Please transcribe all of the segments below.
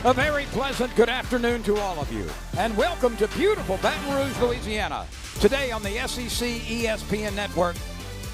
A very pleasant good afternoon to all of you, and welcome to beautiful Baton Rouge, Louisiana. Today on the SEC ESPN Network,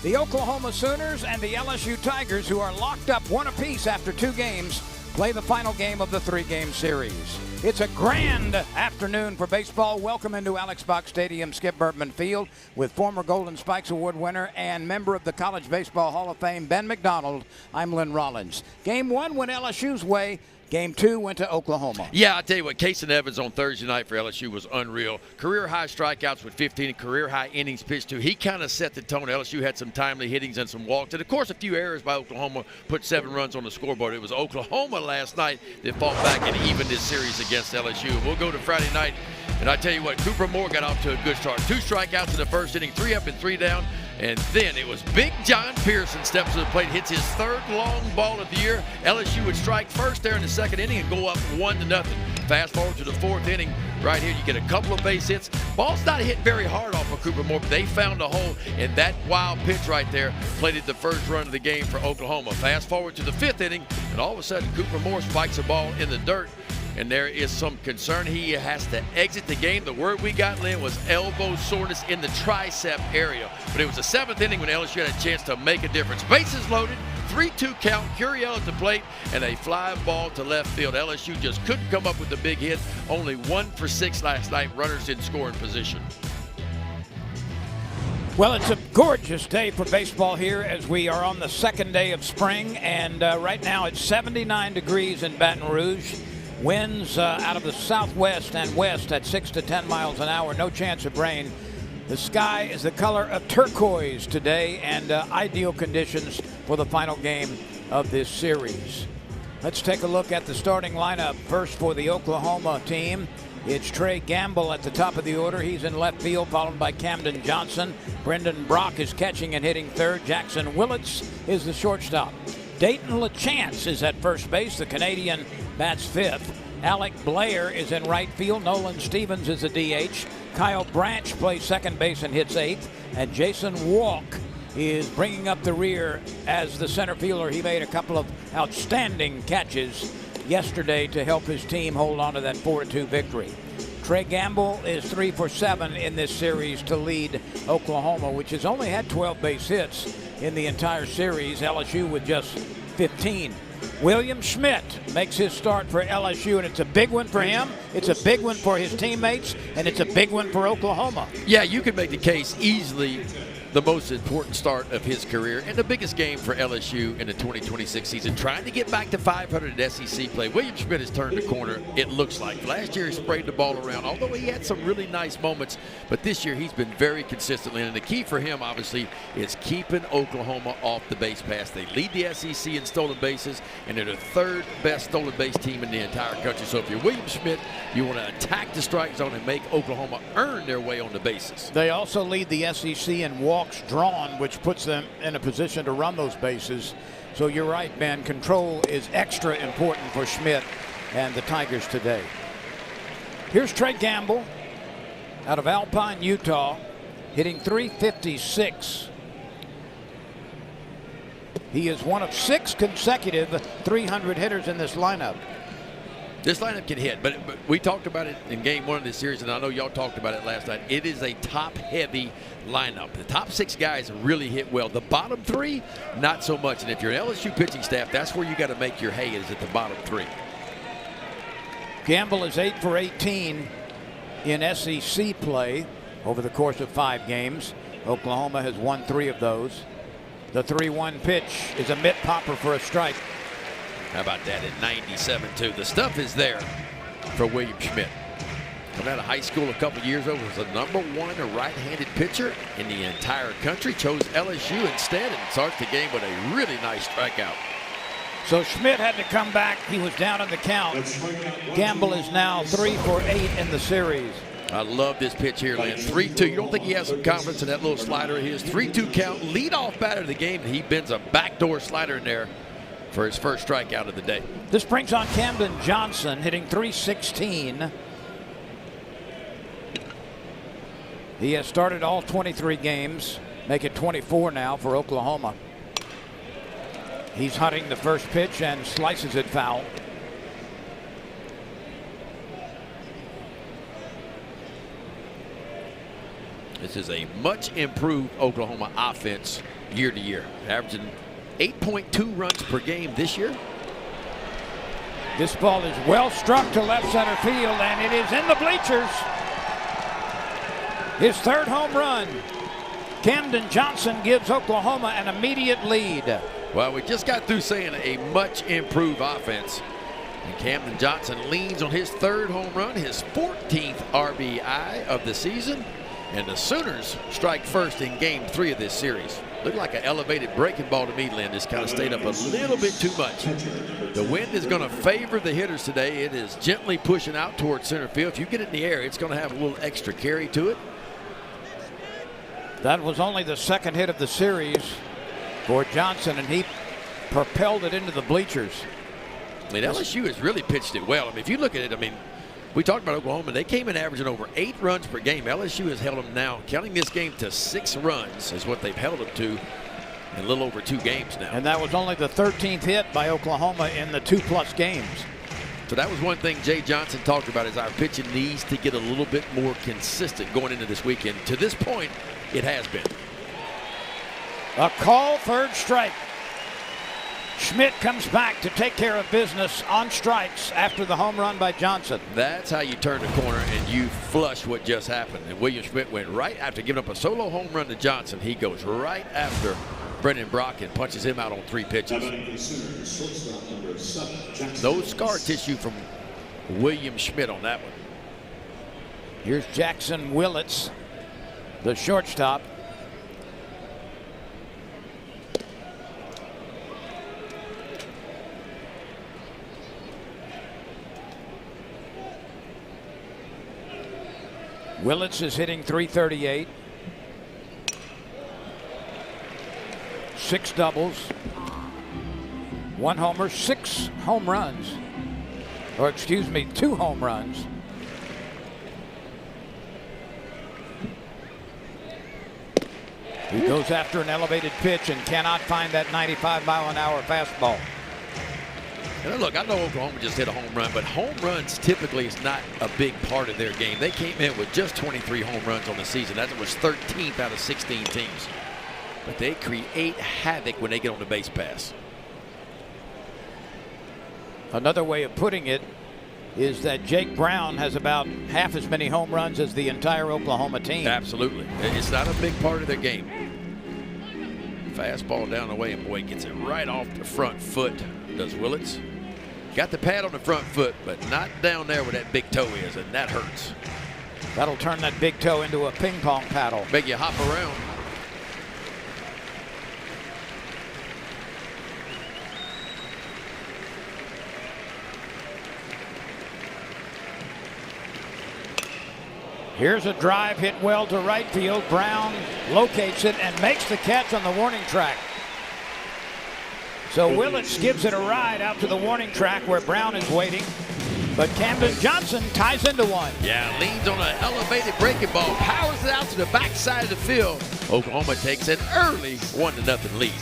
the Oklahoma Sooners and the LSU Tigers, who are locked up one apiece after 2 games, play the final game of the 3-game series. It's a grand afternoon for baseball. Welcome into Alex Box Stadium, Skip Bertman Field, with former Golden Spikes Award winner and member of the College Baseball Hall of Fame, Ben McDonald. I'm Lynn Rollins. Game 1 went LSU's way. Game 2 went to Oklahoma. Yeah, I'll tell you what, Casey Evans on Thursday night for LSU was unreal. Career-high strikeouts with 15 and career-high innings pitched to. He kind of set the tone. LSU had some timely hittings and some walks. And, of course, a few errors by Oklahoma put 7 runs on the scoreboard. It was Oklahoma last night that fought back and evened this series against LSU. We'll go to Friday night, and I tell you what, Cooper Moore got off to a good start. 2 strikeouts in the first inning, 3 up and 3 down. And then it was Big John Pearson steps to the plate, hits his 3rd long ball of the year. LSU would strike first there in the 2nd inning and go up 1-0. Fast forward to the 4th inning. Right here, you get a couple of base hits. Ball's not hit very hard off of Cooper Moore, but they found a hole, and that wild pitch right there plated the first run of the game for Oklahoma. Fast forward to the 5th inning, and all of a sudden Cooper Moore spikes a ball in the dirt. And there is some concern. He has to exit the game. The word we got, Lynn, was elbow soreness in the tricep area. But it was the 7th inning when LSU had a chance to make a difference. Bases loaded, 3-2 count, Curiel at the plate, and a fly ball to left field. LSU just couldn't come up with a big hit. Only 1 for 6 last night. Runners in scoring position. Well, it's a gorgeous day for baseball here as we are on the 2nd day of spring. And right now it's 79 degrees in Baton Rouge. Winds out of the southwest and west at 6 to 10 miles an hour. No chance of rain. The sky is the color of turquoise today, and ideal conditions for the final game of this series. Let's take a look at the starting lineup. First for the Oklahoma team, it's Trey Gamble at the top of the order. He's in left field, followed by Camden Johnson. Brendan Brock is catching and hitting third. Jackson Willits is the shortstop. Dayton LaChance is at first base. The Canadian bats 5th. Alec Blair is in right field. Nolan Stevens is a DH. Kyle Branch plays second base and hits 8th. And Jason Walk is bringing up the rear as the center fielder. He made a couple of outstanding catches yesterday to help his team hold on to that 4-2 victory. Trey Gamble is 3 for 7 in this series to lead Oklahoma, which has only had 12 base hits in the entire series. LSU with just 15. William Schmidt makes his start for LSU, and it's a big one for him. It's a big one for his teammates, and it's a big one for Oklahoma. Yeah, you could make the case easily the most important start of his career and the biggest game for LSU in the 2026 season, trying to get back to 500 at SEC play. William Schmidt has turned the corner, it looks like. Last year he sprayed the ball around, although he had some really nice moments, but this year he's been very consistently, and the key for him, obviously, is keeping Oklahoma off the base pass. They lead the SEC in stolen bases, and they're the 3rd best stolen base team in the entire country. So if you're William Schmidt, you want to attack the strike zone and make Oklahoma earn their way on the bases. They also lead the SEC in walks drawn, which puts them in a position to run those bases. So you're right, Ben. Control is extra important for Schmidt and the Tigers today. Here's Trey Gamble out of Alpine, Utah, hitting .356. He is one of 6 consecutive 300 hitters in this lineup. This lineup can hit, but we talked about it in game 1 of this series, and I know y'all talked about it last night. It is a top-heavy lineup. The top 6 guys really hit well. The bottom 3, not so much. And if you're an LSU pitching staff, that's where you got to make your hay, is at the bottom 3. Gamble is 8 for 18 in SEC play over the course of 5 games. Oklahoma has won 3 of those. The 3-1 pitch is a mitt popper for a strike. How about that at 97 too? The stuff is there for William Schmidt. Coming out of high school a couple years ago, was the #1 right-handed pitcher in the entire country. Chose LSU instead and starts the game with a really nice strikeout. So Schmidt had to come back. He was down in the count. Gamble is now 3 for 8 in the series. I love this pitch here, Lynn. 3-2. You don't think he has some confidence in that little slider of his? 3-2 count, leadoff batter of the game, and he bends a backdoor slider in there for his first strikeout of the day. This brings on Camden Johnson, hitting .316. He has started all 23 games, make it 24 now for Oklahoma. He's hunting the first pitch and slices it foul. This is a much improved Oklahoma offense year to year, averaging 8.2 runs per game this year. This ball is well struck to left center field, and it is in the bleachers. His third home run. Camden Johnson gives Oklahoma an immediate lead. Well, we just got through saying a much improved offense. And Camden Johnson leans on his third home run, his 14th RBI of the season. And the Sooners strike first in game 3 of this series. Looked like an elevated breaking ball to me, Lynn. Just kind of stayed up a little bit too much. The wind is going to favor the hitters today. It is gently pushing out towards center field. If you get it in the air, it's going to have a little extra carry to it. That was only the second hit of the series for Johnson, and he propelled it into the bleachers. I mean, LSU has really pitched it well. I mean, if you look at it, I mean, we talked about Oklahoma. They came in averaging over 8 runs per game. LSU has held them now, counting this game, to 6 runs is what they've held them to in a little over 2 games now. And that was only the 13th hit by Oklahoma in the 2+ games. So that was one thing Jay Johnson talked about, is our pitching needs to get a little bit more consistent going into this weekend. To this point, it has been. A call, third strike. Schmidt comes back to take care of business on strikes after the home run by Johnson. That's how you turn the corner and you flush what just happened. And William Schmidt went right after giving up a solo home run to Johnson. He goes right after Brendan Brock and punches him out on 3 pitches. No scar tissue from William Schmidt on that one. Here's Jackson Willits, the shortstop. Willits is hitting .338. 6 doubles, 1 homer, 6 home runs. Or excuse me, 2 home runs. He goes after an elevated pitch and cannot find that 95-mile-an-hour fastball. And look, I know Oklahoma just hit a home run, but home runs typically is not a big part of their game. They came in with just 23 home runs on the season. That was 13th out of 16 teams. But they create havoc when they get on the base pass. Another way of putting it is that Jake Brown has about half as many home runs as the entire Oklahoma team. Absolutely. It's not a big part of their game. Fastball down the way, and boy, gets it right off the front foot, does Willits. Got the pad on the front foot, but not down there where that big toe is, and that hurts. That'll turn that big toe into a ping pong paddle. Make you hop around. Here's a drive hit well to right field. Brown locates it and makes the catch on the warning track. So Willits gives it a ride out to the warning track where Brown is waiting. But Camden Johnson ties into one. Yeah, leans on an elevated breaking ball, powers it out to the backside of the field. Oklahoma takes an early 1-0 lead.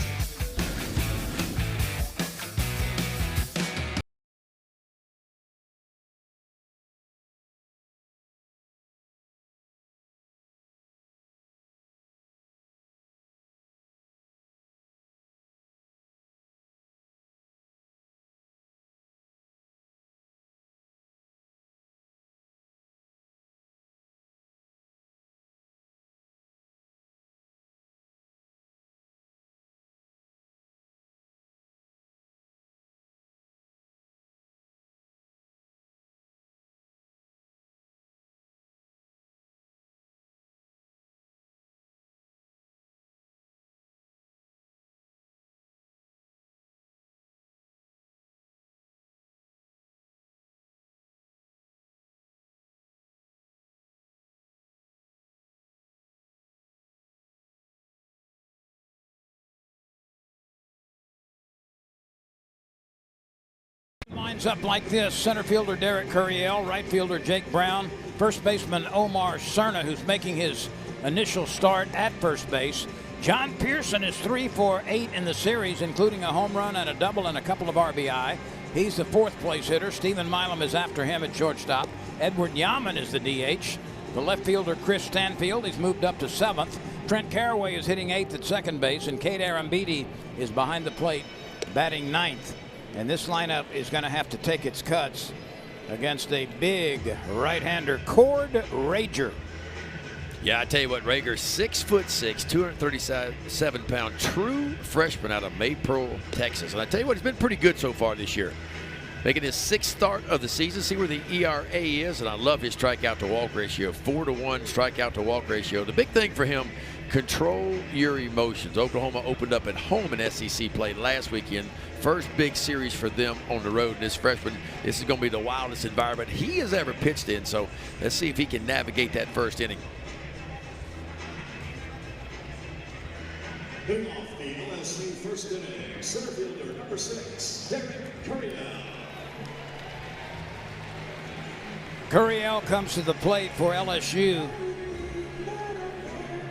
Lines up like this: center fielder Derek Curiel, right fielder Jake Brown, first baseman Omar Cerna, who's making his initial start at first base. John Pearson is 3 for 8 in the series, including a home run and a double and a couple of RBI. He's the 4th place hitter. Stephen Milam is after him at shortstop. Edward Yaman is the DH. The left fielder, Chris Stanfield, he's moved up to 7th. Trent Carraway is hitting 8th at second base, and Kate Arambidi is behind the plate batting 9th. And this lineup is going to have to take its cuts against a big right-hander, Cord Rager. Yeah, I tell you what, Rager, 6'6", 237-pound true freshman out of Maypearl, Texas. And I tell you what, he's been pretty good so far this year. Making his 6th start of the season. See where the ERA is, and I love his strikeout to walk ratio, 4-to-1 strikeout to walk ratio. The big thing for him, control your emotions. Oklahoma opened up at home in SEC play last weekend. First big series for them on the road. And this freshman, this is going to be the wildest environment he has ever pitched in. So let's see if he can navigate that first inning. Leading off the LSU first inning, center fielder number 6, Derek Curiel. Curiel comes to the plate for LSU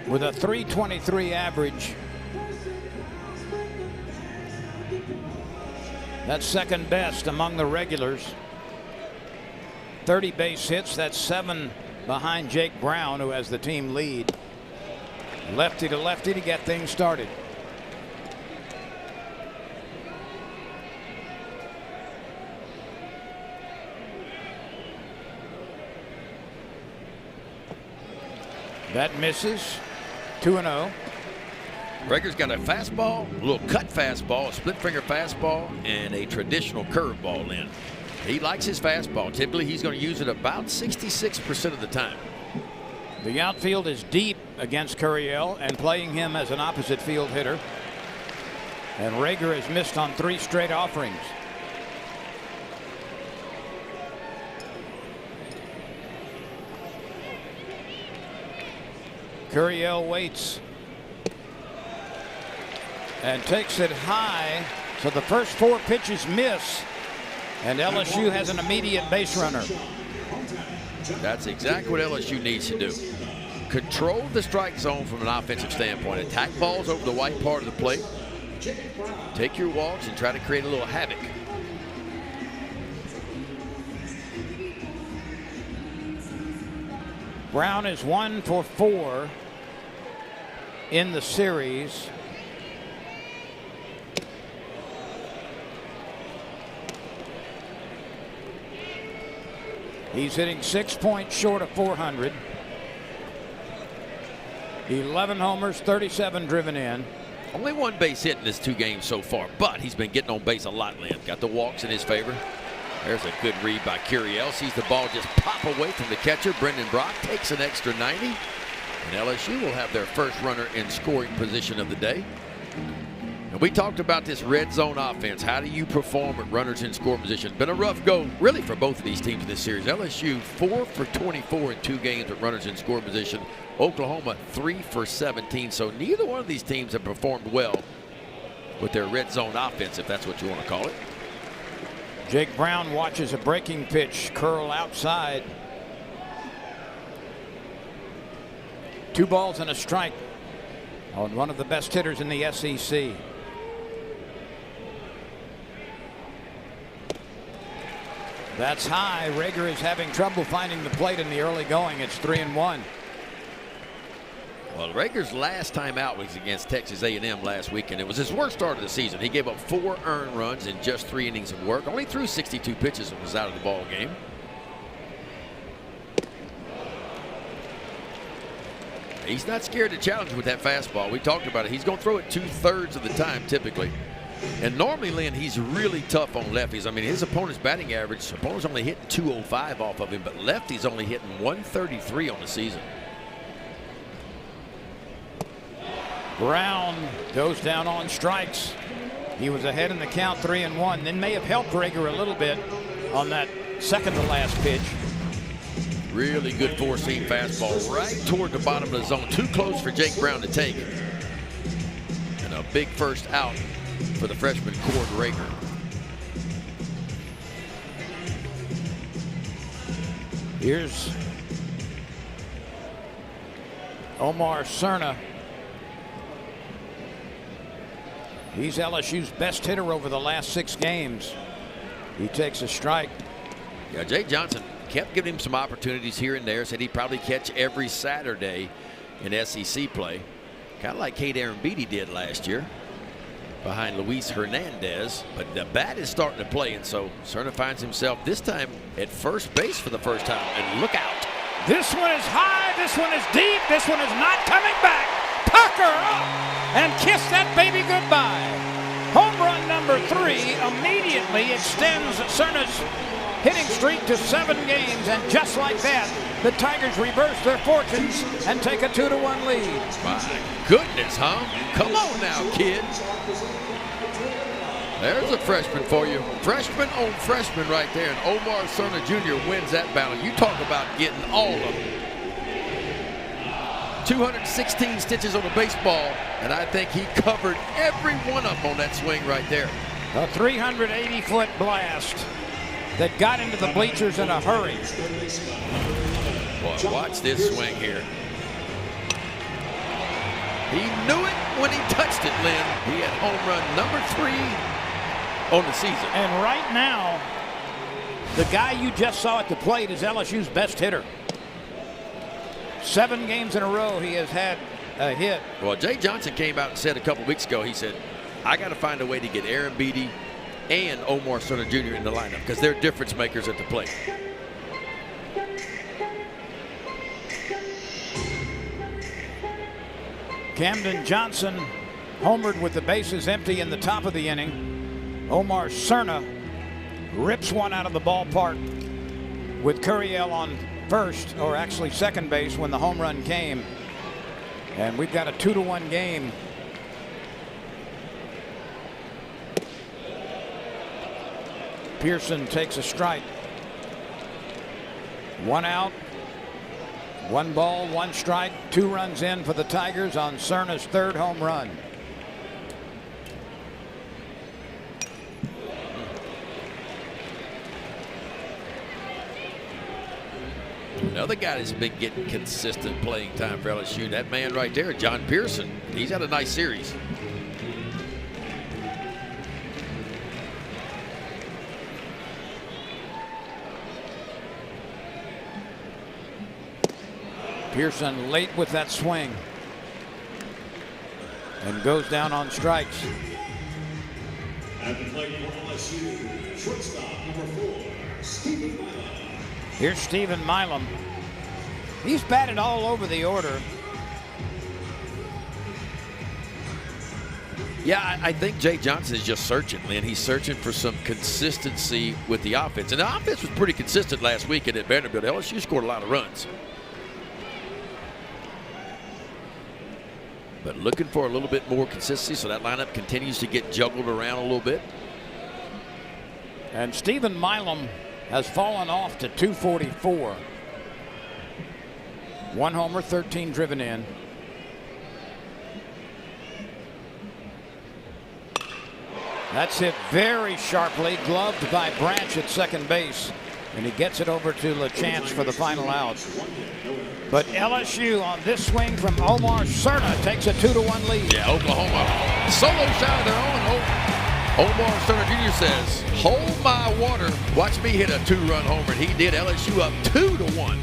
with a .323 average. That's second best among the regulars. 30 base hits. That's 7 behind Jake Brown, who has the team lead. Lefty to lefty to get things started. That misses. 2-0. Rager's got a fastball, a little cut fastball, a split finger fastball, and a traditional curveball in. He likes his fastball. Typically, he's going to use it about 66% of the time. The outfield is deep against Curiel and playing him as an opposite field hitter. And Rager has missed on 3 straight offerings. Curiel waits and takes it high. So the first 4 pitches miss, and LSU has an immediate base runner. That's exactly what LSU needs to do. Control the strike zone from an offensive standpoint. Attack balls over the white part of the plate. Take your walks and try to create a little havoc. Brown is 1 for 4 in the series. He's hitting 6 points short of 400. 11 homers, 37 driven in. Only 1 base hit in this 2 games so far, but he's been getting on base a lot, Lynn. Got the walks in his favor. There's a good read by Curiel. Sees the ball just pop away from the catcher. Brendan Brock takes an extra 90. And LSU will have their first runner in scoring position of the day. And we talked about this red zone offense. How do you perform with runners in scoring position? Been a rough go, really, for both of these teams this series. LSU 4 for 24 in 2 games with runners in scoring position. Oklahoma 3 for 17. So neither one of these teams have performed well with their red zone offense, if that's what you want to call it. Jake Brown watches a breaking pitch curl outside. 2 balls and a strike on one of the best hitters in the SEC. That's high. Rager is having trouble finding the plate in the early going. It's 3-1. Well, Rager's last time out was against Texas A&M last weekend. It was his worst start of the season. He gave up 4 earned runs in just 3 innings of work. Only threw 62 pitches and was out of the ball game. He's not scared to challenge with that fastball. We talked about it. He's going to throw it 2/3 of the time typically. And normally, Lynn, he's really tough on lefties. I mean, his opponent's batting average, opponent's only hitting 205 off of him, but lefty's only hitting 133 on the season. Brown goes down on strikes. He was ahead in the count, 3-1. Then may have helped Rager a little bit on that second to last pitch. Really good 4-seam fastball right toward the bottom of the zone. Too close for Jake Brown to take. And a big first out for the freshman Cord Rager. Here's Omar Cerna. He's LSU's best hitter over the last 6 games. He takes a strike. Yeah, Jay Johnson kept giving him some opportunities here and there. Said he'd probably catch every Saturday in SEC play. Kind of like Kate Beatty did last year behind Luis Hernandez. But the bat is starting to play, and so Cerna finds himself this time at first base for the first time. And look out. This one is high, this one is deep, this one is not coming back. Tucker up and kiss that baby goodbye. Home run number 3 immediately extends Cerna's hitting streak to 7 games, and just like that, the Tigers reverse their fortunes and take a 2-1 lead. My goodness, huh? Come on now, kid. There's a freshman for you. Freshman on freshman right there. And Omar Cerna Jr. wins that battle. You talk about getting all of them. 216 stitches on a baseball, and I think he covered every one of them on that swing right there. A 380-foot blast that got into the bleachers in a hurry. Boy, watch this swing here. He knew it when he touched it, Lynn. He had home run number 3 on the season. And right now, the guy you just saw at the plate is LSU's best hitter. 7 games in a row he has had a hit. Well, Jay Johnson came out and said a couple weeks ago, he said, I got to find a way to get Aaron Beatty and Omar Cerna Jr. in the lineup because they're difference makers at the plate. Camden Johnson homered with the bases empty in the top of the inning. Omar Cerna rips one out of the ballpark with Curiel on first, or actually second base, when the home run came. And we've got a 2-1 game. Pearson takes a strike. 1 out, 1 ball, 1 strike, 2 runs in for the Tigers on Cerna's 3rd home run. Another guy that's been getting consistent playing time for LSU, that man right there, John Pearson. He's had a nice series. Pearson late with that swing and goes down on strikes. At the plate for LSU, shortstop number 4, Stephen Milam. Here's Stephen Milam. He's batted all over the order. Yeah, I think Jay Johnson is just searching, Lynn. He's searching for some consistency with the offense. And the offense was pretty consistent last weekend at Vanderbilt. LSU scored a lot of runs. But looking for a little bit more consistency, so that lineup continues to get juggled around a little bit. And Stephen Milam has fallen off to 244. 1 homer, 13 driven in. That's hit very sharply, gloved by Branch at second base. And he gets it over to LaChance for the final out. But LSU on this swing from Omar Cerna takes a 2-1 lead. Yeah, Oklahoma. Solo shot of their own. Omar Cerna Jr. says, hold my water. Watch me hit a 2-run homer. And he did. LSU up 2-1.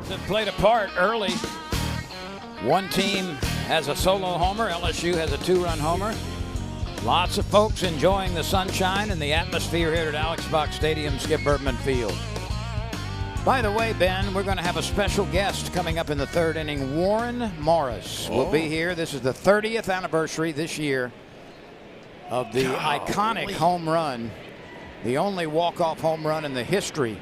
Fields have played a part early. One team has a solo homer. LSU has a 2-run homer. Lots of folks enjoying the sunshine and the atmosphere here at Alex Box Stadium, Skip Bertman Field. By the way, Ben, we're going to have a special guest coming up in the 3rd inning. Warren Morris will be here. This is the 30th anniversary this year of the iconic home run, the only walk-off home run in the history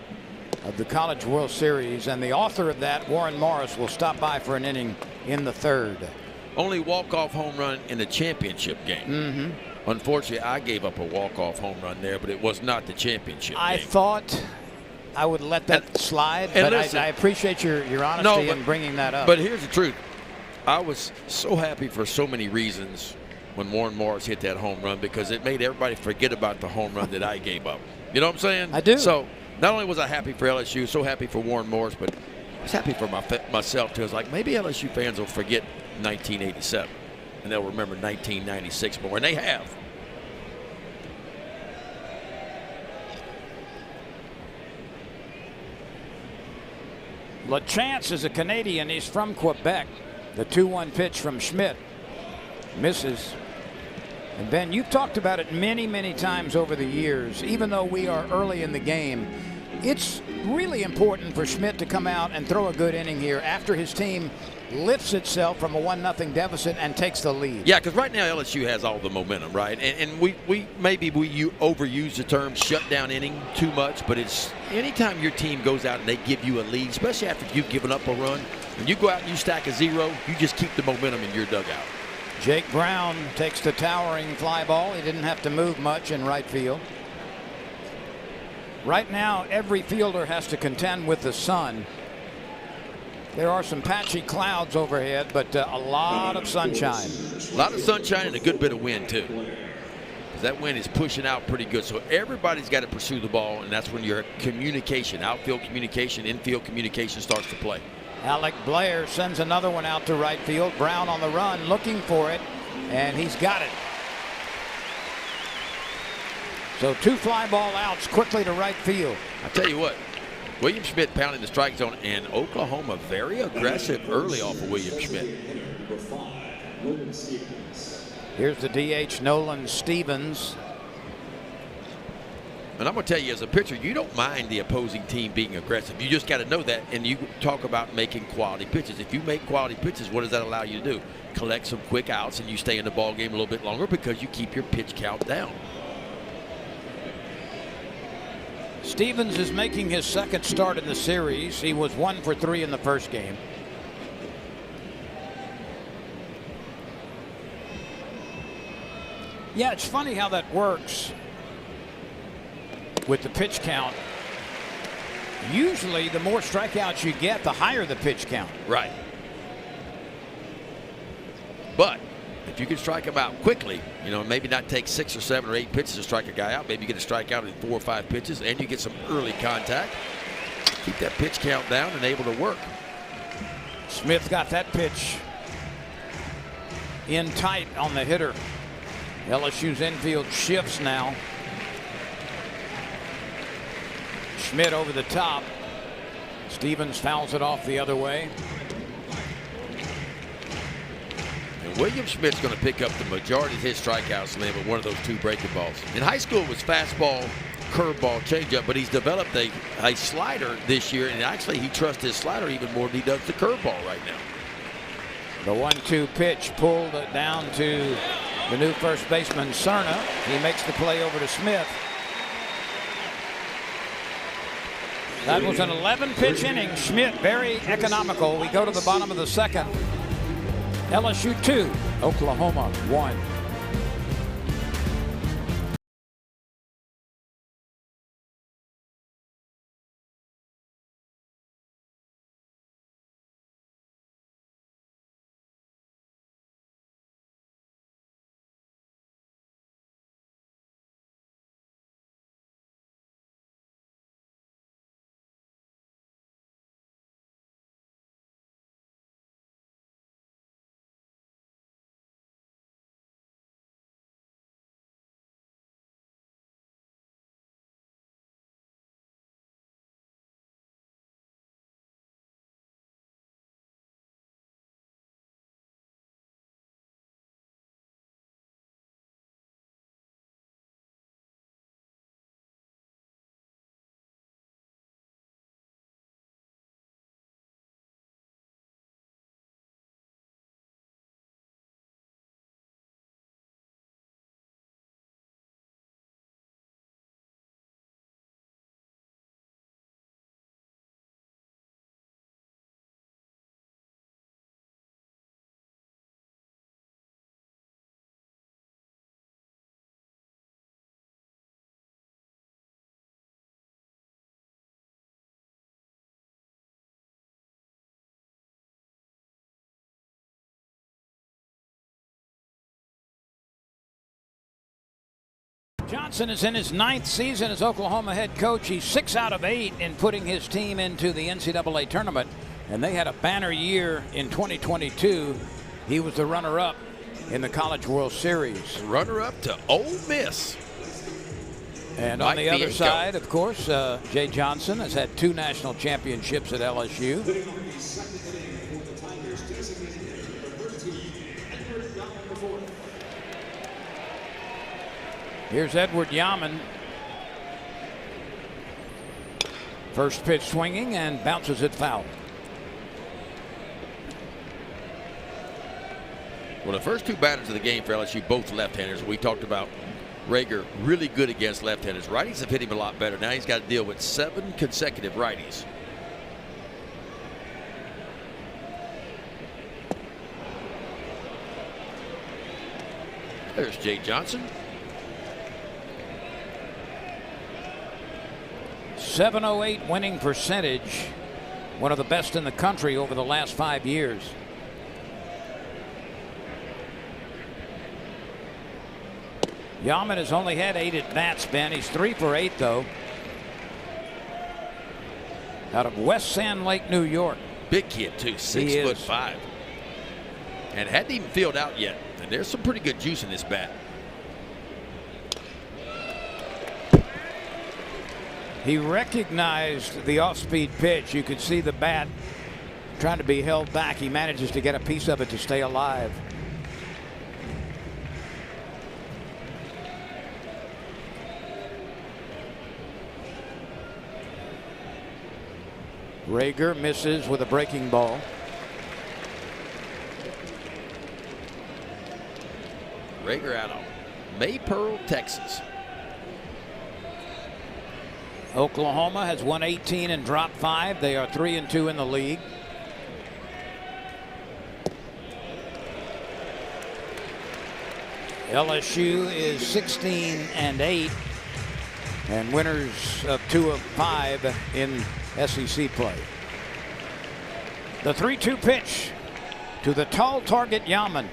of the College World Series. And the author of that, Warren Morris, will stop by for an inning in the 3rd. Only walk-off home run in the championship game. Unfortunately, I gave up a walk-off home run there, but it was not the championship I game. thought I would let that slide, but listen, I appreciate your honesty in bringing that up. But here's the truth. I was so happy for so many reasons when Warren Morris hit that home run, because it made everybody forget about the home run that I gave up. You know what I'm saying? I do. So not only was I happy for LSU, so happy for Warren Morris, but I was happy for myself too. I was like, maybe LSU fans will forget 1987 and they'll remember 1996 more, and they have. LaChance is a Canadian. He's from Quebec. The 2-1 pitch from Schmidt misses. And Ben, you've talked about it many, many times over the years. Even though we are early in the game, it's really important for Schmidt to come out and throw a good inning here after his team lifts itself from a 1-0 deficit and takes the lead. Yeah, because right now LSU has all the momentum, right? And we overuse the term shutdown inning too much, but it's anytime your team goes out and they give you a lead, especially after you've given up a run, when you go out and you stack a 0, you just keep the momentum in your dugout. Jake Brown takes the towering fly ball. He didn't have to move much in right field. Right now, every fielder has to contend with the sun. There are some patchy clouds overhead, but a lot of sunshine. A lot of sunshine and a good bit of wind, too. Because that wind is pushing out pretty good. So everybody's got to pursue the ball, and that's when your communication, outfield communication, infield communication starts to play. Alec Blair sends another one out to right field. Brown on the run, looking for it, and he's got it. So 2 fly ball outs quickly to right field. I tell you what, William Schmidt pounding the strike zone, and Oklahoma very aggressive early off of William Schmidt. Here's the DH, Nolan Stevens. And I'm going to tell you, as a pitcher, you don't mind the opposing team being aggressive. You just got to know that, and you talk about making quality pitches. If you make quality pitches, what does that allow you to do? Collect some quick outs, and you stay in the ball game a little bit longer because you keep your pitch count down. Stevens is making his 2nd start in the series. He was 1 for 3 in the first game. Yeah, it's funny how that works with the pitch count. Usually, the more strikeouts you get, the higher the pitch count. Right. But if you can strike him out quickly, you know, maybe not take 6 or 7 or 8 pitches to strike a guy out. Maybe you get a strikeout in 4 or 5 pitches, and you get some early contact. Keep that pitch count down and able to work. Smith got that pitch in tight on the hitter. LSU's infield shifts now. Schmidt over the top. Stevens fouls it off the other way. And William Schmidt's going to pick up the majority of his strikeouts, Lynn, with one of those 2 breaking balls. In high school, it was fastball, curveball, changeup, but he's developed a slider this year, and actually he trusts his slider even more than he does the curveball right now. The 1-2 pitch pulled it down to the new first baseman, Cerna. He makes the play over to Smith. That was an 11-pitch inning. Schmidt very economical. We go to the bottom of the 2nd. LSU 2, Oklahoma 1. Johnson is in his 9th season as Oklahoma head coach. He's 6 out of 8 in putting his team into the NCAA tournament, and they had a banner year in 2022. He was the runner-up in the College World Series. Runner-up to Ole Miss. And on the other side, of course, Jay Johnson has had 2 national championships at LSU. Here's Edward Yaman. First pitch swinging and bounces it foul. Well, the first 2 batters of the game for LSU, both left-handers. We talked about Rager, really good against left-handers. Righties have hit him a lot better. Now he's got to deal with 7 consecutive righties. There's Jay Johnson. .708 winning percentage, one of the best in the country over the last 5 years. Yaman has only had 8 at-bats, Ben. He's 3 for 8, though. Out of West Sand Lake, New York. Big kid, too, 6'5". And hadn't even filled out yet. And there's some pretty good juice in this bat. He recognized the off-speed pitch. You could see the bat trying to be held back. He manages to get a piece of it to stay alive. Rager misses with a breaking ball. Rager out of Maypearl, Texas. Oklahoma has won 18 and dropped 5. They are 3-2 in the league. LSU is 16-8 and winners of 2 of 5 in SEC play. The 3-2 pitch to the tall target, Yaman.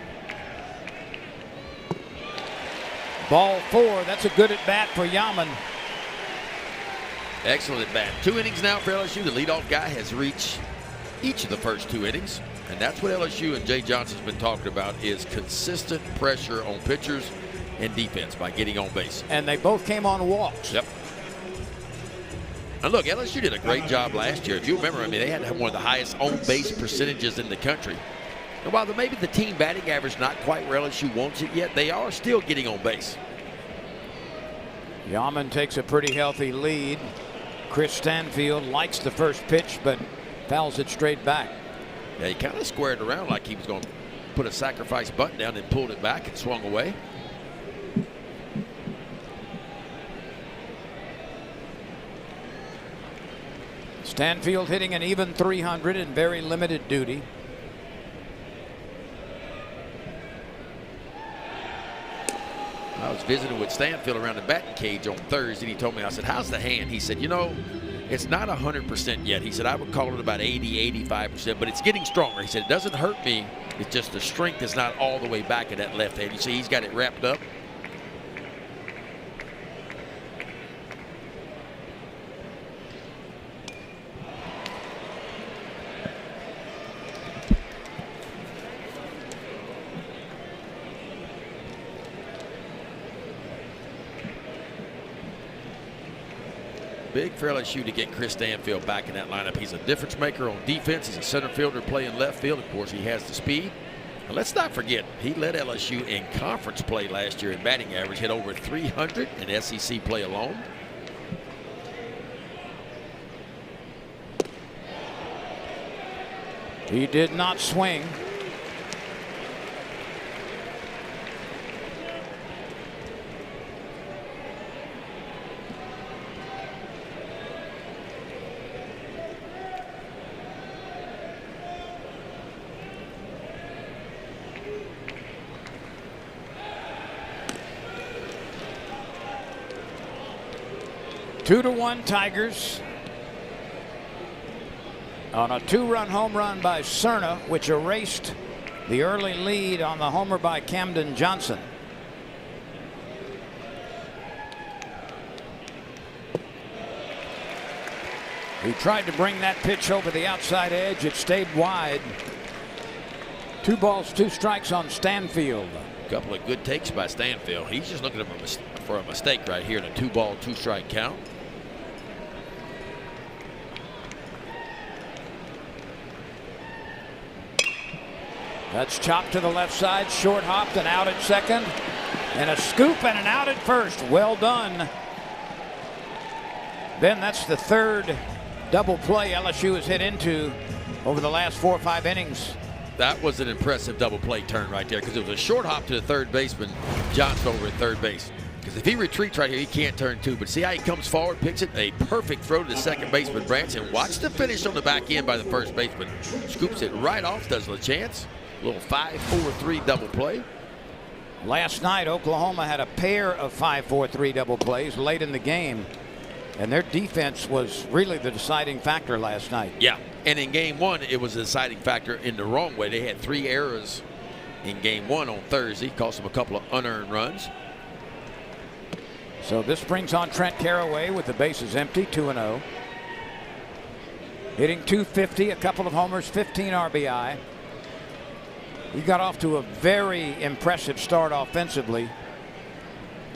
Ball 4. That's a good at bat for Yaman. Excellent at bat. 2 innings now for LSU. The leadoff guy has reached each of the first 2 innings. And that's what LSU and Jay Johnson's been talking about, is consistent pressure on pitchers and defense by getting on base. And they both came on walks. Yep. And look, LSU did a great job last year. If you remember, I mean, they had one of the highest on-base percentages in the country. And while maybe the team batting average not quite where LSU wants it yet, they are still getting on base. Yaman takes a pretty healthy lead. Chris Stanfield likes the first pitch, but fouls it straight back. Yeah, he kind of squared around like he was going to put a sacrifice bunt down and pulled it back and swung away. Stanfield hitting an even 300 in very limited duty. I was visiting with Stanfield around the batting cage on Thursday, and he told me, I said, how's the hand? He said, you know, it's not 100% yet. He said, I would call it about 80, 85%, but it's getting stronger. He said, it doesn't hurt me. It's just the strength is not all the way back in that left hand. You see, he's got it wrapped up. Big for LSU to get Chris Stanfield back in that lineup. He's a difference maker on defense. He's a center fielder playing left field. Of course, he has the speed. And let's not forget, he led LSU in conference play last year in batting average, hit over 300 in SEC play alone. He did not swing. Two to 1 Tigers on a 2-run home run by Cerna, which erased the early lead on the homer by Camden Johnson. He tried to bring that pitch over the outside edge. It stayed wide. 2 balls, 2 strikes on Stanfield. A couple of good takes by Stanfield. He's just looking for a mistake right here in a 2 ball, 2 strike count. That's chopped to the left side, short hopped and out at second, and a scoop and an out at first. Well done. Then that's the 3rd double play LSU has hit into over the last 4 or 5 innings. That was an impressive double play turn right there, because it was a short hop to the third baseman, Johnson, over at third base. Because if he retreats right here, he can't turn 2. But see how he comes forward, picks it, a perfect throw to the second baseman, Branch, and watch the finish on the back end by the first baseman. Scoops it right off, does LaChance. A little 5-4-3 double play. Last night, Oklahoma had a pair of 5-4-3 double plays late in the game, and their defense was really the deciding factor last night. Yeah, and in game 1, it was a deciding factor in the wrong way. They had 3 errors in game 1 on Thursday, cost them a couple of unearned runs. So this brings on Trent Caraway with the bases empty, 2-0. Hitting .250, a couple of homers, 15 RBI. He got off to a very impressive start offensively,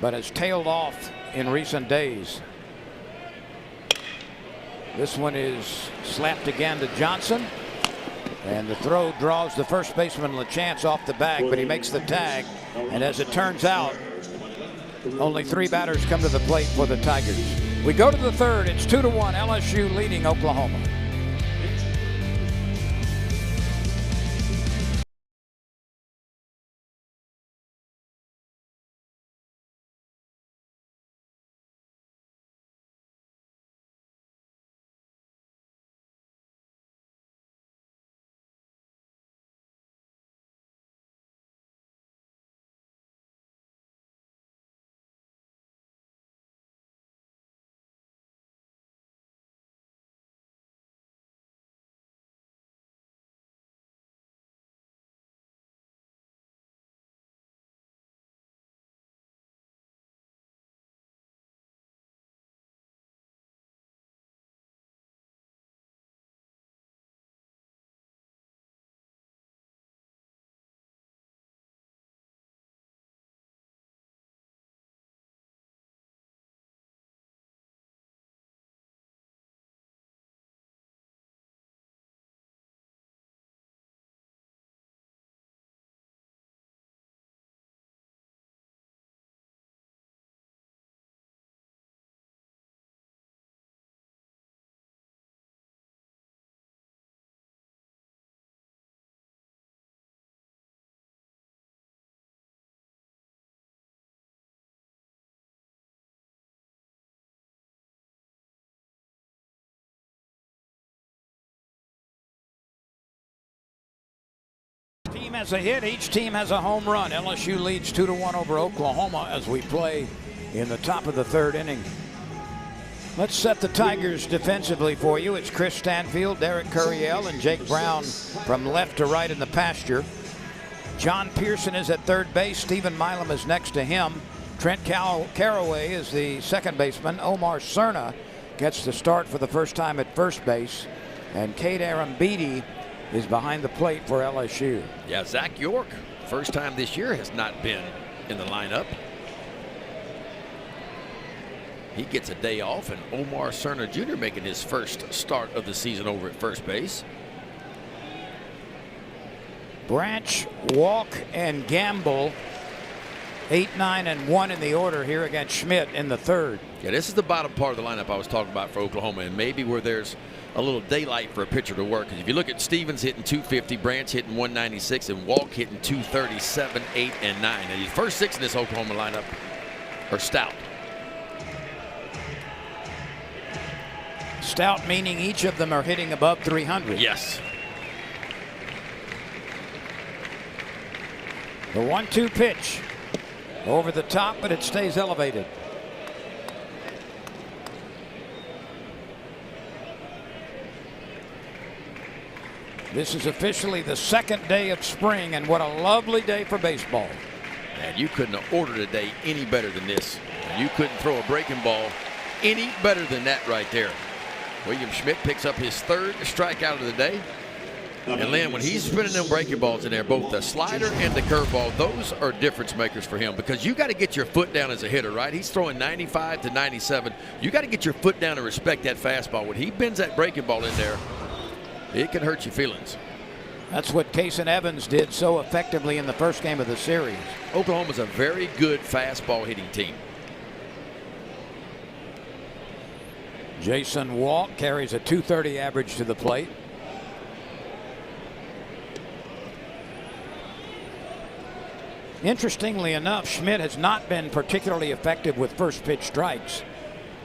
but has tailed off in recent days. This one is slapped again to Johnson, and the throw draws the first baseman LaChance off the bag, but he makes the tag, and as it turns out, only 3 batters come to the plate for the Tigers. We go to the 3rd. It's 2-1, LSU leading Oklahoma. Team has a hit, each team has a home run. LSU leads 2-1 over Oklahoma as we play in the top of the 3rd inning. Let's set the Tigers defensively for you. It's Chris Stanfield, Derek Curiel, and Jake Brown from left to right in the pasture. John Pearson is at third base. Stephen Milam is next to him. Trent Caraway is the second baseman. Omar Cerna gets the start for the first time at first base. And Cade Arambidi is behind the plate for LSU. Yeah, Zach York, first time this year, has not been in the lineup. He gets a day off, and Omar Cerna Jr. making his first start of the season over at first base. Branch, Walk, and Gamble 8, 9, and 1 in the order here against Schmidt in the 3rd. Yeah, this is the bottom part of the lineup I was talking about for Oklahoma, and maybe where there's a little daylight for a pitcher to work. Because if you look at Stevens hitting .250, Branch hitting .196, and Walk hitting .237, 8, and 9. And the first 6 in this Oklahoma lineup are stout. Stout meaning each of them are hitting above 300. Yes. The 1-2 pitch over the top, but it stays elevated. This is officially the 2nd day of spring, and what a lovely day for baseball. And you couldn't have ordered a day any better than this. You couldn't throw a breaking ball any better than that right there. William Schmidt picks up his 3rd strikeout of the day. And Lynn, when he's spinning them breaking balls in there, both the slider and the curveball, those are difference makers for him, because you got to get your foot down as a hitter, right? He's throwing 95 to 97. You got to get your foot down and respect that fastball. When he bends that breaking ball in there, it can hurt your feelings. That's what Kason Evans did so effectively in the first game of the series. Oklahoma's a very good fastball hitting team. Jason Walk carries a .230 average to the plate. Interestingly enough, Schmidt has not been particularly effective with first pitch strikes,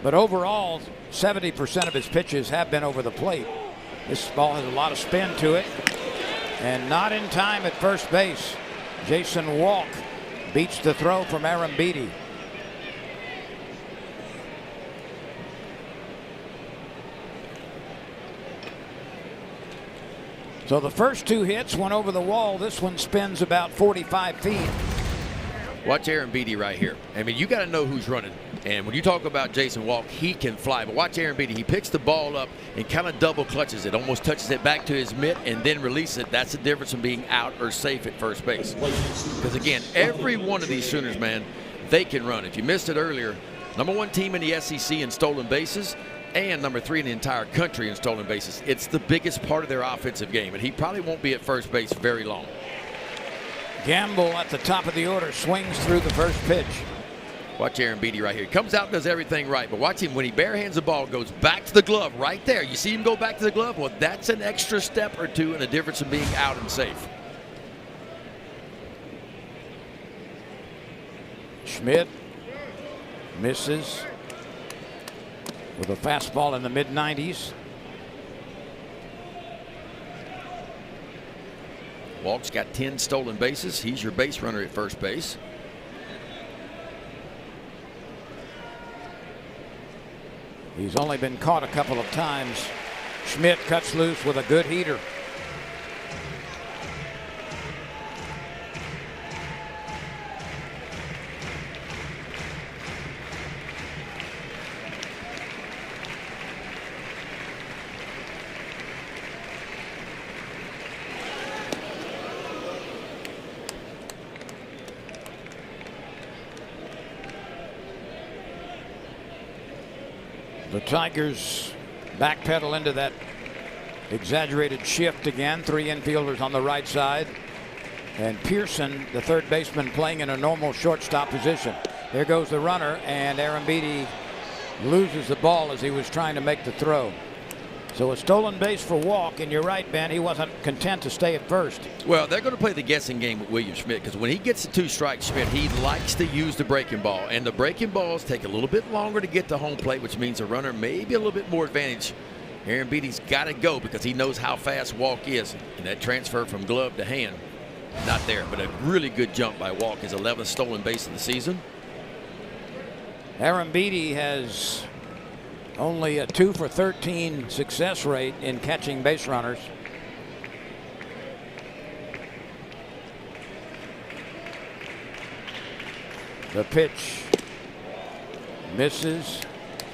but overall 70% of his pitches have been over the plate. This ball has a lot of spin to it, and not in time at first base. Jason Walk beats the throw from Aaron Beatty. So the first 2 hits went over the wall. This one spins about 45 feet. Watch Aaron Beatty right here. I mean, you got to know who's running. And when you talk about Jason Walk, he can fly. But watch Aaron Beatty. He picks the ball up and kind of double clutches it, almost touches it back to his mitt and then releases it. That's the difference from being out or safe at first base. Because, again, every one of these Sooners, man, they can run. If you missed it earlier, #1 team in the SEC in stolen bases, and #3 in the entire country in stolen bases. It's the biggest part of their offensive game, and he probably won't be at first base very long. Gamble at the top of the order swings through the first pitch. Watch Aaron Beatty right here. He comes out and does everything right, but watch him when he barehands the ball, goes back to the glove right there. You see him go back to the glove? Well, that's an extra step or two and a difference in being out and safe. Schmidt misses with a fastball in the mid-90s. Walk's got 10 stolen bases. He's your base runner at first base. He's only been caught a couple of times. Schmidt cuts loose with a good heater. The Tigers backpedal into that exaggerated shift again. 3 infielders on the right side. And Pearson, the third baseman, playing in a normal shortstop position. There goes the runner, and Aaron Beatty loses the ball as he was trying to make the throw. So a stolen base for Walk, and you're right, Ben, he wasn't content to stay at first. Well, they're going to play the guessing game with William Schmidt, because when he gets the 2 strikes, Schmidt, he likes to use the breaking ball. And the breaking balls take a little bit longer to get to home plate, which means the runner may be a little bit more advantage. Aaron Beatty's got to go because he knows how fast Walk is. And that transfer from glove to hand, not there. But a really good jump by Walk, his 11th stolen base of the season. Aaron Beatty has only a 2 for 13 success rate in catching base runners. The pitch misses,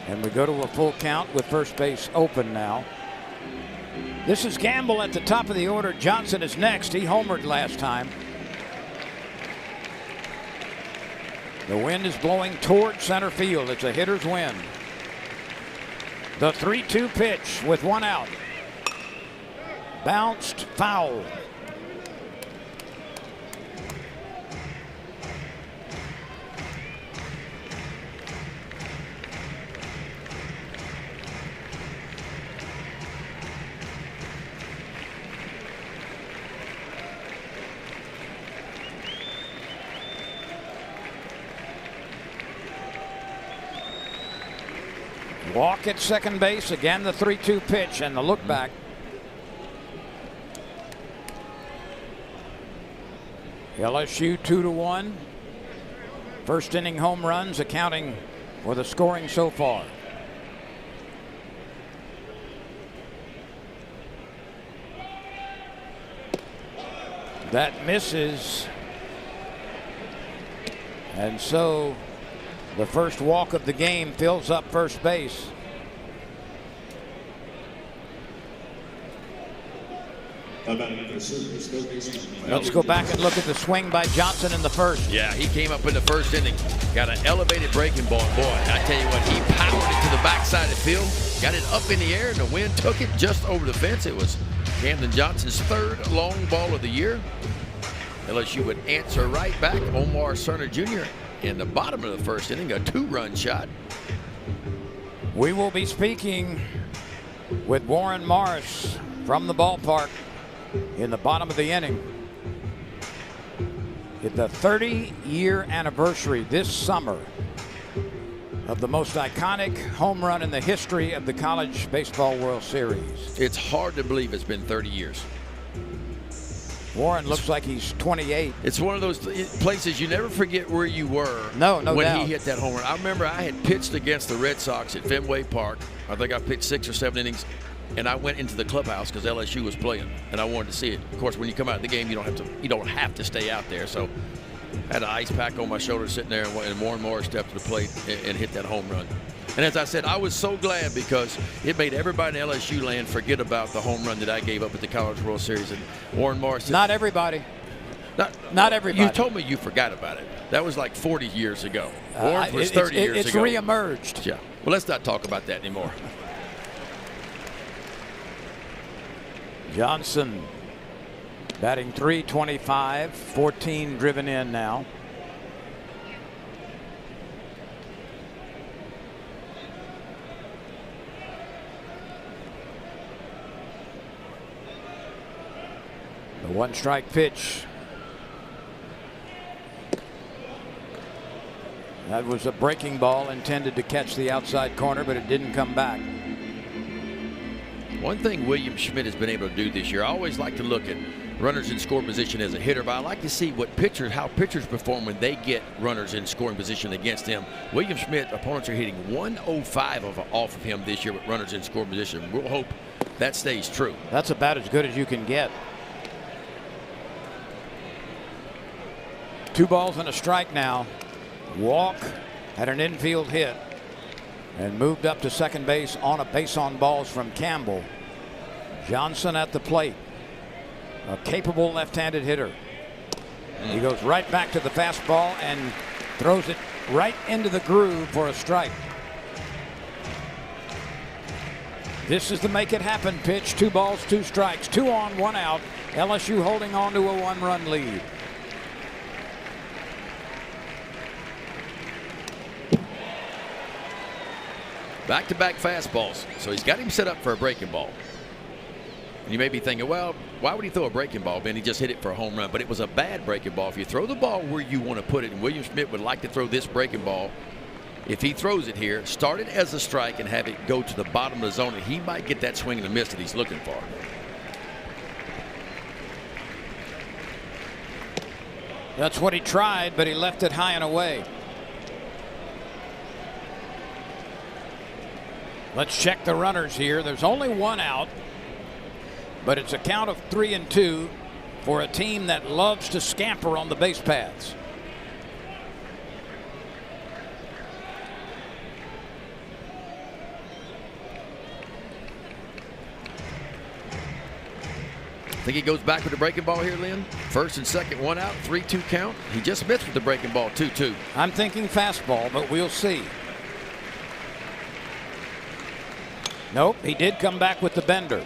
and we go to a full count with first base open now. This is Gamble at the top of the order. Johnson is next. He homered last time. The wind is blowing toward center field. It's a hitter's wind. The 3-2 pitch with 1 out. Bounced foul. Walk at second base. Again, the 3-2 pitch and the look back. LSU 2-1. First inning home runs accounting for the scoring so far. That misses. And so the first walk of the game fills up first base. Let's go back and look at the swing by Johnson in the first. Yeah, he came up in the first inning, got an elevated breaking ball. Boy, I tell you what, he powered it to the backside of the field, got it up in the air, and the wind took it just over the fence. It was Camden Johnson's third long ball of the year. LSU would answer right back. Omar Cerner Jr. in the bottom of the first inning, a 2-run shot. We will be speaking with Warren Morris from the ballpark in the bottom of the inning. It's the 30-year anniversary this summer of the most iconic home run in the history of the College Baseball World Series. It's hard to believe it's been 30 years. Warren looks like he's 28. It's one of those places you never forget where you were no when doubt. he hit that home run. I remember I had pitched against the Red Sox at Fenway Park. I think I pitched 6 or 7 innings, and I went into the clubhouse because LSU was playing, and I wanted to see it. Of course, when you come out of the game, you don't have to stay out there. So I had an ice pack on my shoulder sitting there, and more stepped to the plate and hit that home run. And as I said, I was so glad because it made everybody in LSU land forget about the home run that I gave up at the College World Series. And Warren Morris said, Not everybody. Not everybody. You told me you forgot about it. That was like 40 years ago. Warren was 30 years ago. It's reemerged. Yeah. Well, let's not talk about that anymore. Johnson batting .325, 14 driven in now. The 1-strike pitch. That was a breaking ball intended to catch the outside corner, but it didn't come back. One thing William Schmidt has been able to do this year, I always like to look at runners in scoring position as a hitter, but I like to see how pitchers perform when they get runners in scoring position against them. William Schmidt, opponents are hitting 105 off of him this year with runners in scoring position. We'll hope that stays true. That's about as good as you can get. 2 balls and a strike now. Walk had an infield hit and moved up to second base on a base on balls from Campbell. Johnson at the plate, a capable left-handed hitter. He goes right back to the fastball and throws it right into the groove for a strike. This is the make it happen pitch. 2 balls, 2 strikes, 2 on, 1 out. LSU holding on to a 1-run lead. Back-to-back fastballs. So he's got him set up for a breaking ball. And you may be thinking, well, why would he throw a breaking ball, Ben? He just hit it for a home run. But it was a bad breaking ball. If you throw the ball where you want to put it, and William Schmidt would like to throw this breaking ball, if he throws it here, start it as a strike and have it go to the bottom of the zone, and he might get that swing and a miss that he's looking for. That's what he tried, but he left it high and away. Let's check the runners here. There's only 1 out, but it's a count of 3-2 for a team that loves to scamper on the base paths. Think he goes back with the breaking ball here, Lynn? First and second, 1 out, 3-2 count. He just missed with the breaking ball, 2-2. I'm thinking fastball, but we'll see. Nope, he did come back with the bender.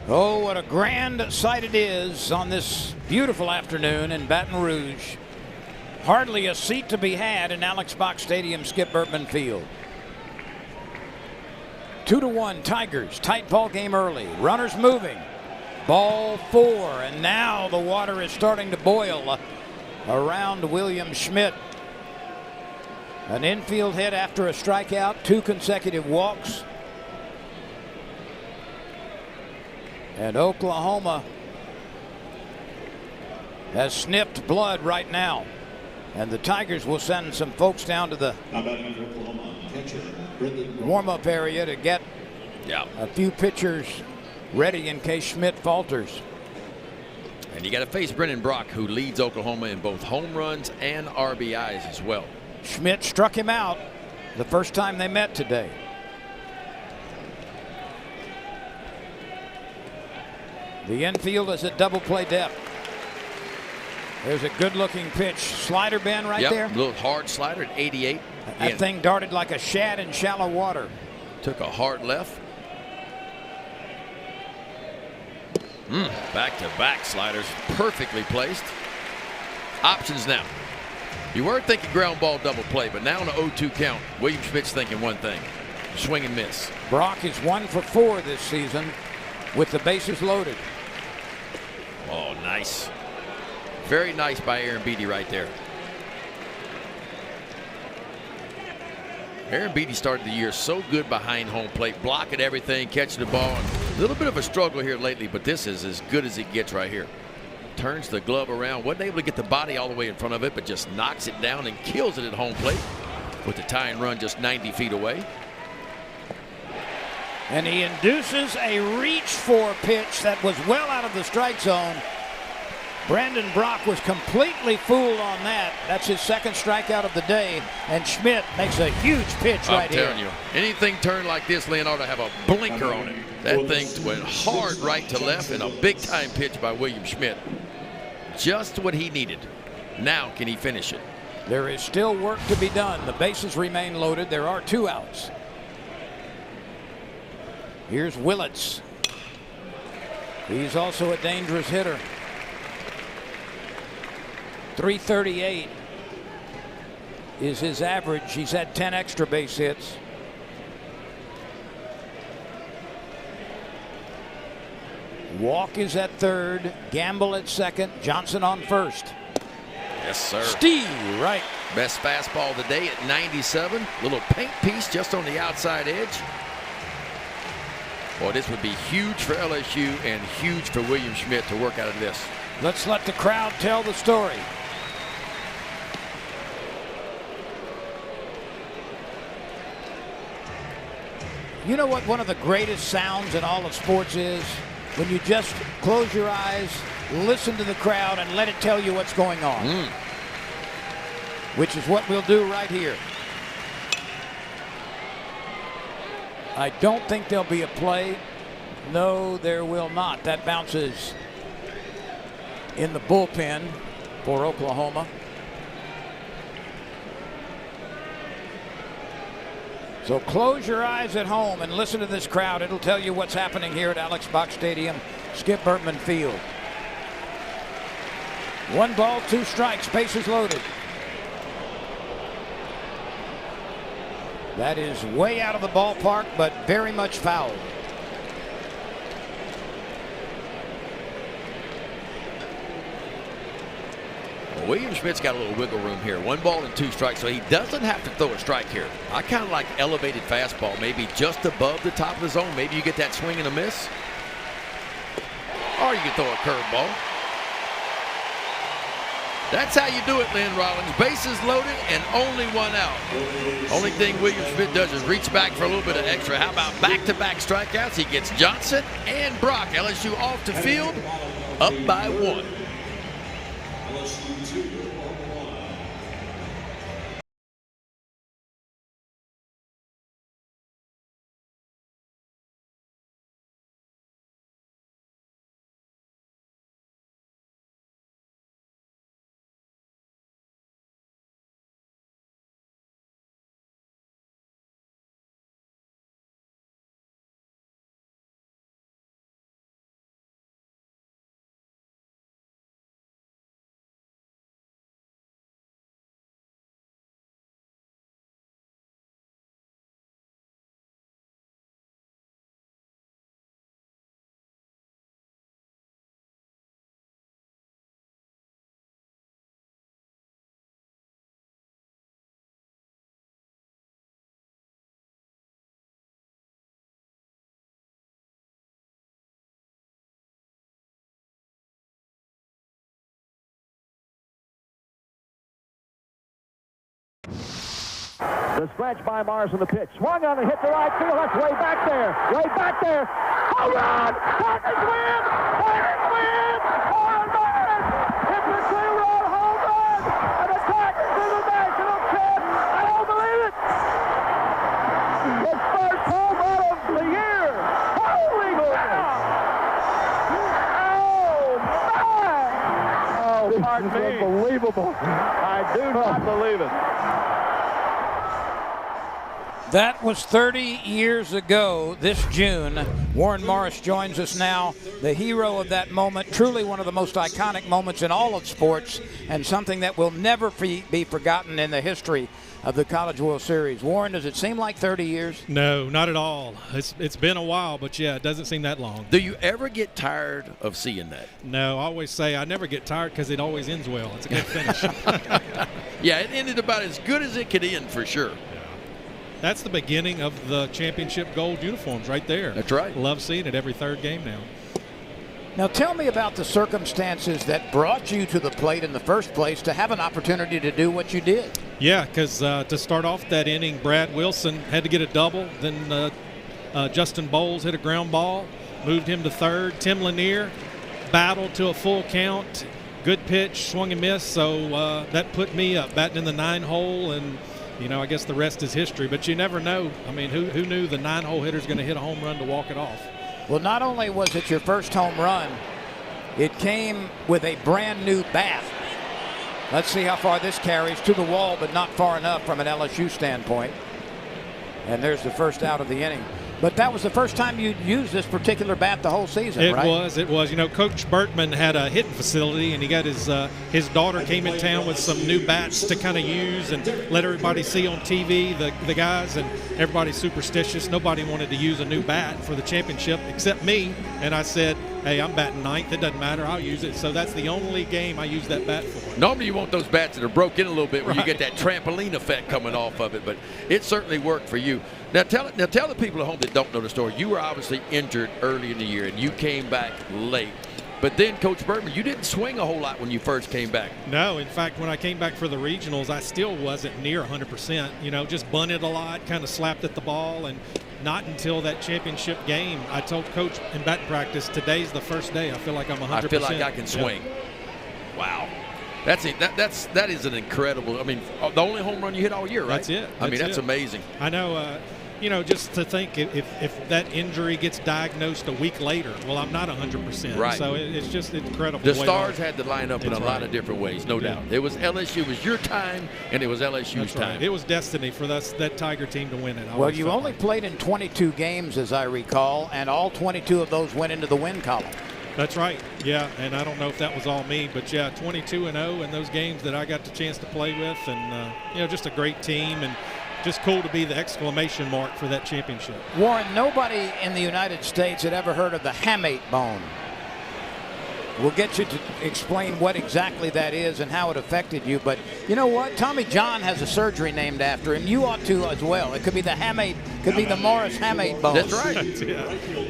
Oh, what a grand sight it is on this beautiful afternoon in Baton Rouge. Hardly a seat to be had in Alex Box Stadium, Skip Bertman Field. 2-1 Tigers. Tight ball game early. Runners moving. Ball 4, and now the water is starting to boil around William Schmidt. An infield hit after a strikeout, 2 consecutive walks. And Oklahoma has sniffed blood right now. And the Tigers will send some folks down to the warm-up area to get a few pitchers ready in case Schmidt falters. And you got to face Brennan Brock, who leads Oklahoma in both home runs and RBIs as well. Schmidt struck him out the first time they met today. The infield is at double play depth. There's a good-looking pitch. Slider, Ben, right there. A little hard slider at 88. That thing darted like a shad in shallow water. Took a hard left. Back-to-back sliders, perfectly placed. Options now. You were thinking ground ball double play, but now on an 0-2 count, William Schmidt's thinking one thing: swing and miss. Brock is 1 for 4 this season with the bases loaded. Oh, nice. Very nice by Aaron Beatty right there. Aaron Beatty started the year so good behind home plate, blocking everything, catching the ball. A little bit of a struggle here lately, but this is as good as it gets right here. Turns the glove around, wasn't able to get the body all the way in front of it, but just knocks it down and kills it at home plate with the tying run just 90 feet away. And he induces a reach for pitch that was well out of the strike zone. Brandon Brock was completely fooled on that. That's his second strikeout of the day, and Schmidt makes a huge pitch right here. I'm telling you, anything turned like this, Lynn, ought to have a blinker on it. That thing went hard right to left, and a big-time pitch by William Schmidt. Just what he needed. Now can he finish it? There is still work to be done. The bases remain loaded. There are 2 outs. Here's Willits. He's also a dangerous hitter. 338 is his average. He's had 10 extra base hits. Walk is at third, Gamble at second, Johnson on first. Yes, sir. Steve right. Best fastball of the day at 97. Little paint piece just on the outside edge. Boy, this would be huge for LSU and huge for William Schmidt to work out of this. Let's let the crowd tell the story. You know what one of the greatest sounds in all of sports is? When you just close your eyes, listen to the crowd, and let it tell you what's going on. Which is what we'll do right here. I don't think there'll be a play. No, there will not. That bounces in the bullpen for Oklahoma. So close your eyes at home and listen to this crowd. It'll tell you what's happening here at Alex Box Stadium, Skip Bertman Field. 1 ball, 2 strikes, bases loaded. That is way out of the ballpark, but very much fouled. William Schmidt's got a little wiggle room here. 1 ball and 2 strikes, so he doesn't have to throw a strike here. I kind of like elevated fastball, maybe just above the top of the zone. Maybe you get that swing and a miss. Or you can throw a curveball. That's how you do it, Lynn Rollins. Bases loaded and only 1 out. Only thing William Schmidt does is reach back for a little bit of extra. How about back-to-back strikeouts? He gets Johnson and Brock. LSU off the field, up by 1. The stretch by Mars on the pitch. Swung on and hit to right field. That's way back there. Way back there. Home run! Tigers win! Tigers win! Warren Barnes! It's a 2-run home run! And the Tigers to the national championship! Pardon me. Unbelievable. I do not believe it. That was 30 years ago this June. Warren Morris joins us now, the hero of that moment, truly one of the most iconic moments in all of sports, and something that will never be forgotten in the history of the College World Series. Warren, does it seem like 30 years? No, not at all. It's been a while, but yeah, it doesn't seem that long. Do you ever get tired of seeing that? No, I always say I never get tired because it always ends well. It's a good finish. Yeah, it ended about as good as it could end for sure. That's the beginning of the championship gold uniforms right there. That's right. Love seeing it every third game now. Now tell me about the circumstances that brought you to the plate in the first place to have an opportunity to do what you did. Yeah, because to start off that inning, Brad Wilson had to get a double. Then Justin Bowles hit a ground ball, moved him to third. Tim Lanier battled to a full count. Good pitch, swung and missed. So that put me up, batting in the 9-hole, and I guess the rest is history. But you never know. I mean, who knew the 9-hole hitter's going to hit a home run to walk it off? Well, not only was it your first home run, it came with a brand new bat. Let's see how far this carries to the wall, but not far enough from an LSU standpoint. And there's the first out of the inning. But that was the first time you'd used this particular bat the whole season, right? It was. Coach Bertman had a hitting facility, and he got his daughter came in town with some new bats to kind of use and let everybody see on TV, the guys, and everybody's superstitious. Nobody wanted to use a new bat for the championship except me, and I said, hey, I'm batting ninth. It doesn't matter. I'll use it. So that's the only game I use that bat for. Normally you want those bats that are broken a little bit where right. You get that trampoline effect coming off of it, but it certainly worked for you. Now tell the people at home that don't know the story. You were obviously injured early in the year, and you came back late. But then, Coach Bertman, you didn't swing a whole lot when you first came back. No, in fact, when I came back for the regionals, I still wasn't near 100%. Just bunted a lot, kind of slapped at the ball, and not until that championship game, I told Coach in batting practice, today's the first day I feel like I'm 100%. I feel like I can swing. Yeah. Wow. That is an incredible. I mean, the only home run you hit all year, right? That's it. That's amazing. I know. Just to think if that injury gets diagnosed a week later, well, I'm not 100%. Right. So it's just incredible. The stars had to line up in a lot of different ways, no doubt. Yeah. It was LSU. It was your time, and it was LSU's time. Right. It was destiny for that Tiger team to win it. Well, you only played in 22 games, as I recall, and all 22 of those went into the win column. That's right. Yeah, and I don't know if that was all me, but yeah, 22-0 in those games that I got the chance to play with, and just a great team, and just cool to be the exclamation mark for that championship. Warren, nobody in the United States had ever heard of the hamate bone. We'll get you to explain what exactly that is and how it affected you. But you know what? Tommy John has a surgery named after him. You ought to as well. It could be the hamate, could be the Morris hamate bone. That's right.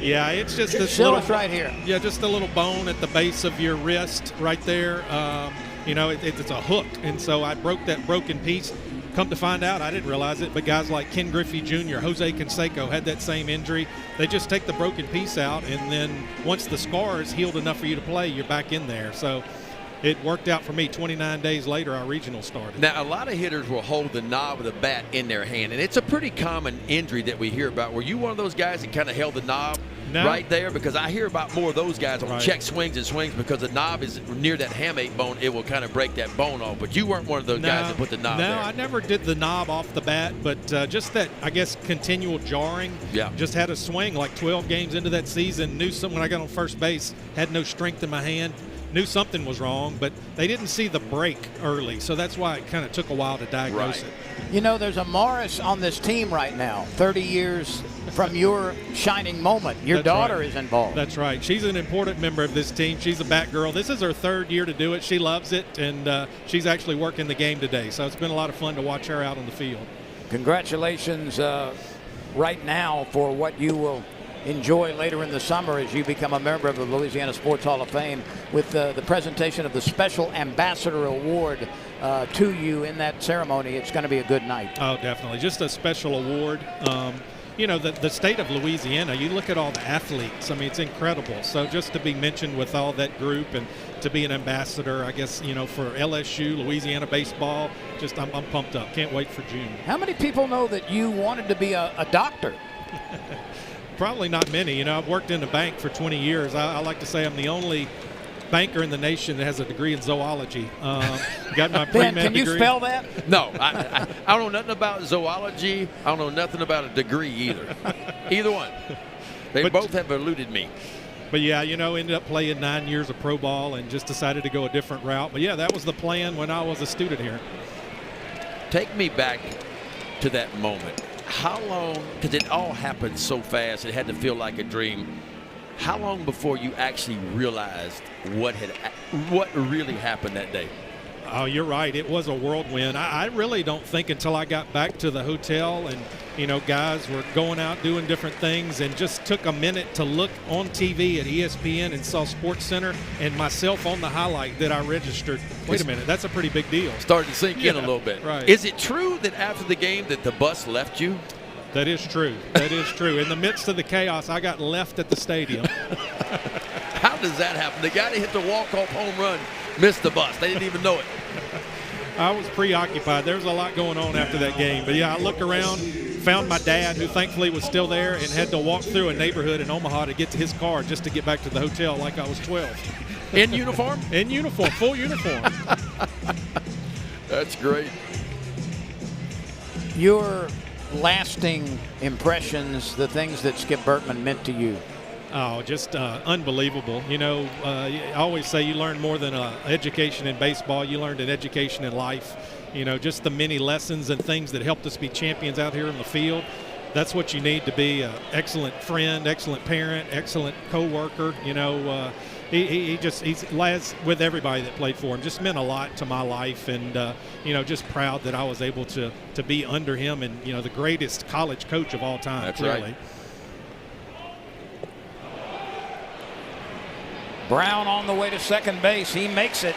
Yeah, it's just this Show little, us right here. Yeah, just a little bone at the base of your wrist right there. It's a hook, and so I broke that broken piece. Come to find out, I didn't realize it, but guys like Ken Griffey Jr., Jose Canseco had that same injury. They just take the broken piece out, and then once the scar is healed enough for you to play, you're back in there. So it worked out for me. 29 days later, our regional started. Now, a lot of hitters will hold the knob of the bat in their hand, and it's a pretty common injury that we hear about. Were you one of those guys that kind of held the knob right there? Because I hear about more of those guys on check swings and swings because the knob is near that hamate bone. It will kind of break that bone off. But you weren't one of those guys that put the knob there. No, I never did the knob off the bat, but just that, I guess, continual jarring. Yeah. Just had a swing like 12 games into that season. Knew when I got on first base, had no strength in my hand. Knew something was wrong, but they didn't see the break early, so that's why it kind of took a while to diagnose it. You know, there's a Morris on this team right now, 30 years from your shining moment. Your daughter is involved. That's right. She's an important member of this team. She's a bat girl. This is her third year to do it. She loves it, and she's actually working the game today, so it's been a lot of fun to watch her out on the field. Congratulations right now for what you will enjoy later in the summer as you become a member of the Louisiana Sports Hall of Fame with the presentation of the Special Ambassador Award to you in that ceremony. It's going to be a good night. Oh, definitely. Just a special award. The state of Louisiana, you look at all the athletes. I mean, it's incredible. So just to be mentioned with all that group and to be an ambassador, I guess, for LSU, Louisiana baseball, just I'm pumped up. Can't wait for June. How many people know that you wanted to be a doctor? Probably not many. I've worked in a bank for 20 years. I like to say I'm the only banker in the nation that has a degree in zoology. Got my Ben, pre-med can you degree. spell that? No, I don't know nothing about zoology. I don't know nothing about a degree either. Either one. They But- both have eluded me. But yeah, ended up playing 9 years of pro ball and just decided to go a different route. But yeah, that was the plan when I was a student here. Take me back to that moment. How long, because it all happened so fast, it had to feel like a dream. How long before you actually realized what really happened that day? Oh, you're right. It was a whirlwind. I really don't think until I got back to the hotel and, guys were going out doing different things and just took a minute to look on TV at ESPN and saw Sports Center and myself on the highlight that I registered. Wait a minute, that's a pretty big deal. Started to sink in a little bit. Right. Is it true that after the game that the bus left you? That is true. That is true. In the midst of the chaos, I got left at the stadium. How does that happen? The guy that hit the walk-off home run missed the bus. They didn't even know it. I was preoccupied. There was a lot going on after that game. But, yeah, I looked around, found my dad, who thankfully was still there, and had to walk through a neighborhood in Omaha to get to his car just to get back to the hotel like I was 12. In uniform? In uniform, full uniform. That's great. Your lasting impressions, the things that Skip Bertman meant to you. Oh, just unbelievable. I always say you learn more than education in baseball. You learned an education in life. Just the many lessons and things that helped us be champions out here in the field. That's what you need to be an excellent friend, excellent parent, excellent co-worker. He's with everybody that played for him. Just meant a lot to my life, and just proud that I was able to be under him, and the greatest college coach of all time. That's clearly. right. Brown on the way to second base. He makes it.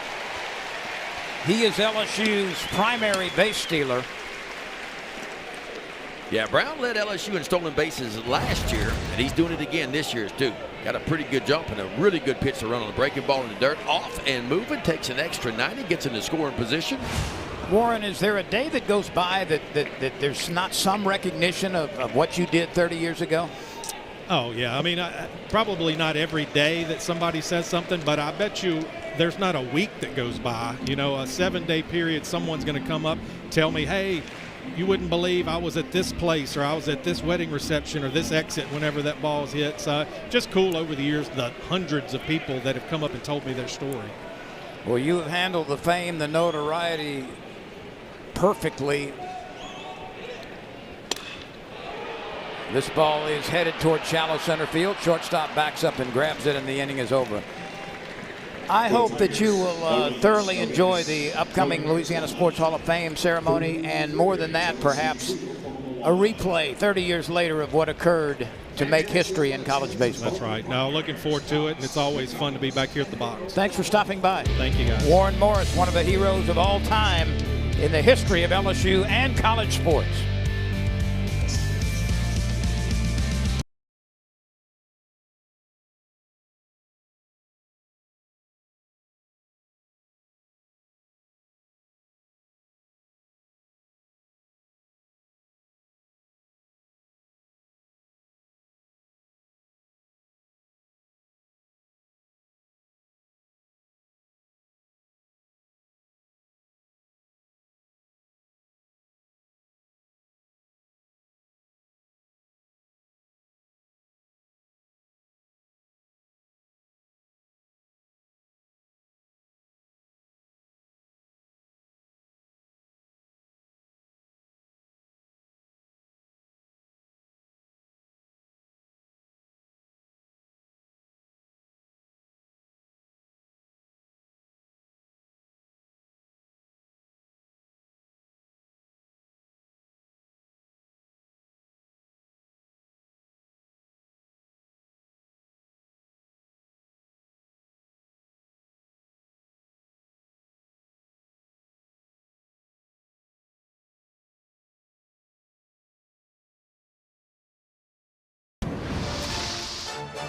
He is LSU's primary base stealer. Yeah, Brown led LSU in stolen bases last year, and he's doing it again this year too. Got a pretty good jump and a really good pitch to run on the breaking ball in the dirt. Off and moving, takes an extra 90, gets into scoring position. Warren, is there a day that goes by that there's not some recognition of what you did 30 years ago? Oh, yeah. I mean, probably not every day that somebody says something, but I bet you there's not a week that goes by. A 7-day period, someone's going to come up, tell me, hey, you wouldn't believe I was at this place, or I was at this wedding reception, or this exit whenever that ball's hit. So just cool over the years, the hundreds of people that have come up and told me their story. Well, you have handled the fame, the notoriety perfectly. This ball is headed toward shallow center field. Shortstop backs up and grabs it, and the inning is over. I hope that you will thoroughly enjoy the upcoming Louisiana Sports Hall of Fame ceremony, and more than that, perhaps a replay 30 years later of what occurred to make history in college baseball. That's right. No, looking forward to it, and it's always fun to be back here at the box. Thanks for stopping by. Thank you, guys. Warren Morris, one of the heroes of all time in the history of LSU and college sports.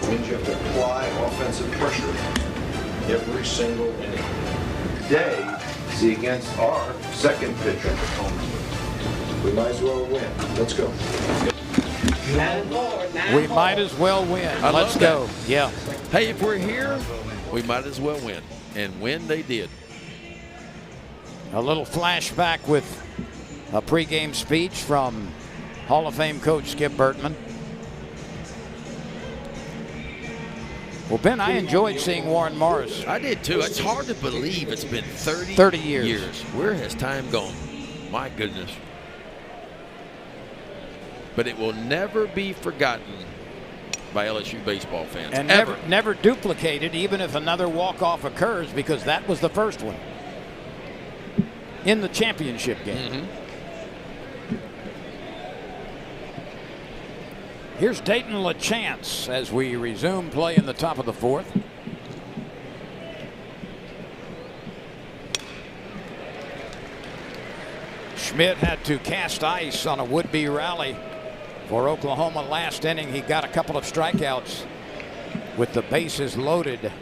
Means you have to apply offensive pressure every single inning. Today, see against our second pitcher. We might as well win. Let's go. We might as well win. I Let's love go. Yeah. Hey, if we're here we might as well win. And win they did. A little flashback with a pregame speech from Hall of Fame coach Skip Bertman. Well, Ben, I enjoyed seeing Warren Morris. I did too. It's hard to believe it's been 30 years. Where has time gone? My goodness. But it will never be forgotten by LSU baseball fans. And ever. never duplicated, even if another walk-off occurs, because that was the first one in the championship game. Here's Dayton LaChance as we resume play in the top of the fourth. Schmidt had to cast ice on a would-be rally for Oklahoma last inning. He got a couple of strikeouts with the bases loaded.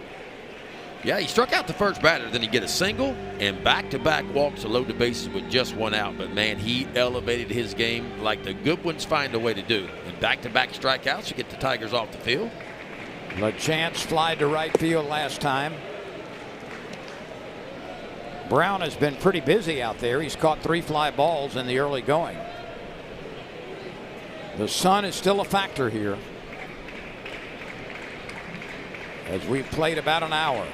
Yeah, he struck out the first batter, then he get a single and back-to-back walks to load the bases with just one out. But man, he elevated his game like the good ones find a way to do. And back-to-back strikeouts to get the Tigers off the field. LaChance flied to right field last time. Brown has been pretty busy out there. He's caught 3 fly balls in the early going. The sun is still a factor here, as we've played about an hour.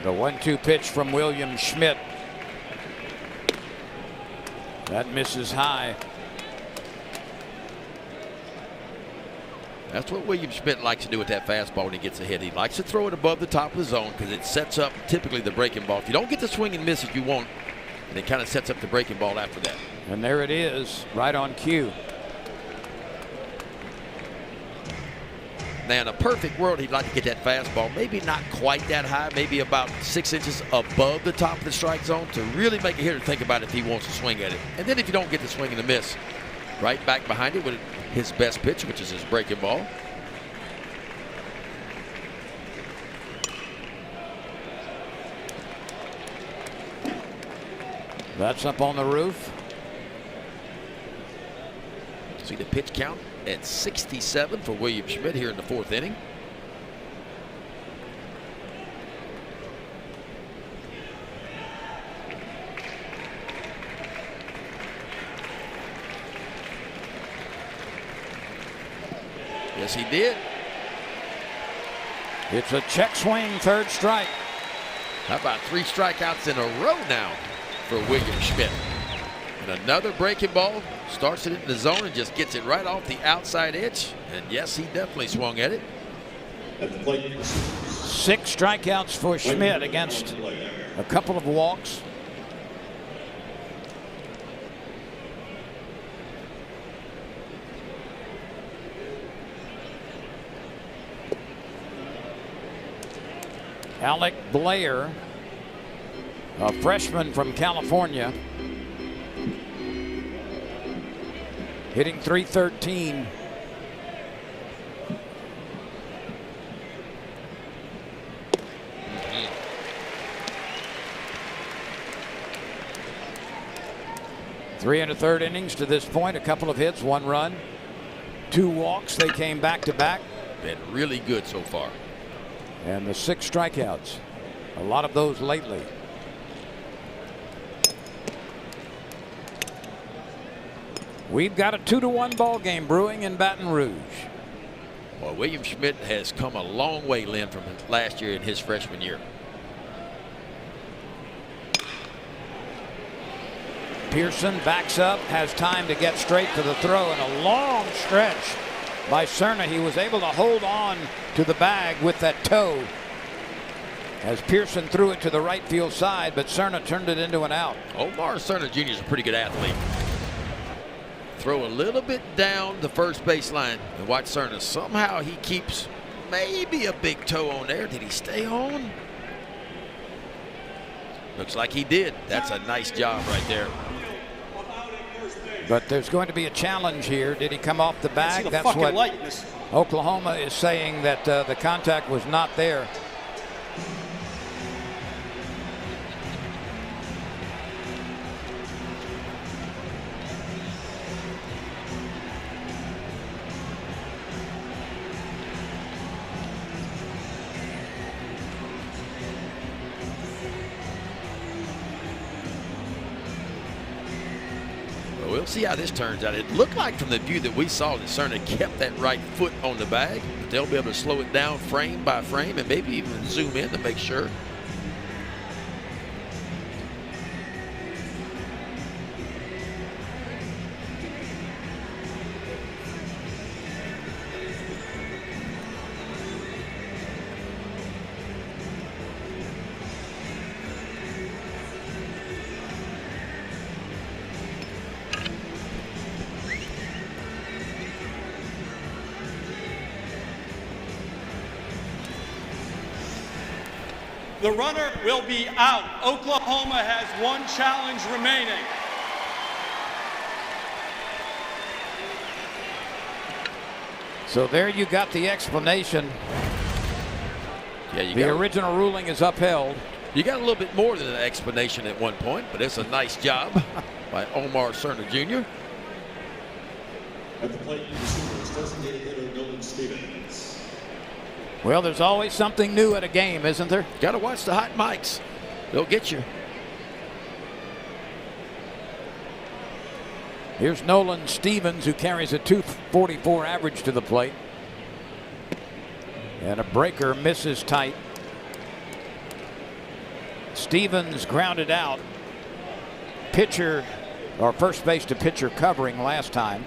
The 1-2 pitch from William Schmidt. That misses high. That's what William Schmidt likes to do with that fastball when he gets a hit. He likes to throw it above the top of the zone because it sets up typically the breaking ball. If you don't get the swing and miss that you want, and it kind of sets up the breaking ball after that. And there it is, right on cue. Now, in a perfect world, he'd like to get that fastball, maybe not quite that high, maybe about 6 inches above the top of the strike zone to really make a hitter think about if he wants to swing at it. And then if you don't get the swing and the miss, right back behind it with his best pitch, which is his breaking ball. That's up on the roof. See the pitch count at 67 for William Schmidt here in the 4th inning. Yes, he did. It's a check swing, 3rd strike. How about 3 strikeouts in a row now for William Schmidt? And another breaking ball, starts it in the zone and just gets it right off the outside edge. And yes, he definitely swung at it. At the plate, 6 strikeouts for Schmidt against a couple of walks. Alec Blair, a freshman from California, hitting .313. Three and a third innings to this point. A couple of hits, 1 run, 2 walks. They came back to back. Been really good so far. And the 6 strikeouts. A lot of those lately. We've got a 2-1 ball game brewing in Baton Rouge. Well, William Schmidt has come a long way, Lynn, from last year in his freshman year. Pearson backs up, has time to get straight to the throw, and a long stretch by Cerna. He was able to hold on to the bag with that toe as Pearson threw it to the right field side, but Cerna turned it into an out. Omar Cerna Jr. is a pretty good athlete. Throw a little bit down the first base line and watch Cerna. Somehow he keeps maybe a big toe on there. Did he stay on? Looks like he did. That's a nice job right there. But there's going to be a challenge here. Did he come off the bag? That's what Oklahoma is saying, that the contact was not there. We'll see how this turns out. It looked like from the view that we saw that Cerner kept that right foot on the bag, but they'll be able to slow it down frame by frame and maybe even zoom in to make sure. The runner will be out. Oklahoma has one challenge remaining. So there you got the explanation. Yeah, the original ruling is upheld. You got a little bit more than an explanation at one point, but it's a nice job by Omar Cerner Jr. At the plate, the Sooners designated hitter Nolan Stevens. Well, there's always something new at a game, isn't there? Got to watch the hot mics. They'll get you. Here's Nolan Stevens, who carries a .244 average to the plate. And a breaker misses tight. Stevens grounded out. Pitcher, or first base to pitcher covering last time.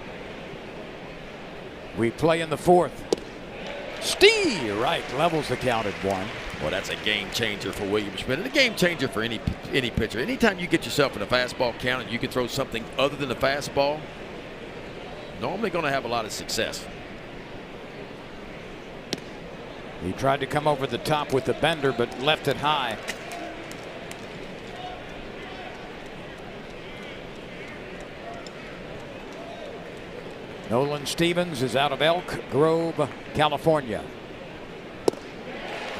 We play in the fourth. Right, levels the count at 1. Well, that's a game changer for William Schmidt, and a game changer for any pitcher. Anytime you get yourself in a fastball count and you can throw something other than a fastball, normally going to have a lot of success. He tried to come over the top with the bender, but left it high. Nolan Stevens is out of Elk Grove, California.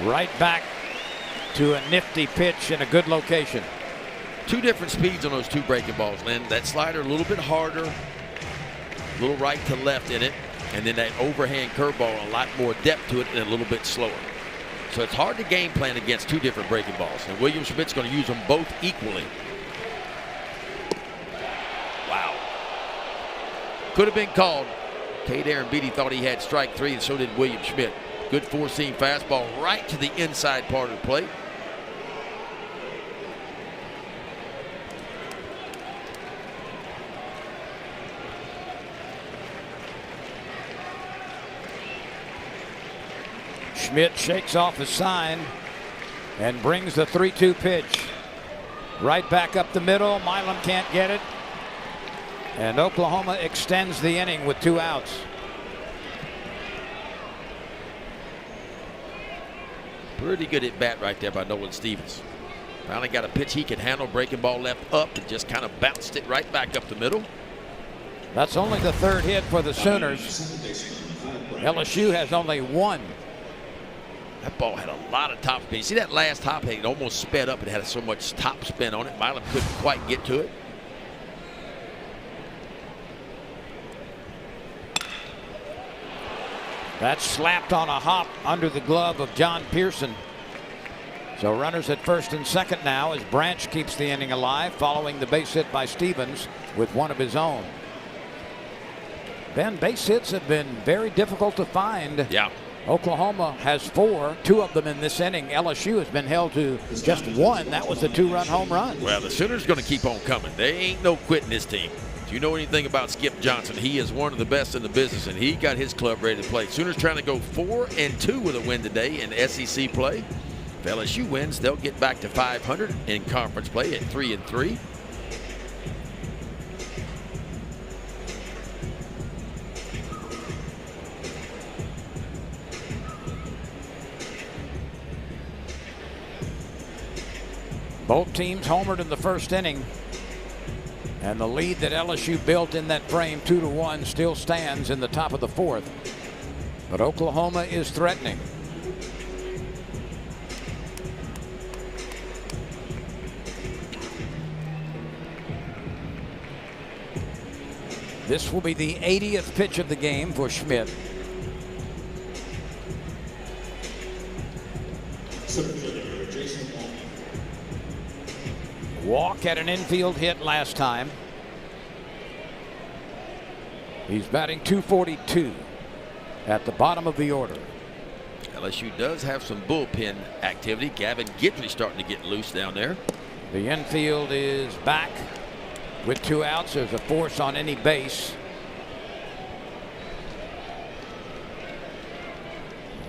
Right back to a nifty pitch in a good location. Two different speeds on those two breaking balls, Lynn. That slider a little bit harder, a little right to left in it, and then that overhand curveball, a lot more depth to it and a little bit slower. So it's hard to game plan against two different breaking balls, and William Schmidt's going to use them both equally. Wow. Could have been called. Cade Aaron Beatty thought he had strike 3, and so did William Schmidt. Good four-seam fastball right to the inside part of the plate. Schmidt shakes off a sign and brings the 3-2 pitch. Right back up the middle. Milam can't get it. And Oklahoma extends the inning with 2 outs. Pretty good at bat right there by Nolan Stevens. Finally got a pitch he can handle, breaking ball left up, and just kind of bounced it right back up the middle. That's only the 3rd hit for the Sooners. LSU has only 1. That ball had a lot of top spin. You see that last hop hit, it almost sped up. It had so much top spin on it. Milam couldn't quite get to it. That's slapped on a hop under the glove of John Pearson. So runners at first and second now as Branch keeps the inning alive following the base hit by Stevens with one of his own. Ben, base hits have been very difficult to find. Yeah. Oklahoma has 4, 2 of them in this inning. LSU has been held to just 1. That was a 2-run home run. Well, the Sooners are going to keep on coming. They ain't no quitting this team. If you know anything about Skip Johnson, he is one of the best in the business, and he got his club ready to play. Sooners trying to go 4-2 with a win today in SEC play. If LSU wins, they'll get back to 500 in conference play at 3-3. Both teams homered in the first inning. And the lead that LSU built in that frame, 2-1, still stands in the top of the fourth. But Oklahoma is threatening. This will be the 80th pitch of the game for Schmidt. Walk had an infield hit last time. He's batting .242 at the bottom of the order. LSU does have some bullpen activity. Gavin Guidry starting to get loose down there. The infield is back with 2 outs. There's a force on any base.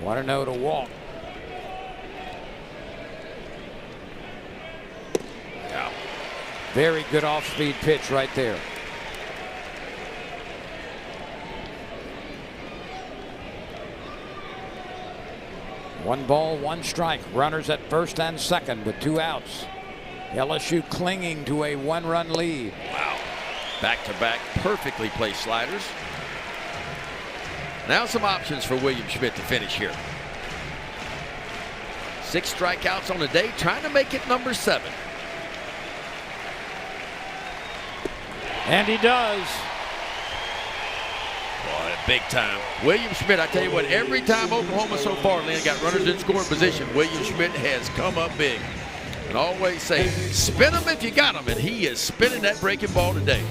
1-0 to walk. Very good off-speed pitch right there. One ball, one strike. Runners at first and second with 2 outs. LSU clinging to a 1-run lead. Wow. Back-to-back perfectly placed sliders. Now some options for William Schmidt to finish here. 6 strikeouts on the day, trying to make it number 7. And he does. Boy, big time. William Schmidt, I tell you what, every time Oklahoma so far, Lynn, got runners in scoring position, William Schmidt has come up big. And always say, spin them if you got them. And he is spinning that breaking ball today.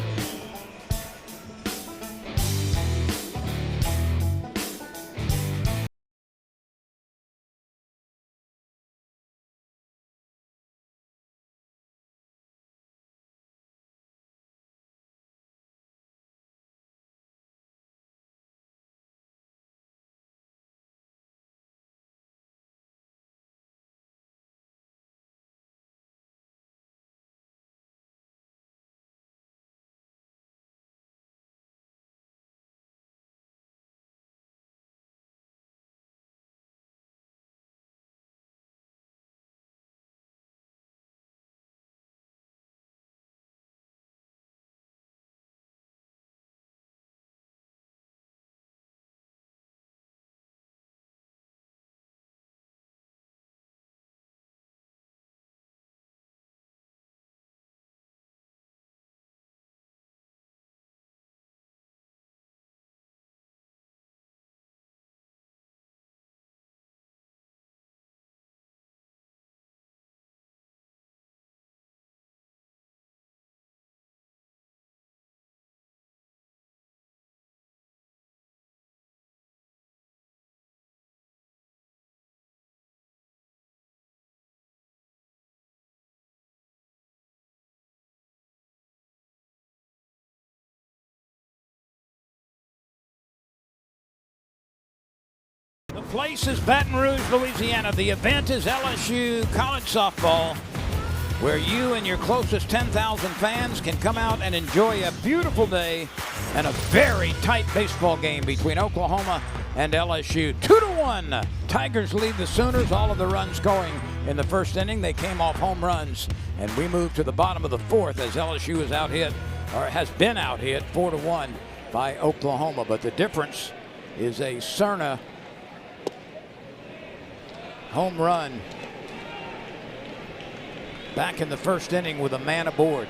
The place is Baton Rouge, Louisiana. The event is LSU college softball, where you and your closest 10,000 fans can come out and enjoy a beautiful day and a very tight baseball game between Oklahoma and LSU. 2-1. Tigers lead the Sooners. All of the runs going in the first inning. They came off home runs, and we move to the bottom of the fourth as LSU is out hit, or has been out hit 4-1 by Oklahoma. But the difference is a Cerna home run back in the first inning with a man aboard.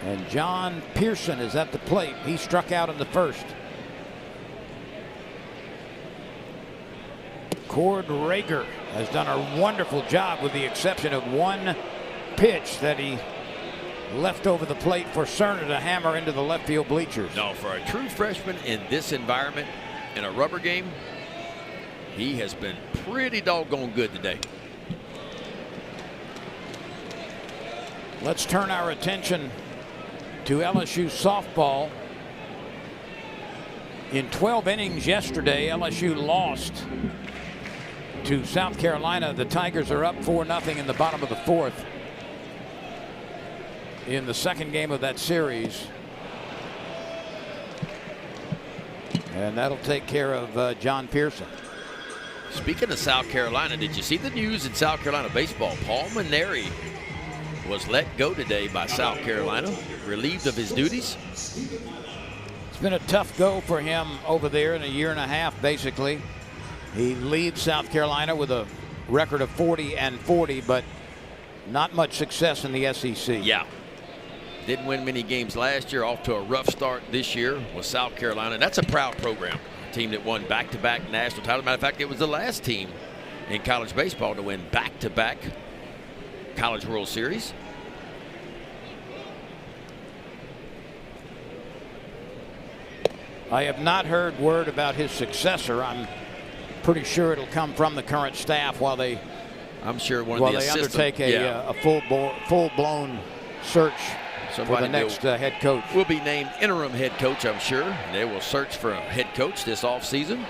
And John Pearson is at the plate. He struck out in the first. Cord Rager has done a wonderful job, with the exception of one pitch that he left over the plate for Cerna to hammer into the left field bleachers. No, for a true freshman in this environment, in a rubber game, he has been pretty doggone good today. Let's turn our attention to LSU softball. In 12 innings yesterday, LSU lost to South Carolina. The Tigers are up 4-0 in the bottom of the fourth in the second game of that series. And that'll take care of John Pearson. Speaking of South Carolina, did you see the news in South Carolina baseball? Paul Maneri was let go today by South Carolina, relieved of his duties. It's been a tough go for him over there in a year and a half, basically. He leads South Carolina with a record of 40-40, but not much success in the SEC. Yeah. Didn't win many games last year, off to a rough start this year with South Carolina. That's a proud program. A team that won back-to-back national titles. Matter of fact, it was the last team in college baseball to win back-to-back College World Series. I have not heard word about his successor. I'm pretty sure it'll come from the current staff while they undertake a full-blown search for the next head coach. Will be named interim head coach, I'm sure. They will search for a head coach this offseason.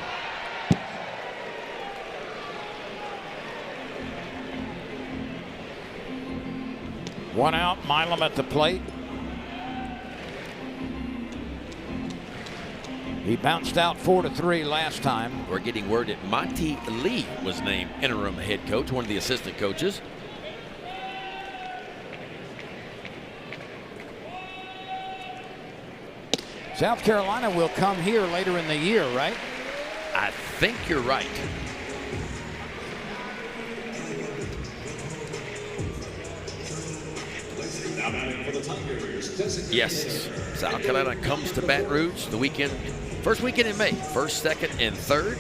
One out, Milam at the plate. He bounced out 4-3 last time. We're getting word that Monty Lee was named interim head coach, one of the assistant coaches. South Carolina will come here later in the year, right? I think you're right. Yes, South Carolina comes to Baton Rouge the weekend, first weekend in May, 1st, 2nd, and 3rd.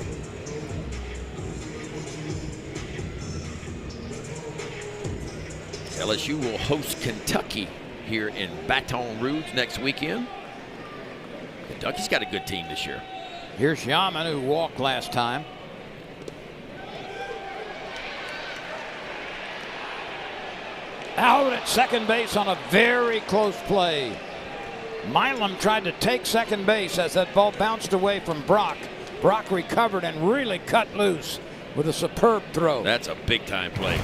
LSU will host Kentucky here in Baton Rouge next weekend. Kentucky's got a good team this year. Here's Yaman, who walked last time. Out at second base on a very close play. Milam tried to take second base as that ball bounced away from Brock. Brock recovered and really cut loose with a superb throw. That's a big-time play.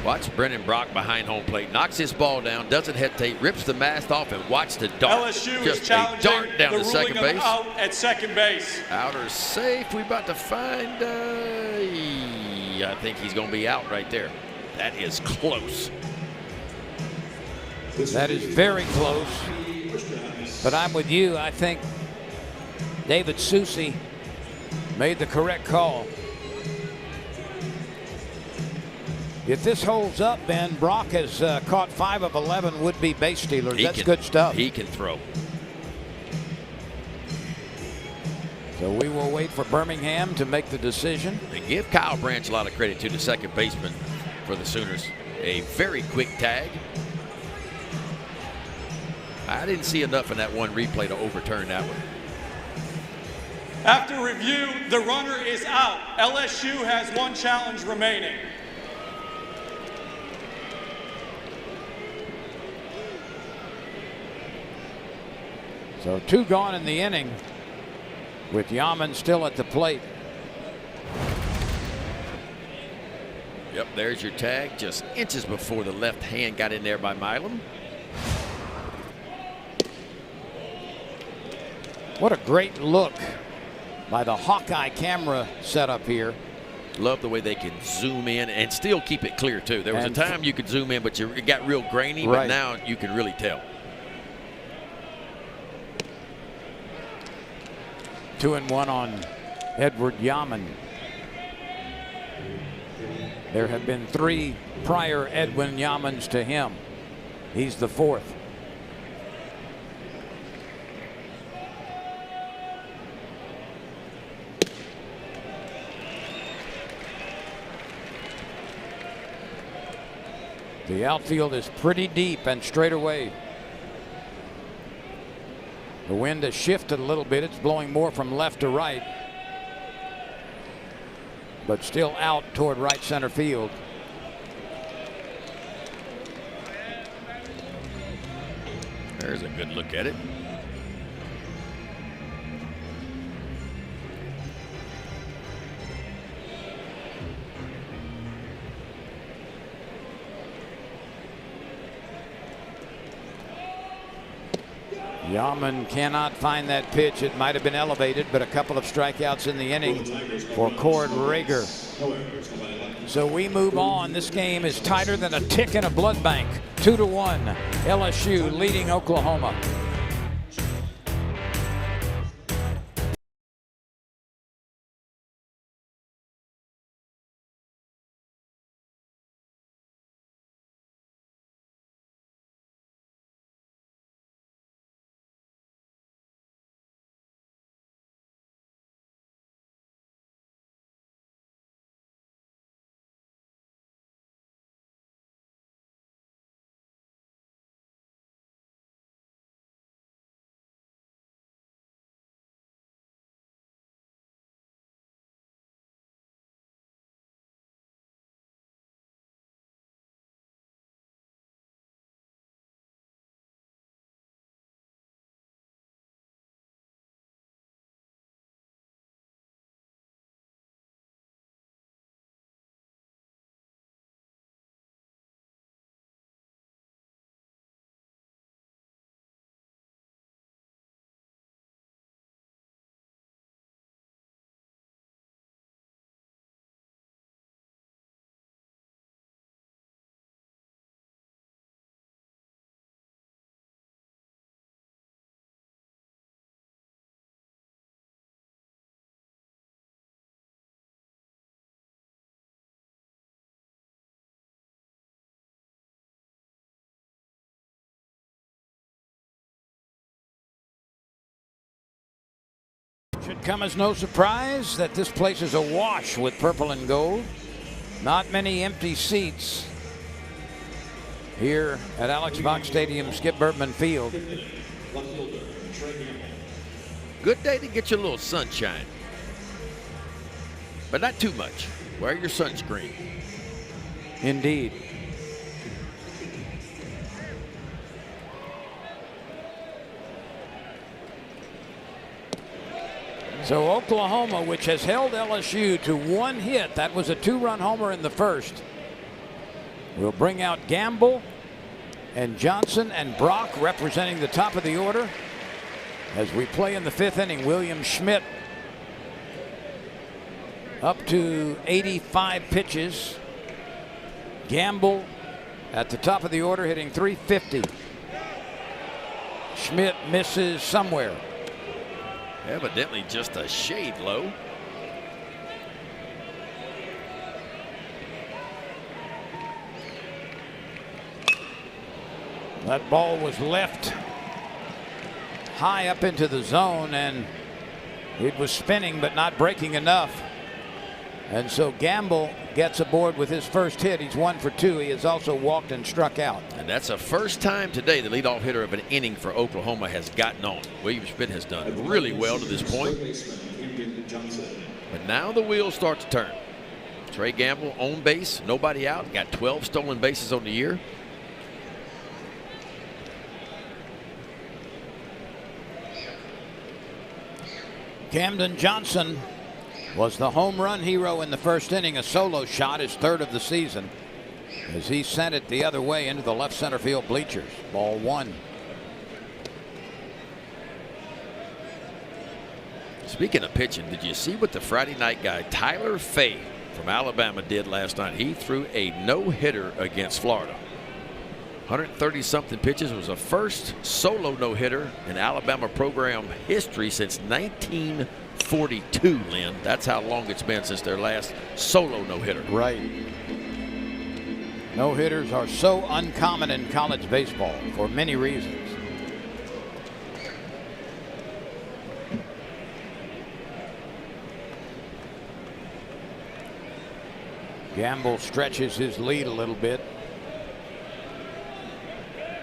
Watch Brennan Brock behind home plate. Knocks this ball down, doesn't hesitate, rips the mask off, and watch the dart. LSU just is challenging a dart down the to second ruling base. of out at second base. Outer safe. We about to find. I think he's going to be out right there. That is close. That is very close. But I'm with you. I think David Susi made the correct call. If this holds up, Ben, Brock has caught 5 of 11 would-be base stealers. That's good stuff. He can throw. So we will wait for Birmingham to make the decision. They give Kyle Branch a lot of credit to the second baseman for the Sooners. A very quick tag. I didn't see enough in that one replay to overturn that one. After review, the runner is out. LSU has one challenge remaining. So 2 gone in the inning with Yaman still at the plate. Yep, there's your tag, just inches before the left hand got in there by Milam. What a great look by the Hawkeye camera setup here. Love the way they can zoom in and still keep it clear, too. There was a time you could zoom in, but it got real grainy, right. But now you can really tell. 2-1 on Edward Yaman. There have been 3 prior Edwin Yamans to him. He's the 4th. The outfield is pretty deep and straight away. The wind has shifted a little bit. It's blowing more from left to right, but still out toward right center field. There's a good look at it. Yaman cannot find that pitch. It might have been elevated, but a couple of strikeouts in the inning for Cord Rager. So we move on. This game is tighter than a tick in a blood bank. 2-1. LSU leading Oklahoma. Should come as no surprise that this place is awash with purple and gold. Not many empty seats here at Alex Box Stadium, Skip Bertman Field. Good day to get you a little sunshine, but not too much. Wear your sunscreen. Indeed. So Oklahoma, which has held LSU to one hit, that was a two-run homer in the first, will bring out Gamble and Johnson and Brock representing the top of the order. As we play in the fifth inning, William Schmidt up to 85 pitches. Gamble at the top of the order hitting .350. Schmidt misses somewhere. Evidently just a shade low. That ball was left high up into the zone, and it was spinning but not breaking enough. And so Gamble gets aboard with his first hit. He's 1 for 2. He has also walked and struck out. And that's the first time today the leadoff hitter of an inning for Oklahoma has gotten on. William Schmidt has done really well to this point. But now the wheels start to turn. Trey Gamble on base, nobody out, got 12 stolen bases on the year. Camden Johnson was the home run hero in the first inning, a solo shot, his third of the season, as he sent it the other way into the left center field bleachers. Ball one. Speaking of pitching, did you see what the Friday night guy Tyler Fay from Alabama did last night? He threw a no-hitter against Florida. 130-something pitches. It was the first solo no-hitter in Alabama program history since 1942, Lynn. That's how long it's been since their last solo no-hitter. Right. No-hitters are so uncommon in college baseball for many reasons. Gamble stretches his lead a little bit.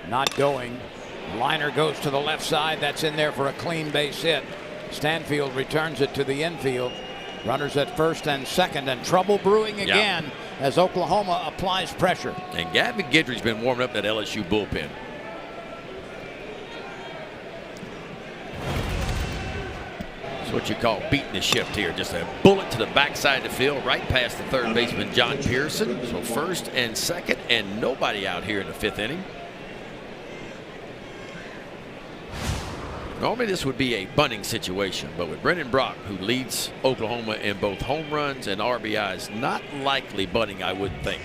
Not going. Liner goes to the left side. That's in there for a clean base hit. Stanfield returns it to the infield. Runners at first and second, and trouble brewing again as Oklahoma applies pressure. And Gavin Guidry's been warming up that LSU bullpen. That's what you call beating the shift here. Just a bullet to the backside of the field, right past the third baseman, John Pearson. So first and second, and nobody out here in the fifth inning. Normally this would be a bunting situation, but with Brennan Brock, who leads Oklahoma in both home runs and RBIs, not likely bunting, I wouldn't think.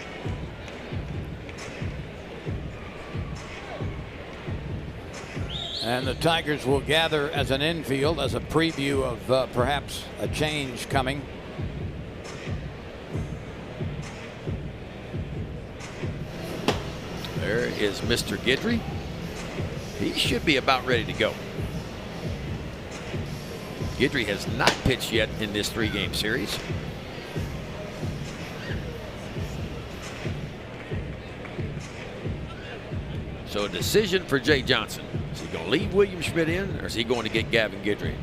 And the Tigers will gather as an infield as a preview of perhaps a change coming. There is Mr. Guidry. He should be about ready to go. Guidry has not pitched yet in this 3-game series. So a decision for Jay Johnson. Is he going to leave William Schmidt in, or is he going to get Gavin Guidry?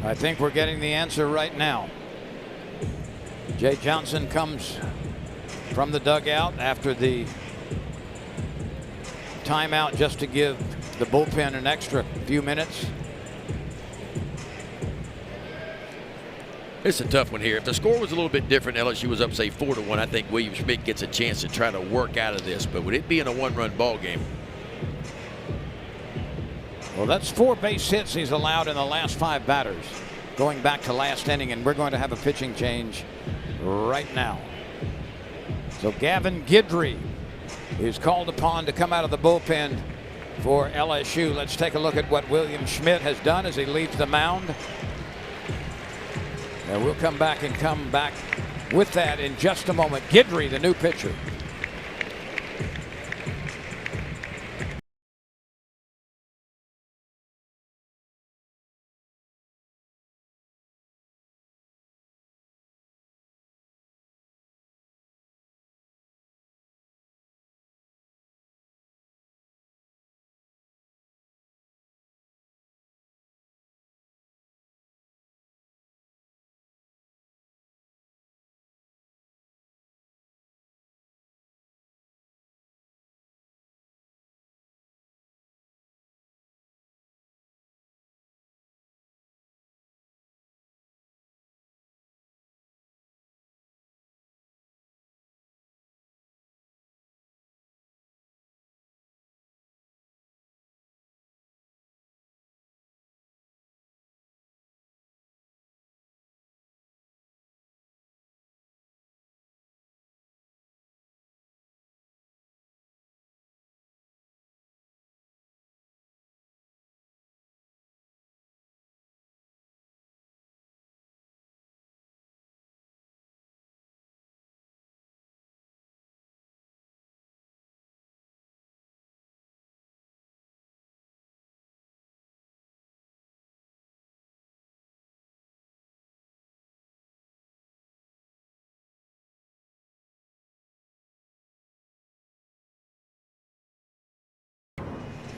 I think we're getting the answer right now. Jay Johnson comes from the dugout after the timeout just to give the bullpen an extra few minutes. It's a tough one here. If the score was a little bit different, LSU was up, say, 4-1, I think William Schmidt gets a chance to try to work out of this. But with it being a 1-run ball game. Well, that's 4 base hits he's allowed in the last 5 batters going back to last inning, and we're going to have a pitching change right now. So Gavin Guidry is called upon to come out of the bullpen for LSU. Let's take a look at what William Schmidt has done as he leaves the mound. And we'll come back with that in just a moment. Guidry, the new pitcher.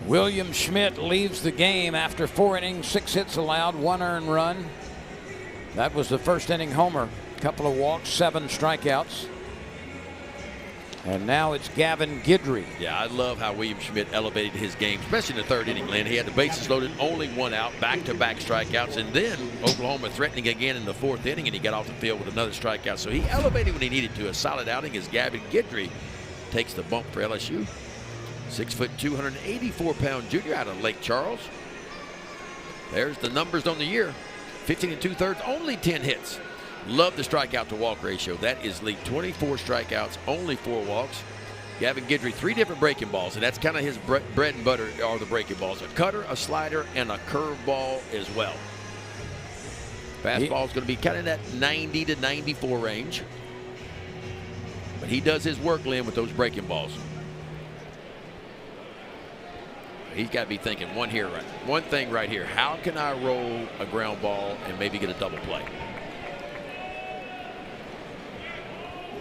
William Schmidt leaves the game after 4 innings, 6 hits allowed, 1 earned run. That was the first inning homer. Couple of walks, 7 strikeouts. And now it's Gavin Guidry. Yeah, I love how William Schmidt elevated his game, especially in the 3rd inning, Lynn. He had the bases loaded, only 1 out, back-to-back strikeouts, and then Oklahoma threatening again in the 4th inning, and he got off the field with another strikeout. So he elevated when he needed to. A solid outing as Gavin Guidry takes the bump for LSU. 6 foot, 284-pound junior out of Lake Charles. There's the numbers on the year. 15 2/3, only 10 hits. Love the strikeout to walk ratio. That is league 24 strikeouts, only 4 walks. Gavin Guidry, 3 different breaking balls, and that's kind of his bread and butter are the breaking balls. A cutter, a slider, and a curveball as well. Fastball is going to be kind of that 90 to 94 range. But he does his work, Lynn, with those breaking balls. He's got to be thinking one thing right here. How can I roll a ground ball and maybe get a double play?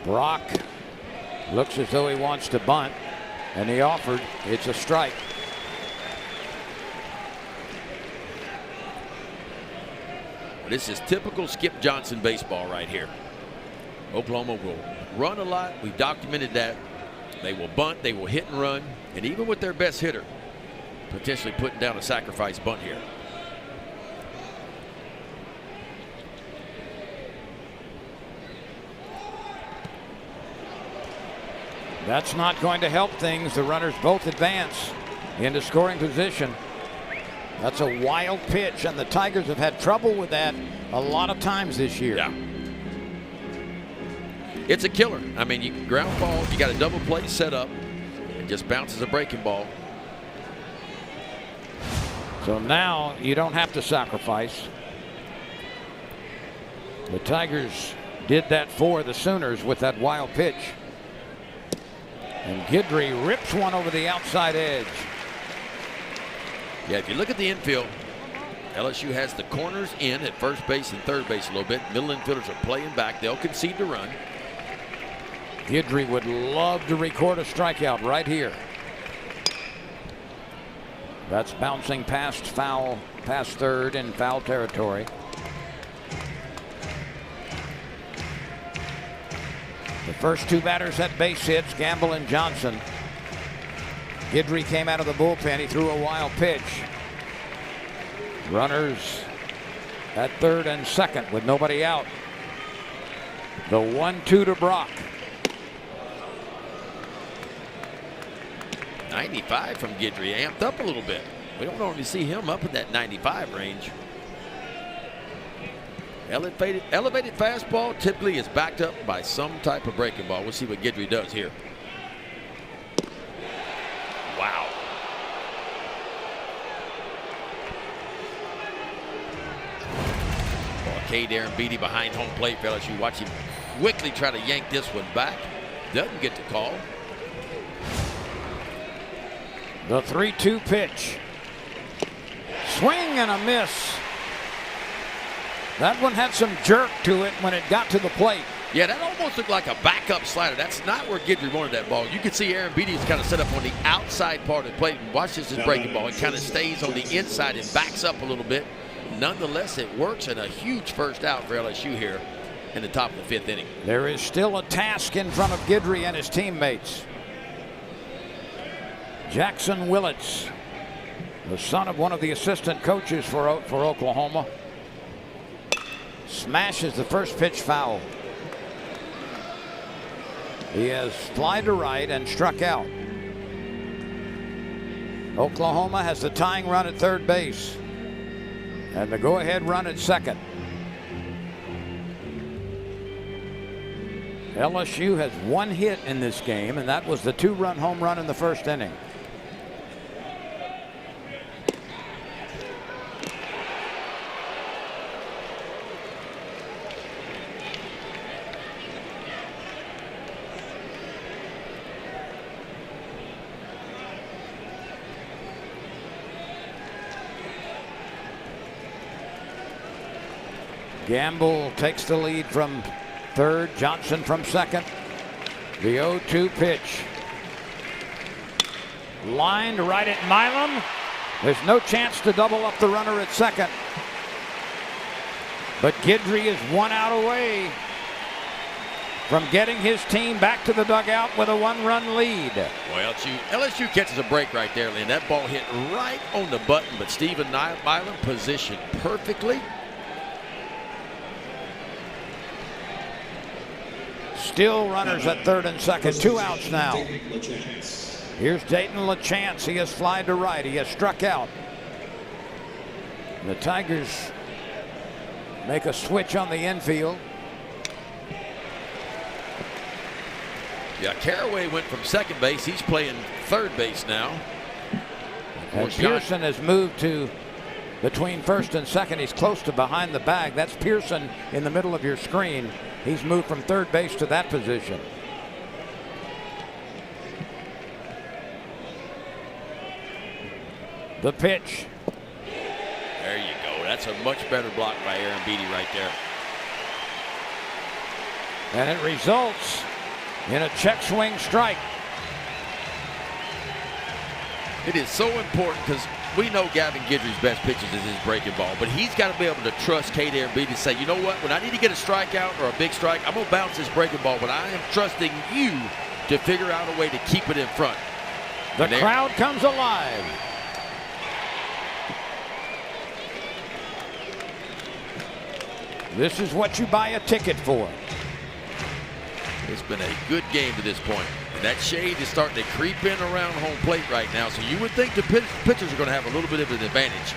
Brock looks as though he wants to bunt, and he offered. It's a strike. This is typical Skip Johnson baseball right here. Oklahoma will run a lot. We've documented that. They will bunt, they will hit and run, and even with their best hitter, potentially putting down a sacrifice bunt here. That's not going to help things. The runners both advance into scoring position. That's a wild pitch, and the Tigers have had trouble with that a lot of times this year. Yeah. It's a killer. I mean, you ground ball, you got a double play set up. It just bounces a breaking ball. So now you don't have to sacrifice. The Tigers did that for the Sooners with that wild pitch. And Guidry rips one over the outside edge. Yeah, if you look at the infield, LSU has the corners in at first base and third base a little bit. Middle infielders are playing back. They'll concede to run. Guidry would love to record a strikeout right here. That's bouncing past third in foul territory. The first two batters had base hits, Gamble and Johnson. Guidry came out of the bullpen. He threw a wild pitch. Runners at third and second with nobody out. The 1-2 to Brock. 95 from Guidry, amped up a little bit. We don't normally see him up in that 95 range. Elevated fastball typically is backed up by some type of breaking ball. We'll see what Guidry does here. Wow. Cade Aaron Beatty behind home plate for LSU. Watch him quickly try to yank this one back. Doesn't get the call. The 3-2 pitch. Swing and a miss. That one had some jerk to it when it got to the plate. Yeah, that almost looked like a backup slider. That's not where Guidry wanted that ball. You can see Aaron Beatty is kind of set up on the outside part of the plate. And watch this breaking ball. It kind of stays on the inside and backs up a little bit. Nonetheless, it works, and a huge first out for LSU here in the top of the fifth inning. There is still a task in front of Guidry and his teammates. Jackson Willits, the son of one of the assistant coaches for Oklahoma, smashes the first pitch foul. He has fly to right and struck out. Oklahoma has the tying run at third base and the go-ahead run at second. LSU has one hit in this game, and that was the two-run home run in the first inning. Gamble takes the lead from third, Johnson from second. The 0-2 pitch. Lined right at Milam. There's no chance to double up the runner at second. But Guidry is one out away from getting his team back to the dugout with a one-run lead. Well, LSU catches a break right there, Lynn. That ball hit right on the button, but Stephen Milam positioned perfectly. Still runners at third and second. Two outs now. Here's Dayton LaChance. He has flied to right. He has struck out. The Tigers make a switch on the infield. Yeah, Caraway went from second base. He's playing third base now. And Pearson has moved to between first and second. He's close to behind the bag. That's Pearson in the middle of your screen. He's moved from third base to that position. The pitch. There you go. That's a much better block by Aaron Beatty right there. And it results in a check swing strike. It is so important because we know Gavin Guidry's best pitches is his breaking ball, but he's got to be able to trust Cade Aaron Beatty to say, you know what, when I need to get a strikeout or a big strike, I'm going to bounce this breaking ball, but I am trusting you to figure out a way to keep it in front. The crowd comes alive. This is what you buy a ticket for. It's been a good game to this point. And that shade is starting to creep in around home plate right now. So you would think the pitchers are going to have a little bit of an advantage.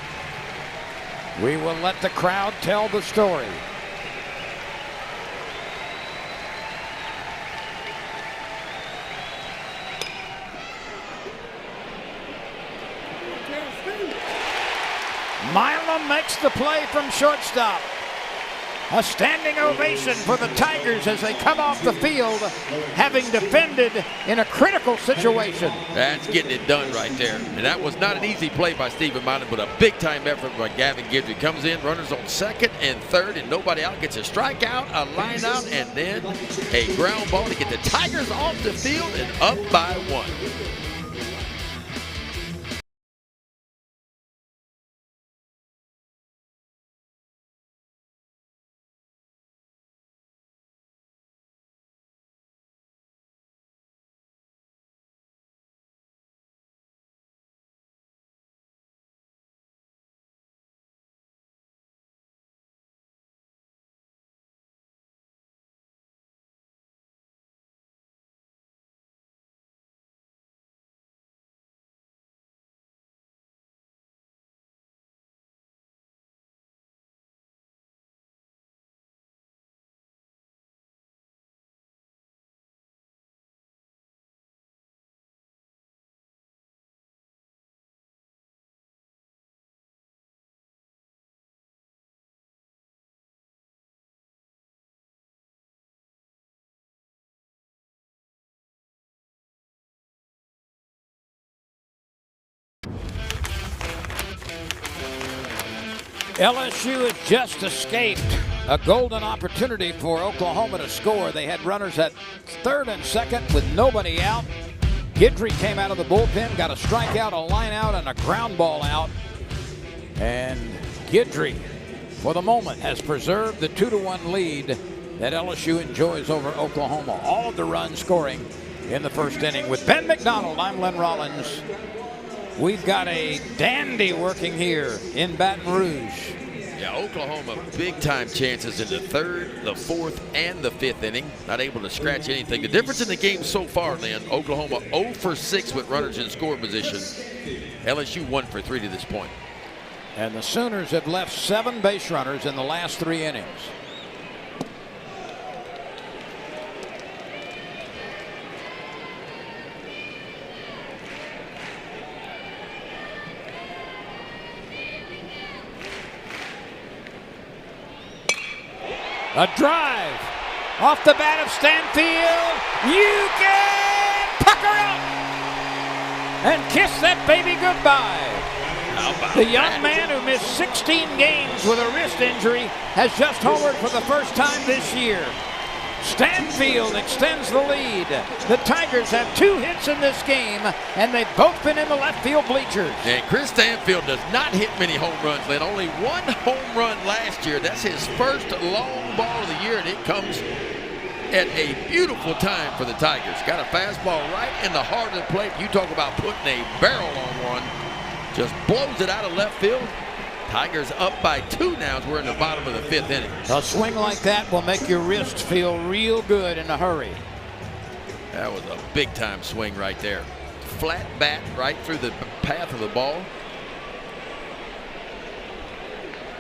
We will let the crowd tell the story. Milam makes the play from shortstop. A standing ovation for the Tigers as they come off the field, having defended in a critical situation. That's getting it done right there. And that was not an easy play by Stephen Milam, but a big-time effort by Gavin Guidry. Comes in, runners on second and third, and nobody out. Gets a strikeout, a line out, and then a ground ball to get the Tigers off the field and up by 1. LSU has just escaped a golden opportunity for Oklahoma to score. They had runners at third and second with nobody out. Guidry came out of the bullpen, got a strikeout, a line out, and a ground ball out. And Guidry, for the moment, has preserved the 2-1 lead that LSU enjoys over Oklahoma. All of the runs scoring in the first inning. With Ben McDonald, I'm Len Rollins. We've got a dandy working here in Baton Rouge. Yeah, Oklahoma big-time chances in the third, the fourth, and the fifth inning. Not able to scratch anything. The difference in the game so far, Lynn, Oklahoma 0 for 6 with runners in scoring position. LSU 1 for 3 to this point. And the Sooners have left 7 base runners in the last 3 innings. A drive off the bat of Stanfield. You can pucker out and kiss that baby goodbye. The young man who missed 16 games with a wrist injury has just homered for the first time this year. Stanfield extends the lead. The Tigers have 2 hits in this game, and they've both been in the left field bleachers. And Chris Stanfield does not hit many home runs, Lynn. Only 1 home run last year. That's his first long ball of the year, and it comes at a beautiful time for the Tigers. Got a fastball right in the heart of the plate. You talk about putting a barrel on one. Just blows it out of left field. Tigers up by 2 now as we're in the bottom of the 5th inning. A swing like that will make your wrist feel real good in a hurry. That was a big-time swing right there. Flat bat right through the path of the ball.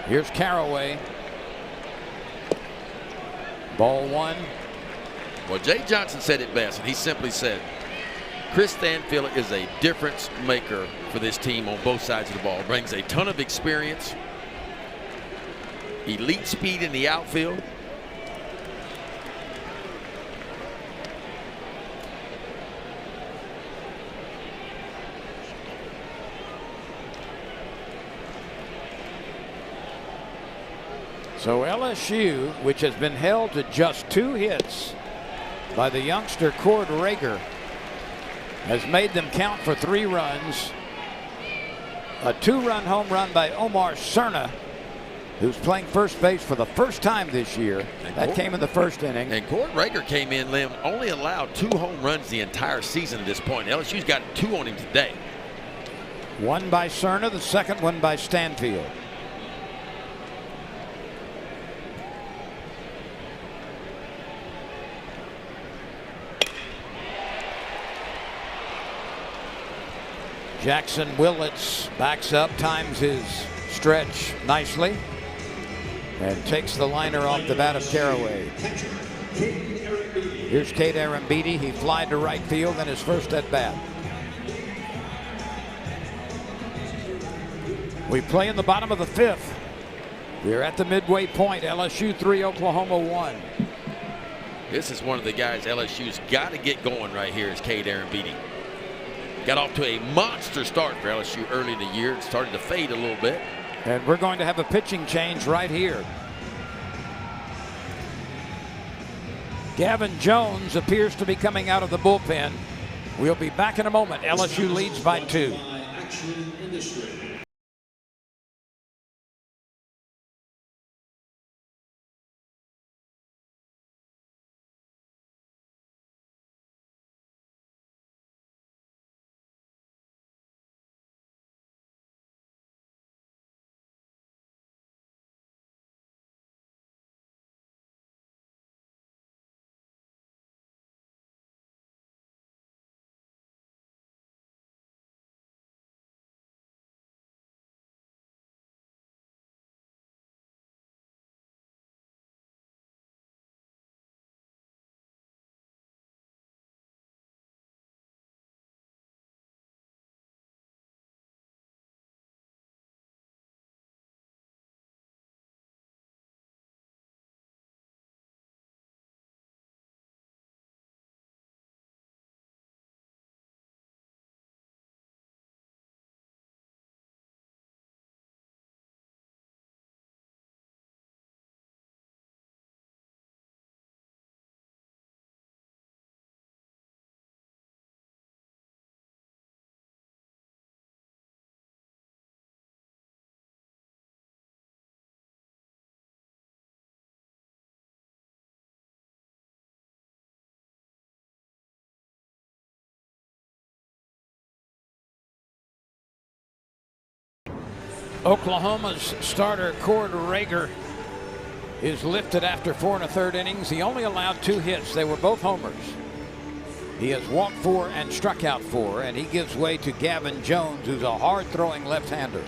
Here's Caraway. Ball 1. Well, Jay Johnson said it best, and he simply said, Chris Stanfield is a difference maker for this team on both sides of the ball. Brings a ton of experience, elite speed in the outfield. So LSU, which has been held to just 2 hits by the youngster Cord Rager, has made them count for 3 runs. A 2-run home run by Omar Cerna, who's playing first base for the first time this year. That came in the first inning. And Cord Rager came in, Lim, only allowed 2 home runs the entire season at this point. LSU's got 2 on him today. 1 by Cerna, the second one by Stanfield. Jackson Willits backs up, times his stretch nicely, and takes the liner off the bat of Caraway. Here's Cade Arambidi. He flied to right field in his first at bat. We play in the bottom of the 5th. We're at the midway point. LSU 3, Oklahoma 1. This is one of the guys LSU's got to get going right here is Cade Arambidi. Got off to a monster start for LSU early in the year. It started to fade a little bit. And we're going to have a pitching change right here. Gavin Jones appears to be coming out of the bullpen. We'll be back in a moment. LSU leads by 2. Oklahoma's starter, Cord Rager, is lifted after 4 1/3 innings. He only allowed 2 hits. They were both homers. He has walked 4 and struck out 4, and he gives way to Gavin Jones, who's a hard-throwing left-hander.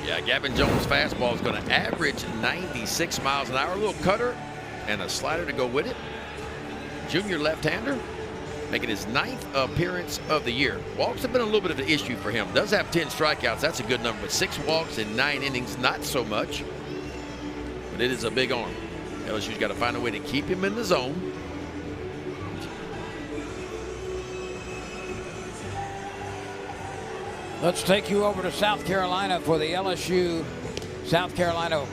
Yeah, Gavin Jones' fastball is going to average 96 miles an hour. A little cutter and a slider to go with it. Junior left-hander, making his 9th appearance of the year. Walks have been a little bit of an issue for him. Does have 10 strikeouts. That's a good number. But 6 walks in 9 innings, not so much. But it is a big arm. LSU's got to find a way to keep him in the zone. Let's take you over to South Carolina for the LSU South Carolina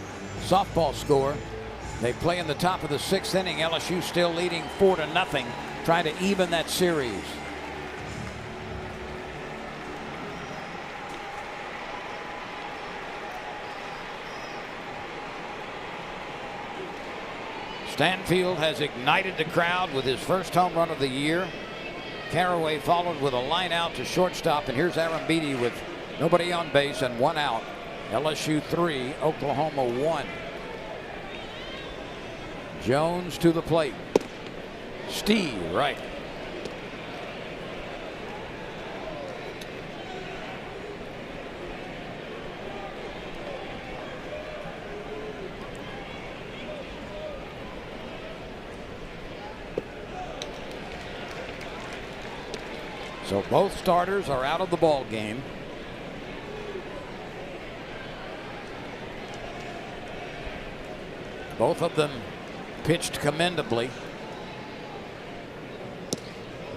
softball score. They play in the top of the 6th inning. LSU still leading 4 0, trying to even that series. Stanfield has ignited the crowd with his first home run of the year. Caraway followed with a line out to shortstop, and here's Arambidi with nobody on base and 1 out. LSU 3, Oklahoma 1. Jones to the plate. Steve right. So both starters are out of the ball game. Both of them pitched commendably.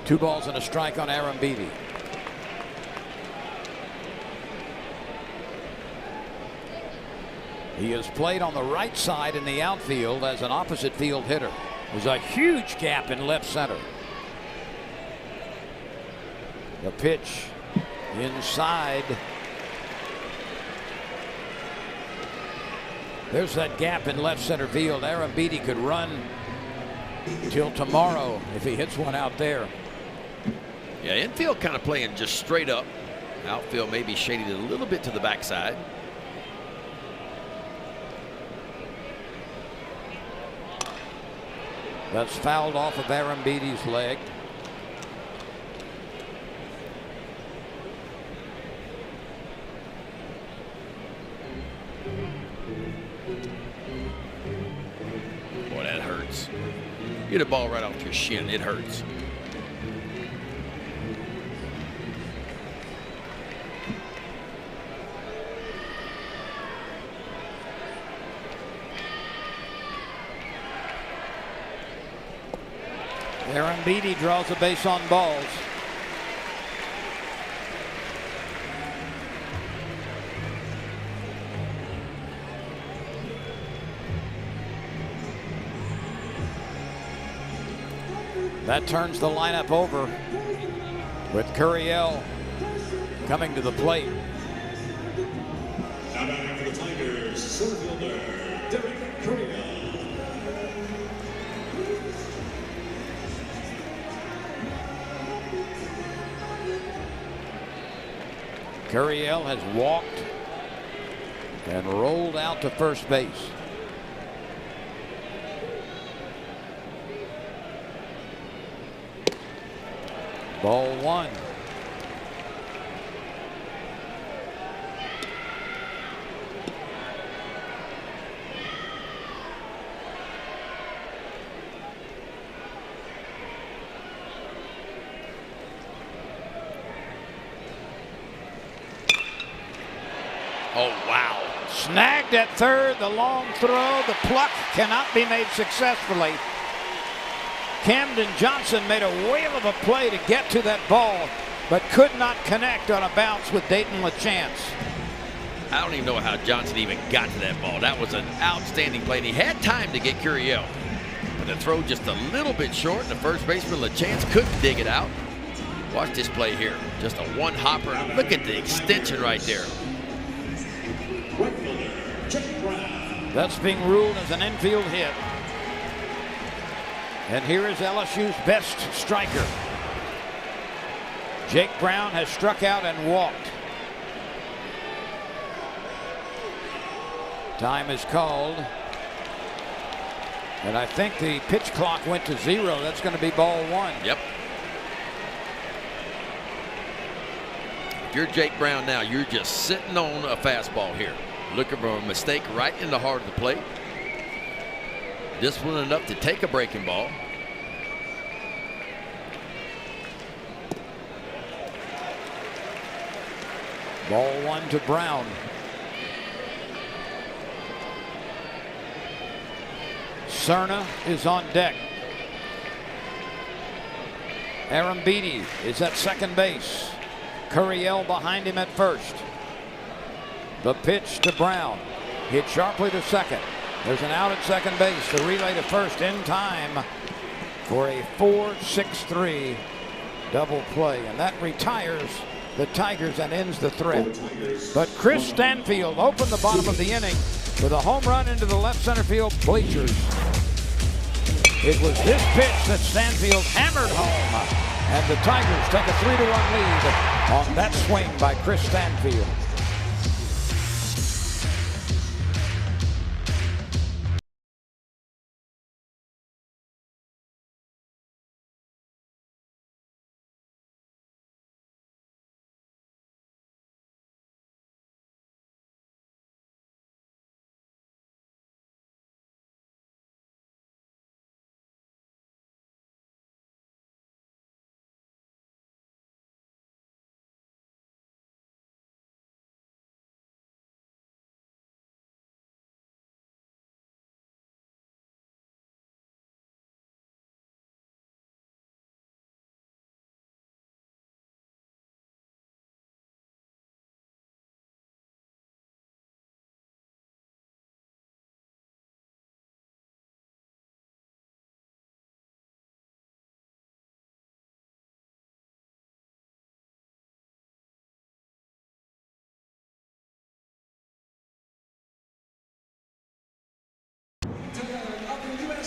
2 balls and a strike on Arambidi. He has played on the right side in the outfield as an opposite field hitter. There's a huge gap in left center. The pitch inside. There's that gap in left center field. Arambidi could run till tomorrow if he hits one out there. Yeah, infield kind of playing just straight up. Outfield maybe shaded a little bit to the backside. That's fouled off of Arambidi's leg. hit a ball right off your shin. It hurts. Aaron Beatty draws a base on balls. That turns the lineup over with Curiel coming to the plate. Now batting for the Tigers, center fielder, Derek Curiel. Curiel has walked and rolled out to first base. Ball one. Oh, wow. Snagged at third, the long throw, the pluck cannot be made successfully. Camden Johnson made a whale of a play to get to that ball, but could not connect on a bounce with Dayton LaChance. I don't even know how Johnson even got to that ball. That was an outstanding play, and he had time to get Curiel. But the throw just a little bit short, and the first baseman LaChance couldn't dig it out. Watch this play here. Just a one-hopper. Look at the extension right there. That's being ruled as an infield hit. And here is LSU's best striker. Jake Brown has struck out and walked. Time is called. And I think the pitch clock went to 0. That's going to be ball one. Yep. If you're Jake Brown now, you're just sitting on a fastball here. Looking for a mistake right in the heart of the plate. Disciplined enough to take a breaking ball. Ball one to Brown. Cerna is on deck. Aaron Beatty is at second base. Curiel behind him at first. The pitch to Brown. Hit sharply to second. There's an out at second base. The relay to first in time for a 4-6-3 double play. And that retires the Tigers and ends the threat. But Chris Stanfield opened the bottom of the inning with a home run into the left center field bleachers. It was this pitch that Stanfield hammered home. And the Tigers take a 3-1 lead on that swing by Chris Stanfield.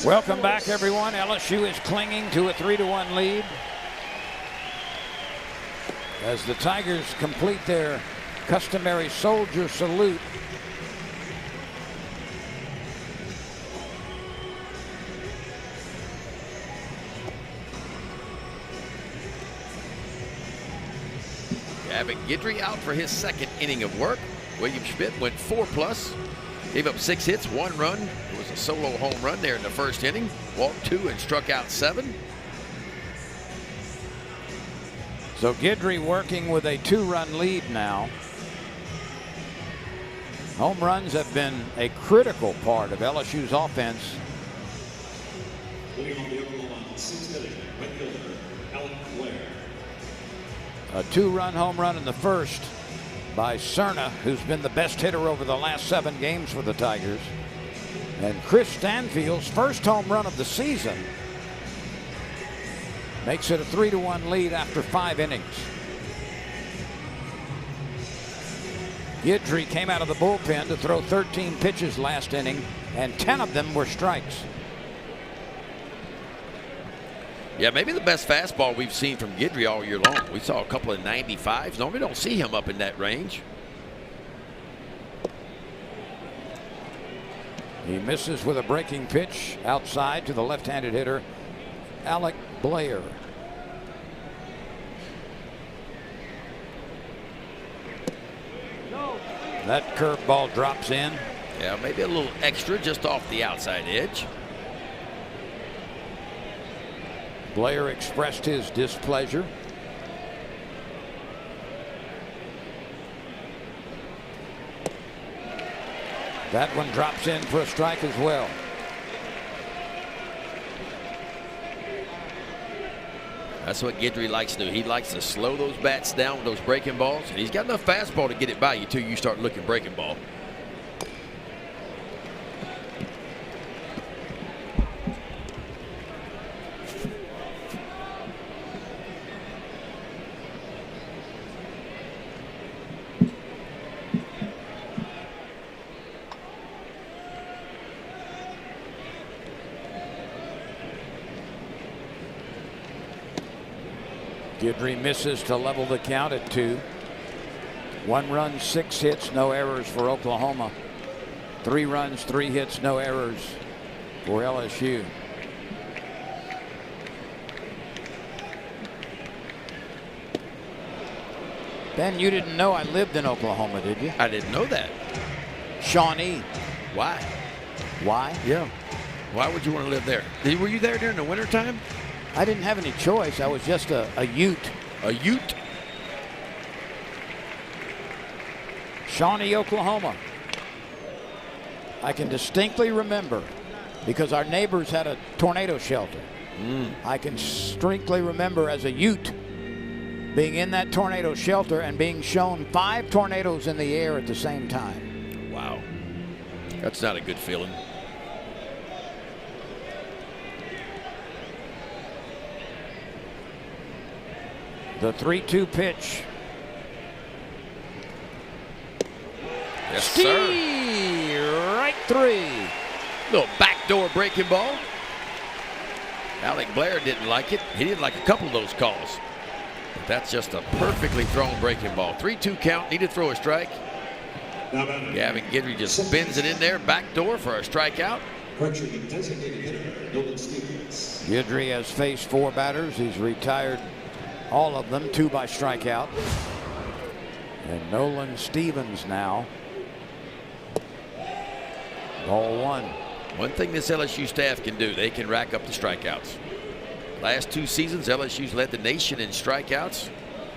Welcome back, everyone. LSU is clinging to a 3-1 lead as the Tigers complete their customary soldier salute. Gavin Guidry out for his second inning of work. William Schmidt went 4+. Gave up 6 hits, 1 run. It was a solo home run there in the first inning. Walked 2 and struck out 7. So Guidry working with a 2-run lead now. Home runs have been a critical part of LSU's offense. Leading on the overall line, 6th inning, right fielder, Alec Blair. A 2-run home run in the first by Cerna, who's been the best hitter over the last 7 games for the Tigers. And Chris Stanfield's first home run of the season makes it a 3-1 lead after 5 innings. Guidry came out of the bullpen to throw 13 pitches last inning, and 10 of them were strikes. Yeah, maybe the best fastball we've seen from Guidry all year long. We saw a couple of 95s. Normally don't see him up in that range. He misses with a breaking pitch outside to the left-handed hitter, Alec Blair. That curveball drops in. Yeah, maybe a little extra just off the outside edge. Blair expressed his displeasure. That one drops in for a strike as well. That's what Guidry likes to do. He likes to slow those bats down with those breaking balls, and he's got enough fastball to get it by you till you start looking breaking ball. Guidry misses to level the count at 2. 1 run, 6 hits, no errors for Oklahoma. 3 runs, 3 hits, no errors for LSU. Ben, you didn't know I lived in Oklahoma, did you? I didn't know that. Shawnee. Why? Why? Yeah. Why would you want to live there? Were you there during the wintertime? I didn't have any choice. I was just a Ute. A Ute? Shawnee, Oklahoma. I can distinctly remember because our neighbors had a tornado shelter. I can distinctly remember as a Ute being in that tornado shelter and being shown 5 tornadoes in the air at the same time. Wow. That's not a good feeling. The 3-2 pitch. Yes, sir. Right 3. Little backdoor breaking ball. Alec Blair didn't like it. He didn't like a couple of those calls. But that's just a perfectly thrown breaking ball. 3-2 count. Need to throw a strike. Gavin Guidry just spins it in there. Backdoor for a strikeout. Guidry has faced 4 batters. He's retired all of them, 2 by strikeout. And Nolan Stevens now. Ball 1. One thing this LSU staff can do, they can rack up the strikeouts. Last 2 seasons, LSU's led the nation in strikeouts.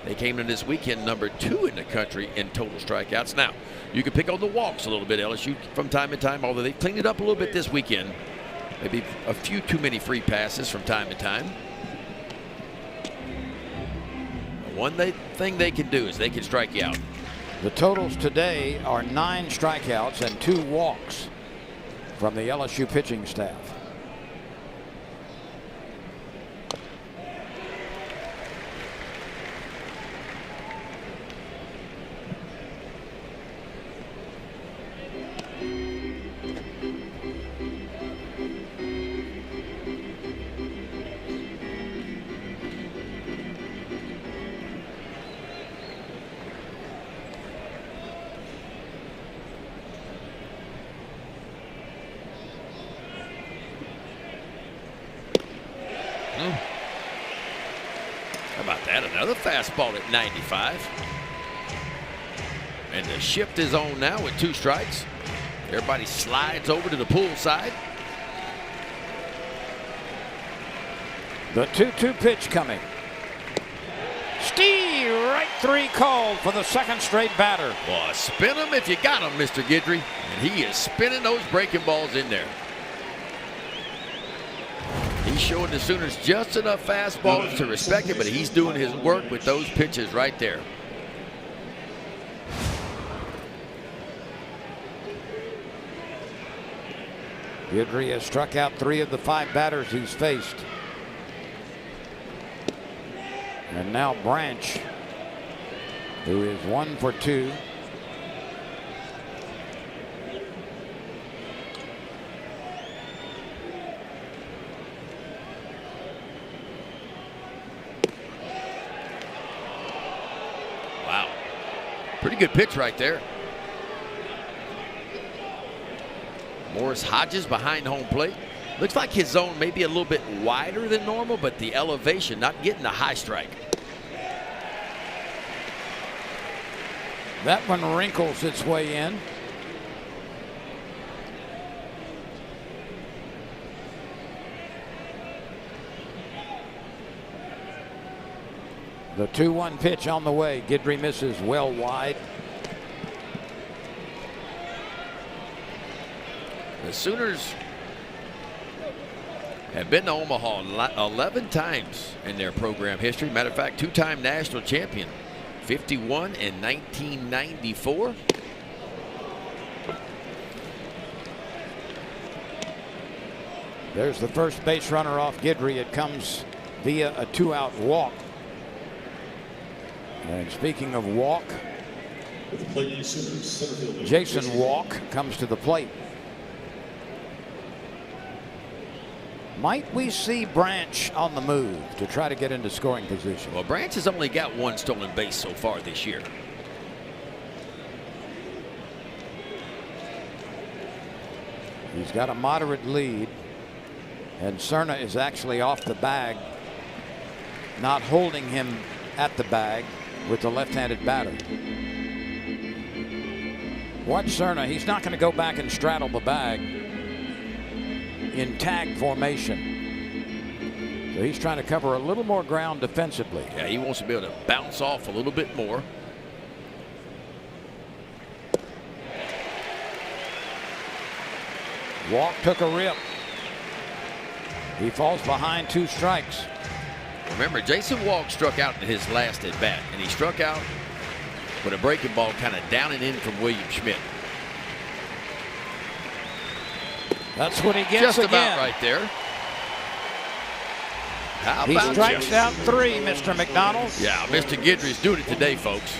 They came in this weekend number 2 in the country in total strikeouts. Now, you can pick on the walks a little bit, LSU, from time to time, although they've cleaned it up a little bit this weekend. Maybe a few too many free passes from time to time. One thing they can do is they can strike you out. The totals today are 9 strikeouts and 2 walks from the LSU pitching staff. How about that? Another fastball at 95. And the shift is on now with 2 strikes. Everybody slides over to the pull side. The 2-2 pitch coming. Right 3 called for the second straight batter. Well, spin them if you got them, Mr. Guidry. And he is spinning those breaking balls in there. He's showing the Sooners just enough fastballs to respect it, but he's doing his work with those pitches right there. Guidry has struck out 3 of the 5 batters he's faced. And now Branch, who is 1 for 2. Wow. Pretty good pitch right there. Morris Hodges behind home plate. Looks like his zone may be a little bit wider than normal, but the elevation, not getting the high strike. That one wrinkles its way in. The 2-1 pitch on the way. Guidry misses well wide. The Sooners have been to Omaha 11 times in their program history. Matter of fact, 2-time national champion, 51 and 1994. There's the first base runner off Guidry. It comes via a 2-out walk. And speaking of walk, Jason Walk comes to the plate. Might we see Branch on the move to try to get into scoring position? Well, Branch has only got 1 stolen base so far this year. He's got a moderate lead, and Cerna is actually off the bag, not holding him at the bag with the left-handed batter. Watch Cerna. He's not going to go back and straddle the bag in tag formation. So he's trying to cover a little more ground defensively. Yeah, he wants to be able to bounce off a little bit more. Walk took a rip. He falls behind 2 strikes. Remember, Jason Walk struck out in his last at bat, and he struck out with a breaking ball kind of down and in from William Schmidt. That's what he gets just again. about right there. How He about strikes you? out 3, Mr. McDonald. Yeah, Mr. Guidry's doing it today, folks.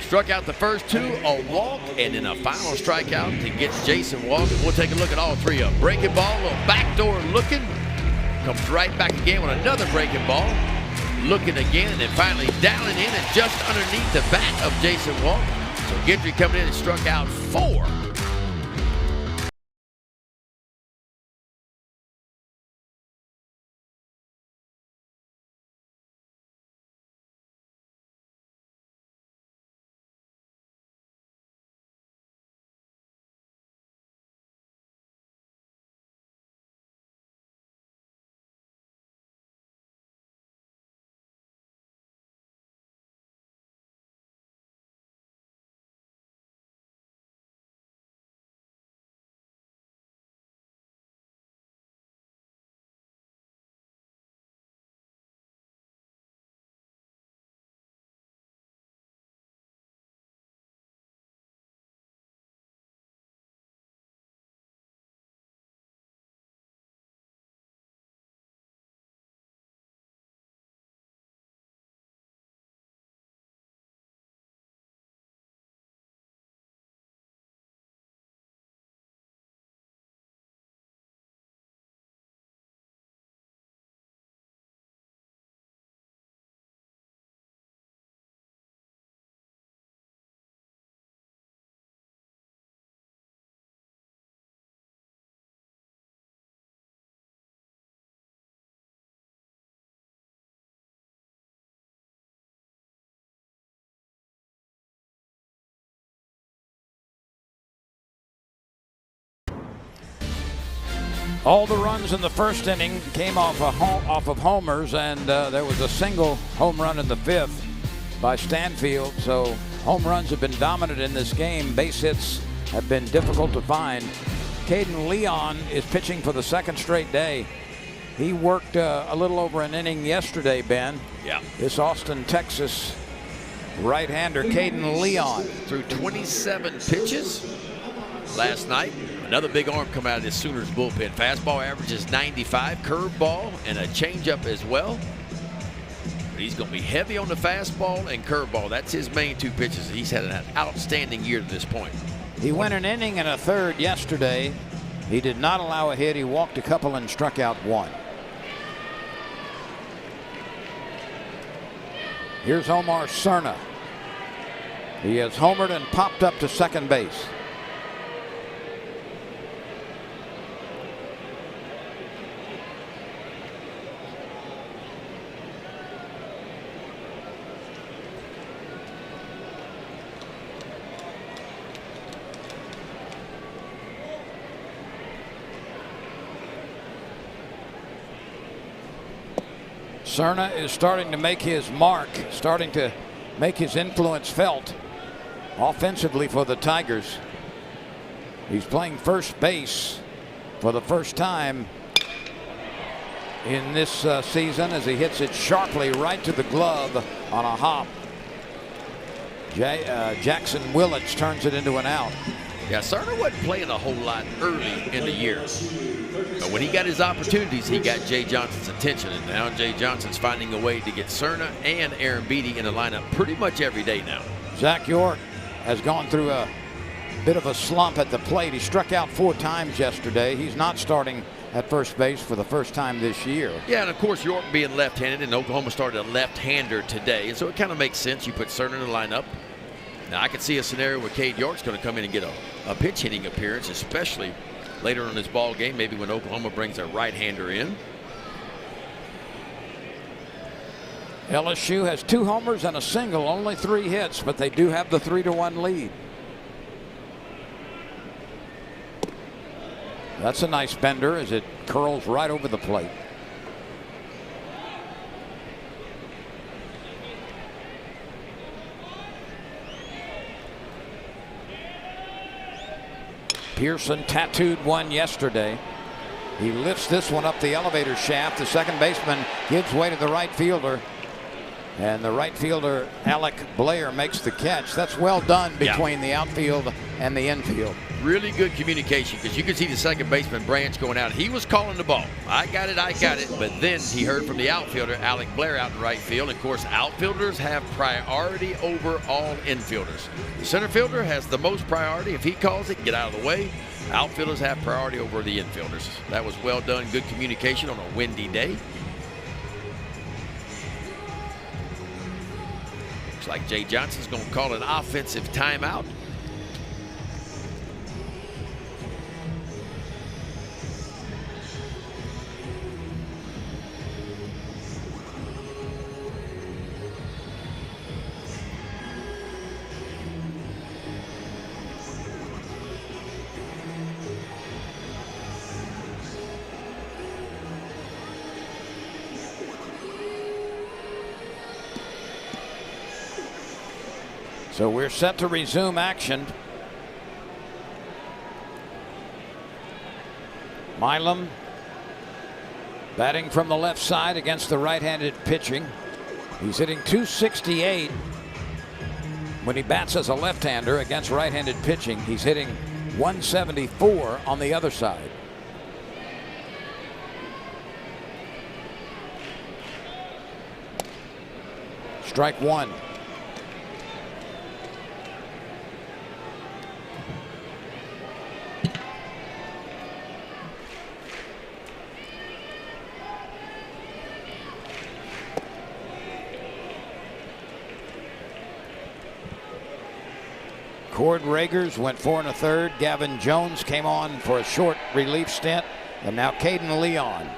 Struck out the first 2, a walk, and then a final strikeout to get Jason Walk. We'll take a look at all 3 of them. Breaking ball, a little backdoor looking. Comes right back again with another breaking ball. Looking again, and then finally down and in and just underneath the bat of Jason Walk. So Guidry coming in and struck out 4. All the runs in the first inning came off of homers, and there was a single home run in the fifth by Stanfield. So home runs have been dominant in this game. Base hits have been difficult to find. Caden Leon is pitching for the second straight day. He worked a little over an inning yesterday, Ben. Yeah. This Austin, Texas right-hander, Caden Leon. Threw 27 pitches last night. Another big arm come out of this Sooners bullpen. Fastball averages 95, curveball, and a changeup as well. But he's going to be heavy on the fastball and curveball. That's his main two pitches. He's had an outstanding year to this point. He went an inning and a third yesterday. He did not allow a hit. He walked a couple and struck out one. Here's Omar Cerna. He has homered and popped up to second base. Cerna is starting to make his mark, starting to make his influence felt offensively for the Tigers. He's playing first base for the first time in this season as he hits it sharply right to the glove on a hop. Jackson Willits turns it into an out. Yeah, Cerna wasn't playing a whole lot early in the year. But when he got his opportunities, he got Jay Johnson's attention. And now Jay Johnson's finding a way to get Cerna and Aaron Beatty in the lineup pretty much every day now. Zach York has gone through a bit of a slump at the plate. He struck out 4 times yesterday. He's not starting at first base for the first time this year. Yeah, and of course York being left-handed, and Oklahoma started a left-hander today. And so it kind of makes sense. You put Cerna in the lineup. Now I could see a scenario where Cade York's going to come in and get a pitch hitting appearance, especially later in this ball game, maybe when Oklahoma brings a right-hander in. LSU has 2 homers and a single, only 3 hits, but they do have the 3-1 lead. That's a nice bender as it curls right over the plate. Pearson tattooed one yesterday. He lifts this one up the elevator shaft. The second baseman gives way to the right fielder. And the right fielder, Alec Blair, makes the catch. That's well done between the outfield and the infield. Really good communication, because you could see the second baseman, Branch, going out. He was calling the ball. I got it. But then he heard from the outfielder, Alec Blair, out in right field. Of course, outfielders have priority over all infielders. The center fielder has the most priority. If he calls it, get out of the way. Outfielders have priority over the infielders. That was well done. Good communication on a windy day. Looks like Jay Johnson's going to call an offensive timeout. So we're set to resume action. Milam batting from the left side against the right-handed pitching. He's hitting .268 when he bats as a left-hander against right-handed pitching. He's hitting .174 on the other side. Strike one. Cord Ragers went 4 1/3. Gavin Jones came on for a short relief stint. And now Caden Leon.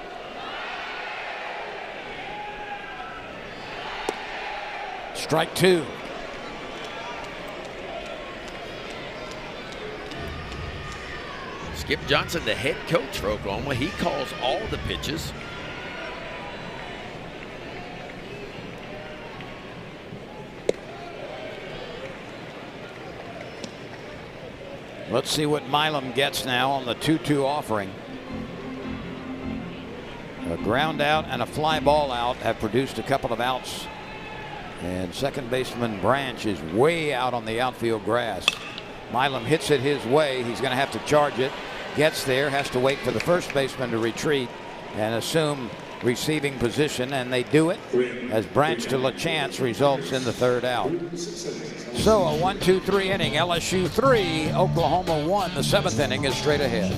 Strike two. Skip Johnson, the head coach for Oklahoma, he calls all the pitches. Let's see what Milam gets now on the 2-2 offering. A ground out and a fly ball out have produced a couple of outs. And second baseman Branch is way out on the outfield grass. Milam hits it his way. He's going to have to charge it. Gets there, has to wait for the first baseman to retreat and assume receiving position, and they do it as Branch to LaChance results in the third out. So a 1-2-3 inning. LSU 3, Oklahoma 1. The seventh inning is straight ahead.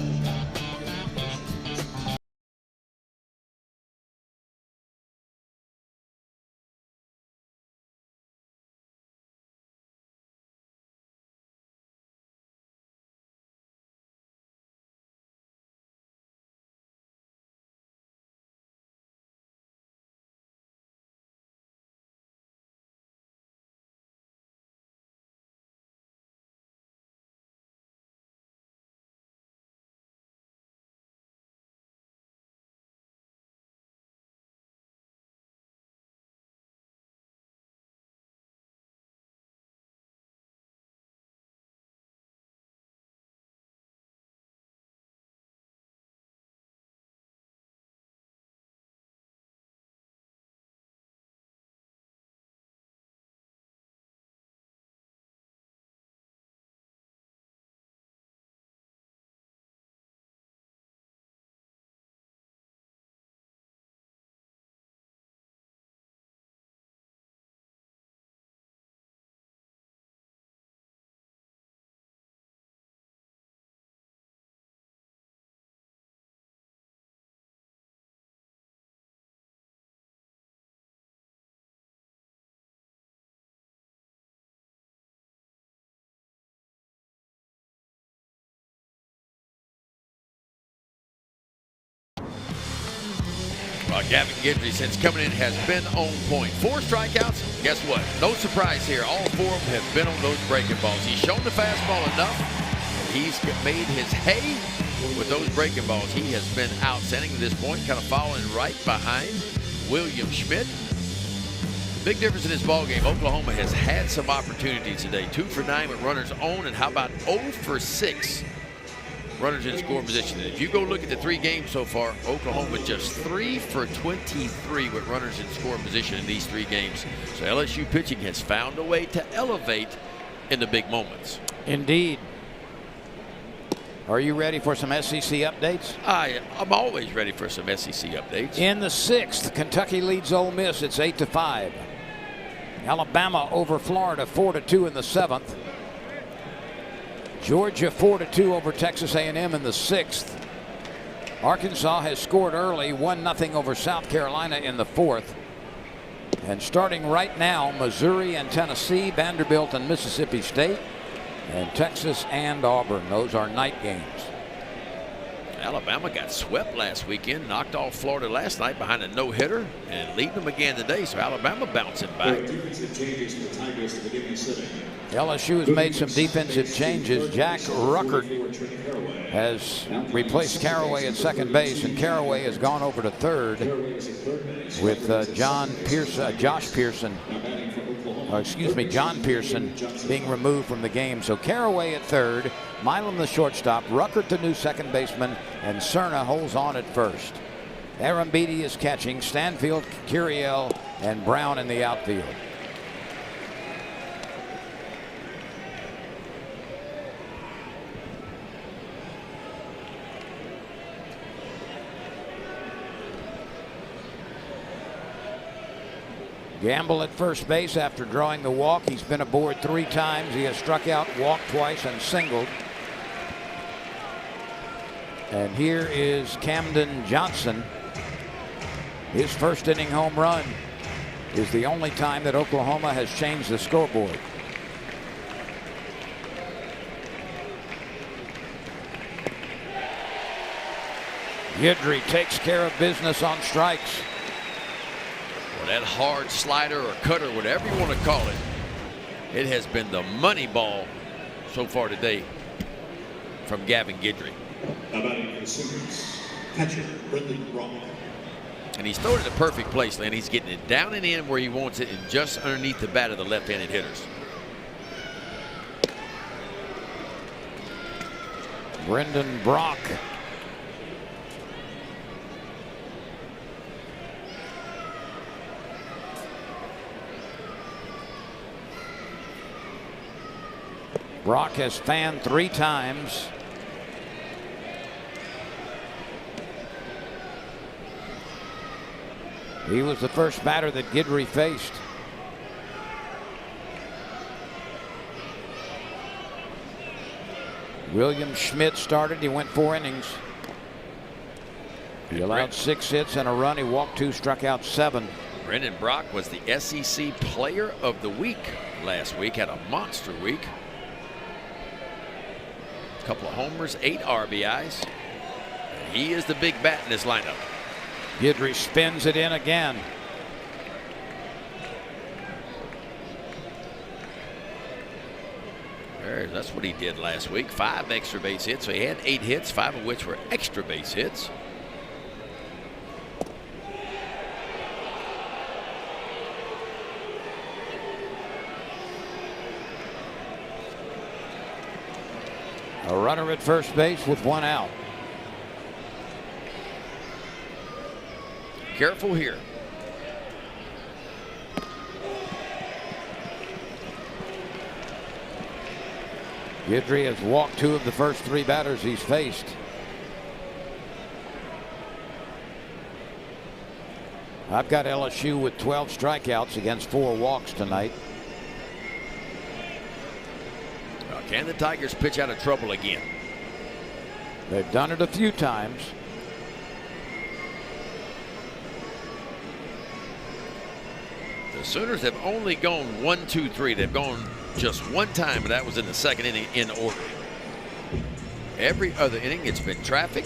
Gavin Guidry, since coming in, has been on point. 4 strikeouts. Guess what? No surprise here. All 4 of them have been on those breaking balls. He's shown the fastball enough. He's made his hay with those breaking balls. He has been outstanding at this point, kind of following right behind William Schmidt. Big difference in this ball game. Oklahoma has had some opportunities today. 2 for 9 with runners on, and how about 0 for 6 runners in scoring position. And if you go look at the 3 games so far, Oklahoma just 3 for 23 with runners in scoring position in these 3 games. So LSU pitching has found a way to elevate in the big moments. Indeed. Are you ready for some SEC updates? I'm always ready for some SEC updates. In the 6th, Kentucky leads Ole Miss. It's 8-5. Alabama over Florida 4-2 in the 7th. Georgia 4-2 over Texas A&M in the 6th. Arkansas has scored early, 1-0 over South Carolina in the 4th. And starting right now, Missouri and Tennessee, Vanderbilt and Mississippi State, and Texas and Auburn. Those are night games. Alabama got swept last weekend, knocked off Florida last night behind a no-hitter, and leading them again today. So Alabama bouncing back. LSU has made some defensive changes. Jack Ruckert has replaced Caraway at second base, and Caraway has gone over to third with John Pearson being removed from the game. So Caraway at third, Milam the shortstop, Ruckert the new second baseman, and Cerna holds on at first. Aaron Beatty is catching, Stanfield, Curiel, and Brown in the outfield. Gamble at first base after drawing the walk. He's been aboard 3 times. He has struck out, walked twice, and singled. And here is Camden Johnson. His first inning home run is the only time that Oklahoma has changed the scoreboard. Guidry takes care of business on strikes. Well, that hard slider or cutter, whatever you want to call it, it has been the money ball so far today from Gavin Guidry. Batting for the Sooners, catcher Brendan Brock. And he's throwing it in the perfect place, Lynn. He's getting it down and in where he wants it and just underneath the bat of the left-handed hitters. Brendan Brock. Brock has fanned 3 times. He was the first batter that Guidry faced. William Schmidt started. He went 4 innings. He allowed 6 hits and a run. He walked 2, struck out 7. Brendan Brock was the SEC Player of the Week last week. Had a monster week. A couple of homers, 8 RBIs. And he is the big bat in this lineup. Guidry spins it in again. That's what he did last week. 5 extra base hits. So he had 8 hits, 5 of which were extra base hits. A runner at first base with 1 out. Careful here. Guidry has walked 2 of the first 3 batters he's faced. I've got LSU with 12 strikeouts against 4 walks tonight. Can the Tigers pitch out of trouble again? They've done it a few times. The Sooners have only gone 1, 2, 3. They've gone just 1 time, and that was in the 2nd inning in order. Every other inning, it's been traffic.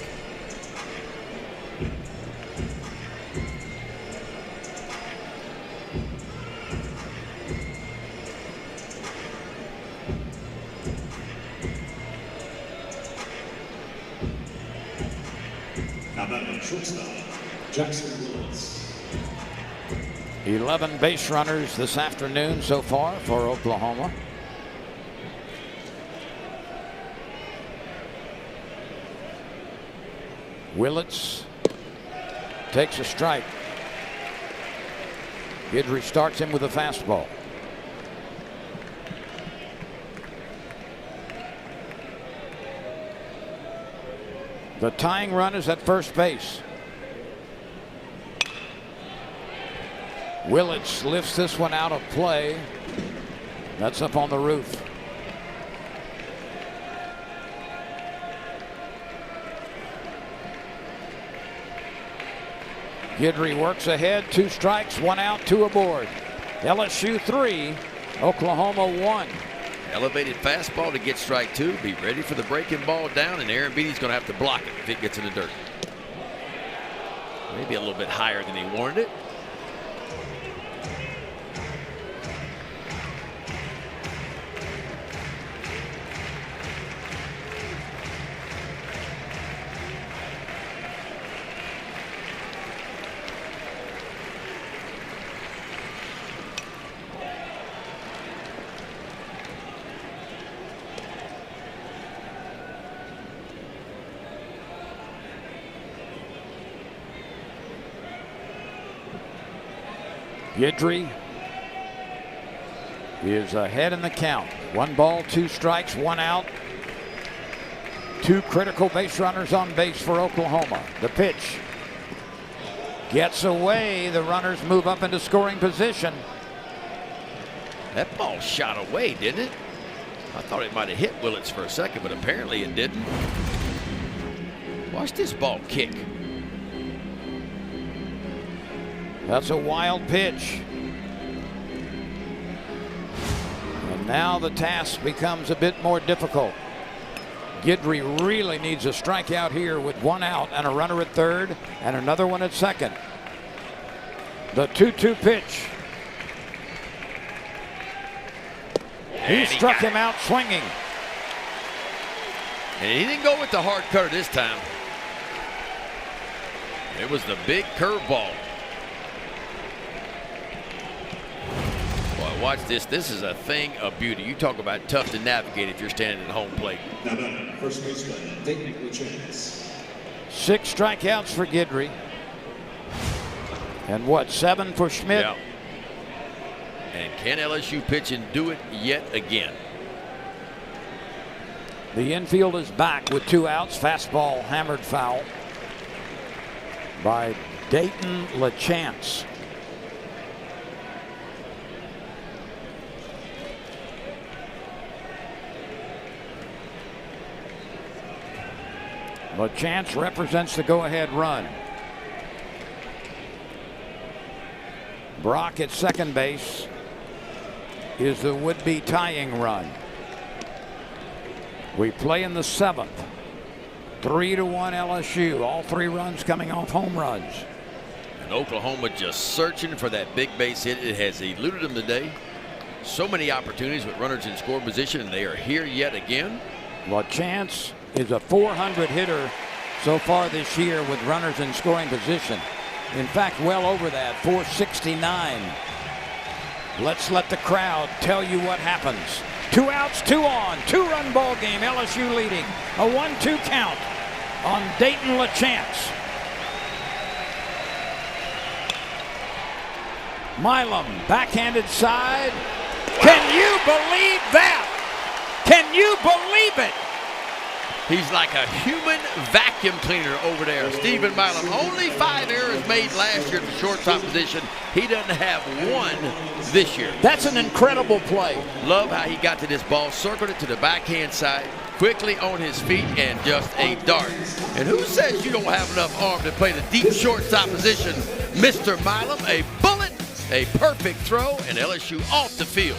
Now batting shortstop, Jackson Willis. 11 base runners this afternoon so far for Oklahoma. Willits takes a strike. Guidry starts him with a fastball. The tying run is at first base. Willits lifts this one out of play. That's up on the roof. Guidry works ahead. 2 strikes, 1 out, 2 aboard. LSU 3, Oklahoma 1. Elevated fastball to get strike 2. Be ready for the breaking ball down, and Aaron Beatty's going to have to block it if it gets in the dirt. Maybe a little bit higher than he wanted it. Guidry is ahead in the count. 1 ball, 2 strikes, 1 out. 2 critical base runners on base for Oklahoma. The pitch gets away. The runners move up into scoring position. That ball shot away, didn't it? I thought it might have hit Willits for a second, but apparently it didn't. Watch this ball kick. That's a wild pitch. And now the task becomes a bit more difficult. Guidry really needs a strikeout here with 1 out and a runner at third and another one at second. The 2-2 pitch. He struck him out swinging. And he didn't go with the hard cutter this time. It was the big curveball. Boy, watch this. This is a thing of beauty. You talk about tough to navigate if you're standing at home plate. Now, first baseman, Dayton LaChance. 6 strikeouts for Guidry. And what, 7 for Schmidt? Yeah. And can LSU pitch and do it yet again? The infield is back with 2 outs. Fastball hammered foul by Dayton LaChance. LaChance represents the go-ahead run. Brock at second base is the would-be tying run. We play in the 7th. 3-1 LSU. All 3 runs coming off home runs. And Oklahoma just searching for that big base hit. It has eluded them today. So many opportunities with runners in score position, and they are here yet again. LaChance is a .400 hitter so far this year with runners in scoring position. In fact, well over that, .469. Let's let the crowd tell you what happens. 2 outs, 2 on, 2-run ball game. LSU leading. A 1-2 count on Dayton LaChance. Milam, backhanded side. Can you believe that? Can you believe it? He's like a human vacuum cleaner over there. Stephen Milam, only 5 errors made last year at the shortstop position. He doesn't have 1 this year. That's an incredible play. Love how he got to this ball, circled it to the backhand side, quickly on his feet, and just a dart. And who says you don't have enough arm to play the deep shortstop position? Mr. Milam, a bullet, a perfect throw, and LSU off the field.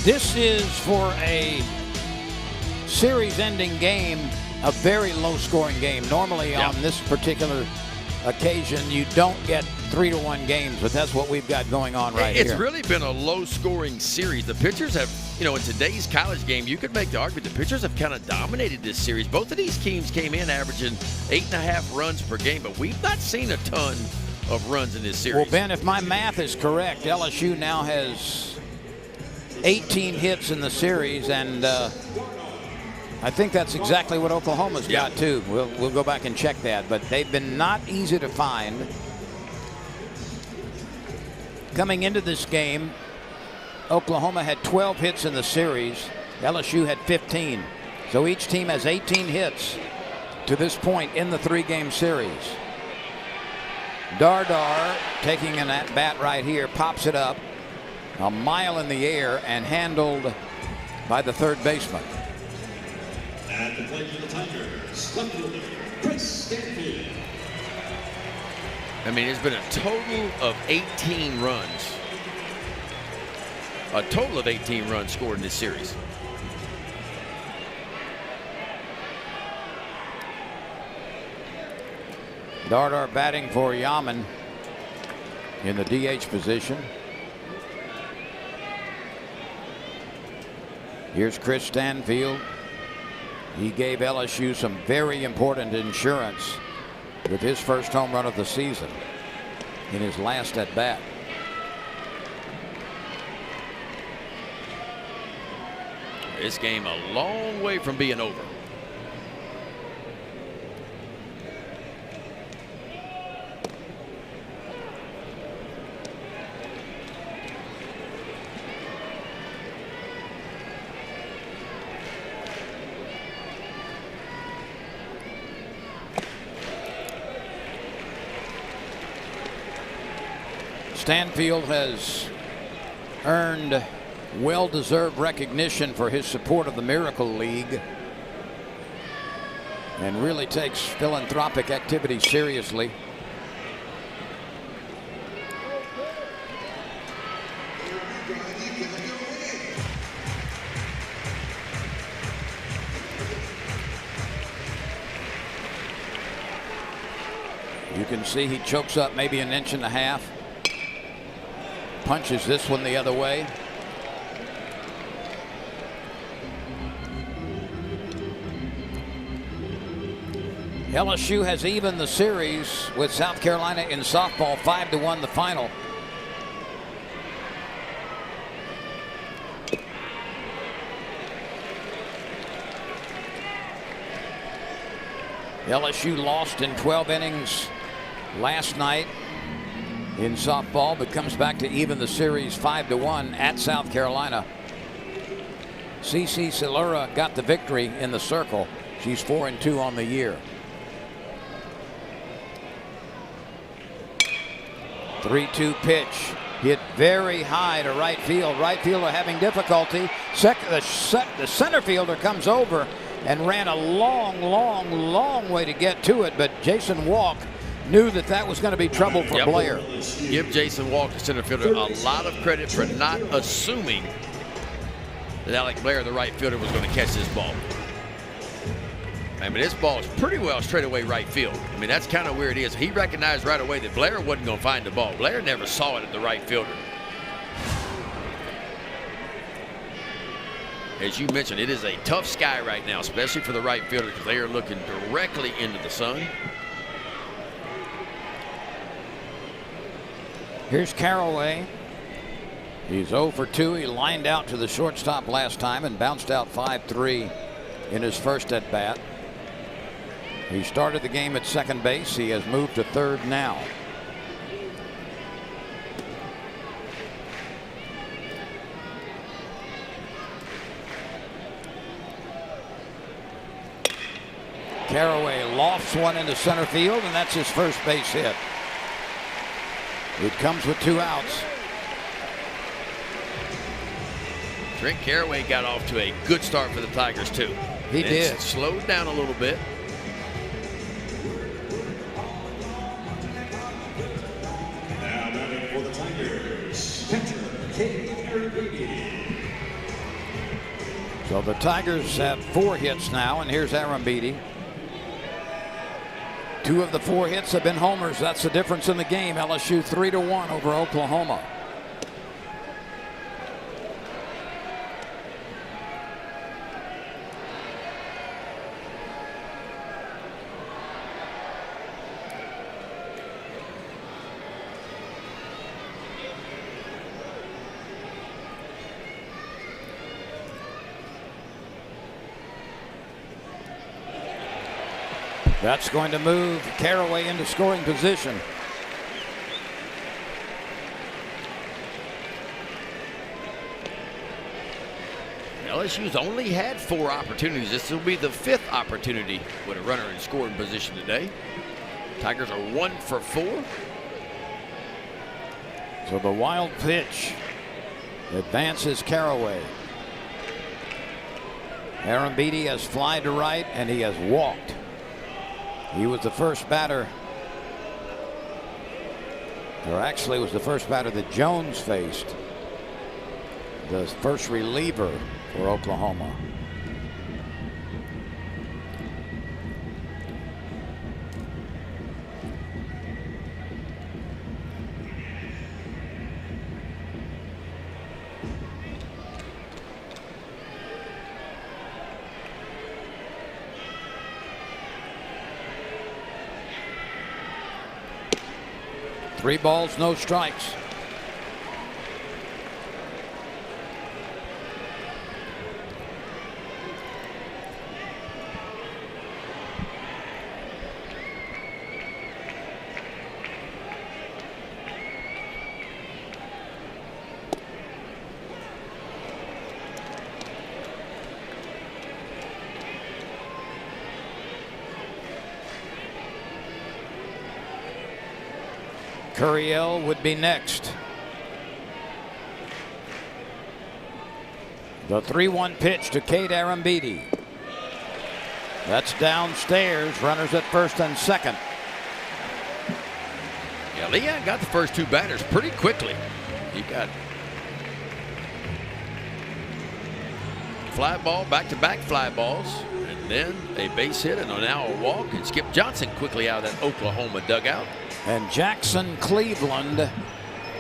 This is for a series-ending game, a very low-scoring game. Normally on this particular occasion, you don't get 3-1 games, but that's what we've got going on right here. It's really been a low-scoring series. The pitchers have, you know, in today's college game, you could make the argument the pitchers have kind of dominated this series. Both of these teams came in averaging 8.5 runs per game, but we've not seen a ton of runs in this series. Well, Ben, if my math is correct, LSU now has 18 hits in the series, and I think that's exactly what Oklahoma's got too. We'll go back and check that, but they've been not easy to find. Coming into this game, Oklahoma had 12 hits in the series. LSU had 15. So each team has 18 hits to this point in the 3-game series. Dardar taking an at-bat right here, pops it up a mile in the air and handled by the third baseman. At the plate for the Tigers, left fielder, Chris Stanfield. I mean, it's been a total of 18 runs. A total of 18 runs scored in this series. Dardar batting for Yaman in the DH position. Here's Chris Stanfield. He gave LSU some very important insurance with his first home run of the season in his last at bat. This game a long way from being over. Stanfield has earned well-deserved recognition for his support of the Miracle League and really takes philanthropic activity seriously. You can see he chokes up maybe an inch and a half. Punches this one the other way. LSU has evened the series with South Carolina in softball, 5-1 the final. LSU lost in 12 innings last night in softball, but comes back to even the series 5-1 at South Carolina. CC Silura got the victory in the circle. She's 4-2 on the year. 3-2 pitch hit very high to right field. Right fielder having difficulty. The center fielder comes over and ran a long way to get to it, but Jason Walk knew that was going to be trouble for Blair. Give Jason Walk, the center fielder, a lot of credit for not assuming that Alec Blair, the right fielder, was going to catch this ball. I mean, this ball is pretty well straight away right field. I mean, that's kind of where it is. He recognized right away that Blair wasn't going to find the ball. Blair never saw it at the right fielder. As you mentioned, it is a tough sky right now, especially for the right fielder, because they are looking directly into the sun. Here's Caraway. He's 0 for 2. He lined out to the shortstop last time and bounced out 5-3 in his first at bat. He started the game at second base. He has moved to third now. Caraway lofts one into center field, and that's his first base hit. It comes with 2 outs. Trent Caraway got off to a good start for the Tigers, too. He did. Slowed down a little bit. Now batting for the Tigers, catcher Arambidi. So the Tigers have 4 hits now, and here's Arambidi. 2 of the 4 hits have been homers. That's the difference in the game. LSU 3-1 over Oklahoma. That's going to move Caraway into scoring position. LSU's only had 4 opportunities. This will be the 5th opportunity with a runner in scoring position today. Tigers are 1 for 4. So the wild pitch advances Caraway. Arambidi has flied to right, and he has walked. He was the first batter, or actually was the first batter that Jones faced, the first reliever for Oklahoma. 3 balls, no strikes. Curiel would be next. The 3-1 pitch to Cade Arambidi. That's downstairs. Runners at first and second. Yeah, Leon got the first 2 batters pretty quickly. He got fly ball, back-to-back fly balls, and then a base hit and now a walk. And Skip Johnson quickly out of that Oklahoma dugout. And Jackson Cleveland, a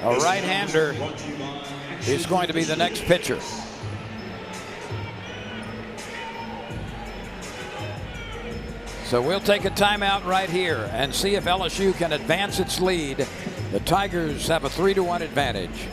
right-hander, is going to be the next pitcher. So we'll take a timeout right here and see if LSU can advance its lead. The Tigers have a 3-1 advantage.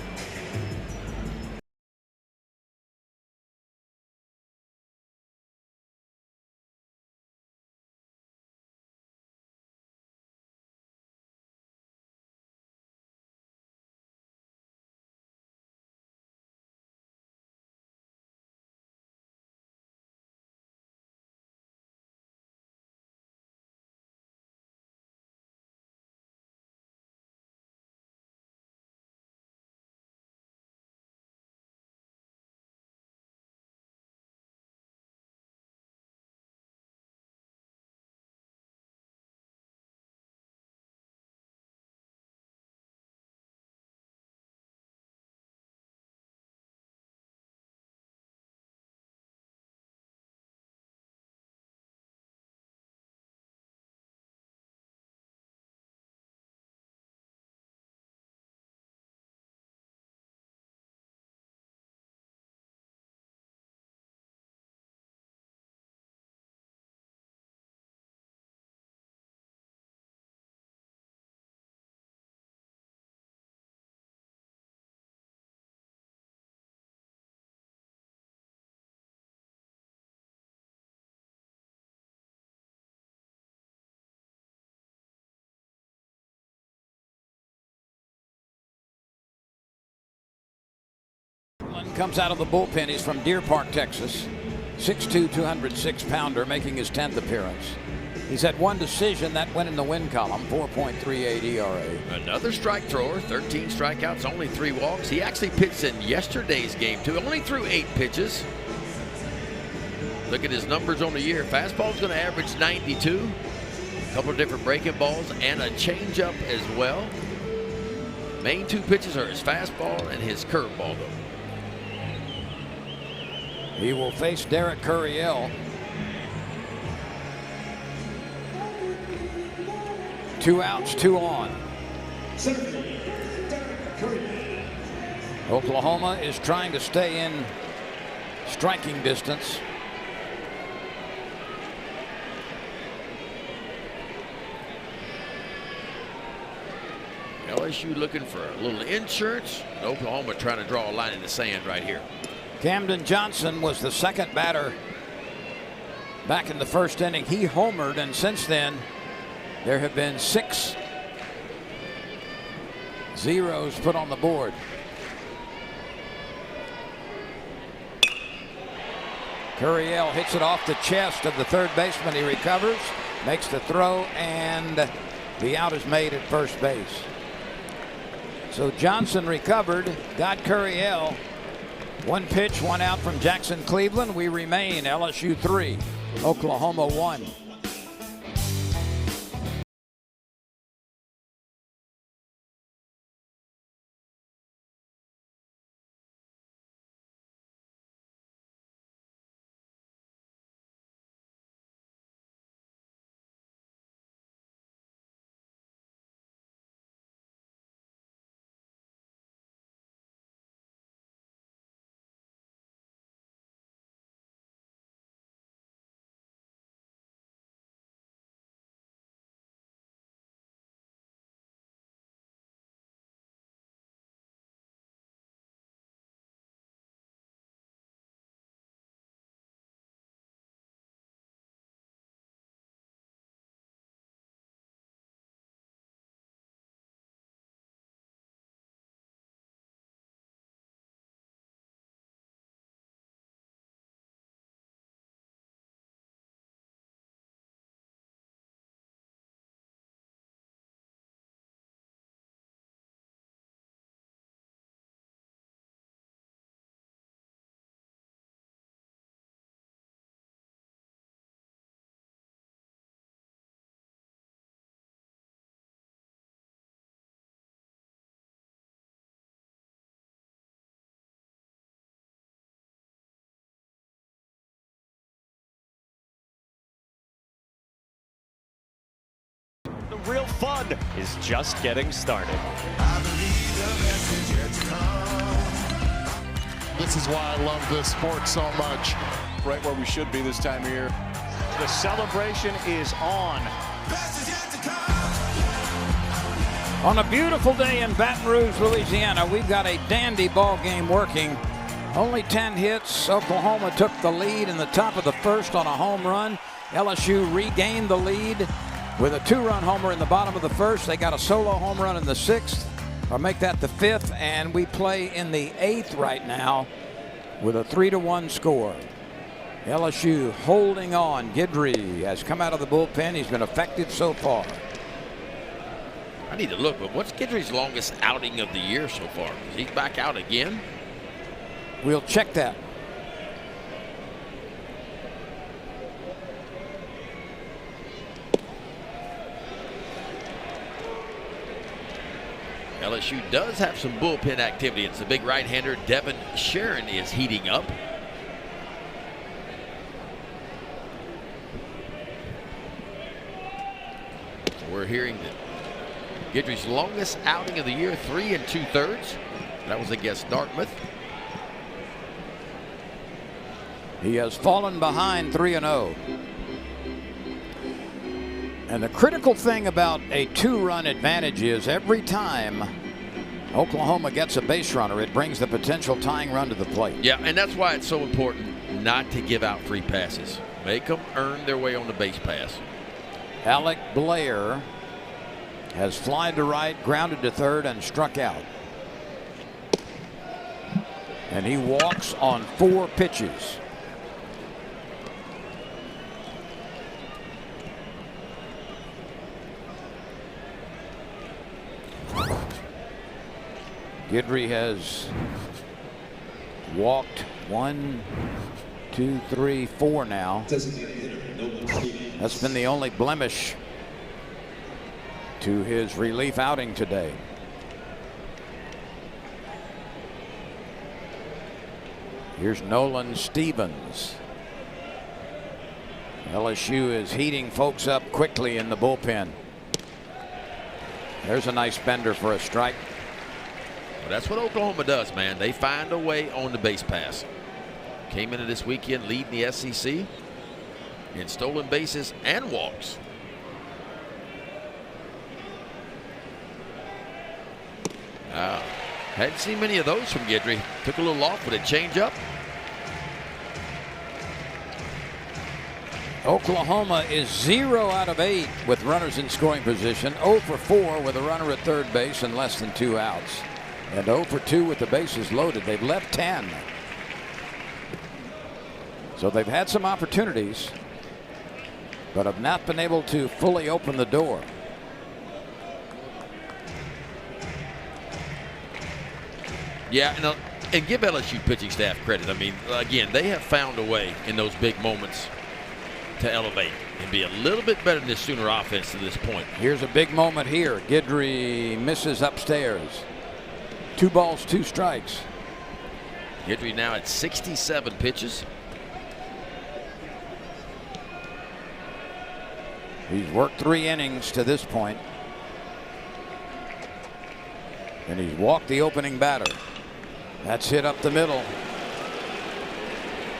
Comes out of the bullpen. He's from Deer Park, Texas. 6'2", 206-pounder, making his 10th appearance. He's had 1 decision that went in the win column, 4.38 ERA. Another strike thrower, 13 strikeouts, only 3 walks. He actually pitched in yesterday's game too, only threw 8 pitches. Look at his numbers on the year. Fastball's going to average 92. A couple of different breaking balls and a changeup as well. Main 2 pitches are his fastball and his curveball though. He will face Derek Curiel. 2 outs, 2 on. Oklahoma is trying to stay in striking distance. LSU looking for a little insurance. Oklahoma trying to draw a line in the sand right here. Camden Johnson was the second batter back in the first inning. He homered, and since then there have been 6 zeros put on the board. Curiel hits it off the chest of the third baseman. He recovers, makes the throw, and the out is made at first base. So Johnson recovered, got Curiel. 1 pitch, 1 out from Jackson Cleveland. We remain LSU 3, Oklahoma 1. real fun is just getting started. This is why I love this sport so much. Right where we should be this time of year. The celebration is on. On a beautiful day in Baton Rouge, Louisiana, we've got a dandy ball game working. Only 10 hits. Oklahoma took the lead in the top of the first on a home run. LSU regained the lead with a 2-run homer in the bottom of the first. They got a solo home run in the 6th, or make that the 5th, and we play in the 8th right now with a 3-1 score. LSU holding on. Guidry has come out of the bullpen. He's been effective so far. I need to look, but what's Guidry's longest outing of the year so far? Is he back out again? We'll check that. LSU does have some bullpen activity. It's the big right-hander Devin Sharon is heating up. So we're hearing that Guidry's longest outing of the year, 3 2/3. That was against Dartmouth. He has fallen behind 3-0. And the critical thing about a 2-run advantage is every time Oklahoma gets a base runner, it brings the potential tying run to the plate. Yeah, and that's why it's so important not to give out free passes. Make them earn their way on the base pass. Alec Blair has flied to right, grounded to third, and struck out. And he walks on 4 pitches. Guidry has walked 1, 2, 3, 4 now. That's been the only blemish to his relief outing today. Here's Nolan Stevens. LSU is heating folks up quickly in the bullpen. There's a nice bender for a strike. Well, that's what Oklahoma does, man. They find a way on the base pass. Came into this weekend leading the SEC in stolen bases and walks. Hadn't seen many of those from Guidry. Took a little off with a changeup. Oklahoma is 0 out of 8 with runners in scoring position. 0 for 4 with a runner at third base and less than 2 outs. And 0 for 2 with the bases loaded. They've left 10. So they've had some opportunities, but have not been able to fully open the door. Yeah, and give LSU pitching staff credit. I mean, again, they have found a way in those big moments to elevate and be a little bit better than this Sooner offense to this point. Here's a big moment here. Guidry misses upstairs. 2 balls, 2 strikes. Guidry now at 67 pitches. He's worked 3 innings to this point. And he's walked the opening batter. That's hit up the middle.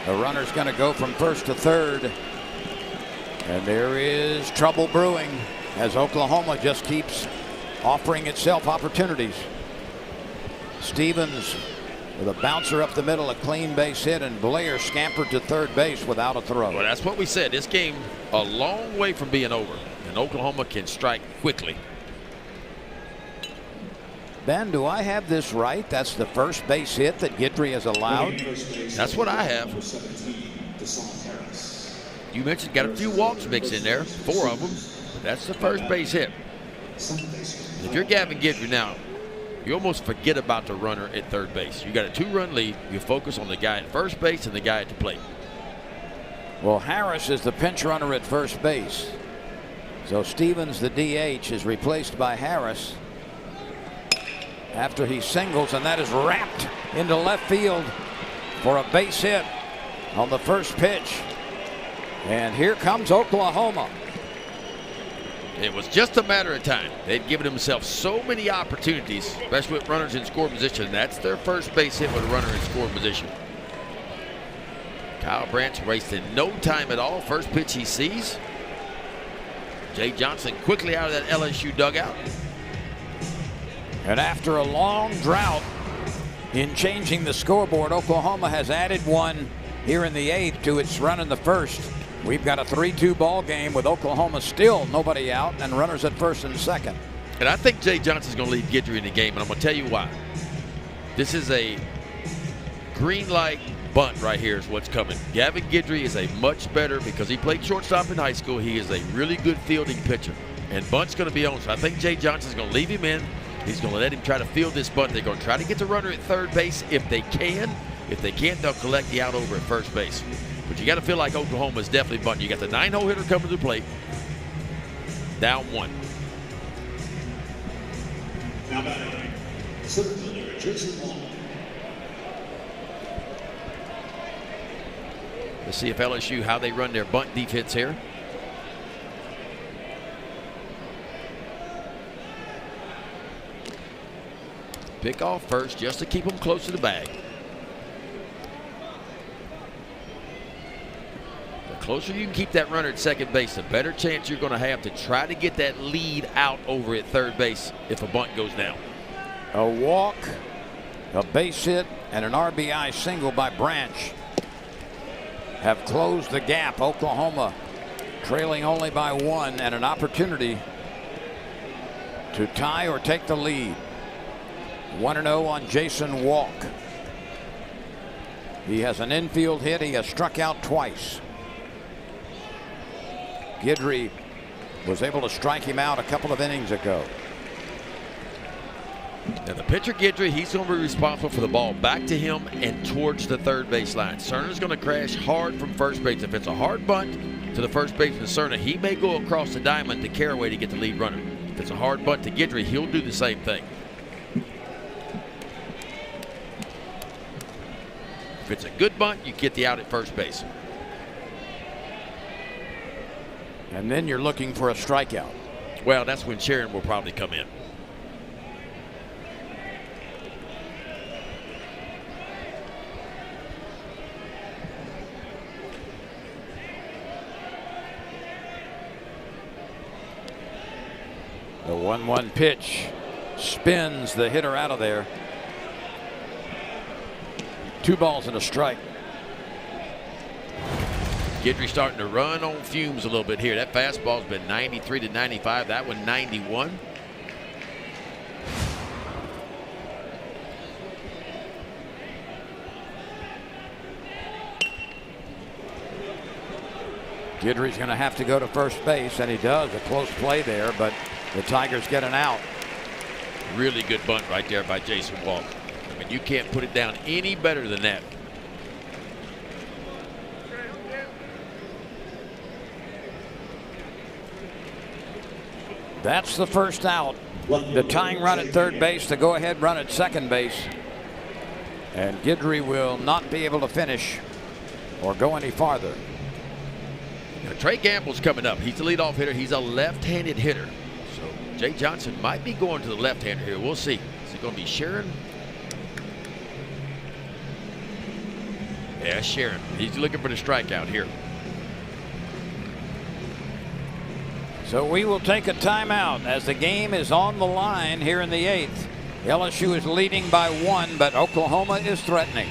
The runner's going to go from first to third. And there is trouble brewing as Oklahoma just keeps offering itself opportunities. Stevens with a bouncer up the middle, a clean base hit, and Blair scampered to third base without a throw. Well, that's what we said. This game a long way from being over, and Oklahoma can strike quickly. Ben, do I have this right? That's the first base hit that Guidry has allowed? That's what I have. You mentioned got a few walks mixed in there, 4 of them. But that's the first base hit. If you're Gavin Guidry now, you almost forget about the runner at third base. You got a 2-run lead. You focus on the guy at first base and the guy at the plate. Well, Harris is the pinch runner at first base. So Stevens, the DH, is replaced by Harris after he singles, and that is wrapped into left field for a base hit on the first pitch. And here comes Oklahoma. It was just a matter of time. They'd given themselves so many opportunities, especially with runners in scoring position. That's their first base hit with a runner in scoring position. Kyle Branch wasting no time at all. First pitch he sees. Jay Johnson quickly out of that LSU dugout. And after a long drought in changing the scoreboard, Oklahoma has added one here in the 8th to its run in the 1st. We've got a 3-2 ball game with Oklahoma still nobody out and runners at 1st and 2nd. And I think Jay Johnson's going to lead Guidry in the game, and I'm going to tell you why. This is a green light bunt right here is what's coming. Gavin Guidry is a much better, because he played shortstop in high school, he is a really good fielding pitcher. And bunt's going to be on, so I think Jay Johnson's going to leave him in. He's going to let him try to field this bunt. They're going to try to get the runner at third base if they can. If they can't, they'll collect the out over at first base. But you got to feel like Oklahoma is definitely bunting. You got the 9-hole hitter coming to the plate. Down 1. Now batting, center fielder Jason Long. Let's see if LSU, how they run their bunt defense here. Pick off first just to keep them close to the bag. The closer you can keep that runner at second base, the better chance you're going to have to try to get that lead out over at third base if a bunt goes down. A walk, a base hit, and an RBI single by Branch have closed the gap. Oklahoma trailing only by 1 and an opportunity to tie or take the lead. 1-0 on Jason Walk. He has an infield hit. He has struck out twice. Guidry was able to strike him out a couple of innings ago. Now the pitcher Guidry, he's going to be responsible for the ball back to him and towards the third base line. Cerna's going to crash hard from first base. If it's a hard bunt to the first baseman Cerna, he may go across the diamond to Caraway to get the lead runner. If it's a hard bunt to Guidry, he'll do the same thing. If it's a good bunt, you get the out at first base. And then you're looking for a strikeout. Well, that's when Sharon will probably come in. The 1-1 pitch spins the hitter out of there. 2 balls and a strike. Guidry starting to run on fumes a little bit here. That fastball's been 93 to 95. That one 91. Guidry's going to have to go to first base, and he does. A close play there, but the Tigers get an out. Really good bunt right there by Jason Walk. I mean, you can't put it down any better than that. That's the first out. The tying run at third base, the go-ahead run at second base. And Guidry will not be able to finish or go any farther. Now, Trey Gamble's coming up. He's the leadoff hitter. He's a left-handed hitter. So Jay Johnson might be going to the left-hander here. We'll see. Is it going to be Sharon? Yeah, Sharon. He's looking for the strikeout here. So we will take a timeout as the game is on the line here in the 8th. LSU is leading by 1, but Oklahoma is threatening.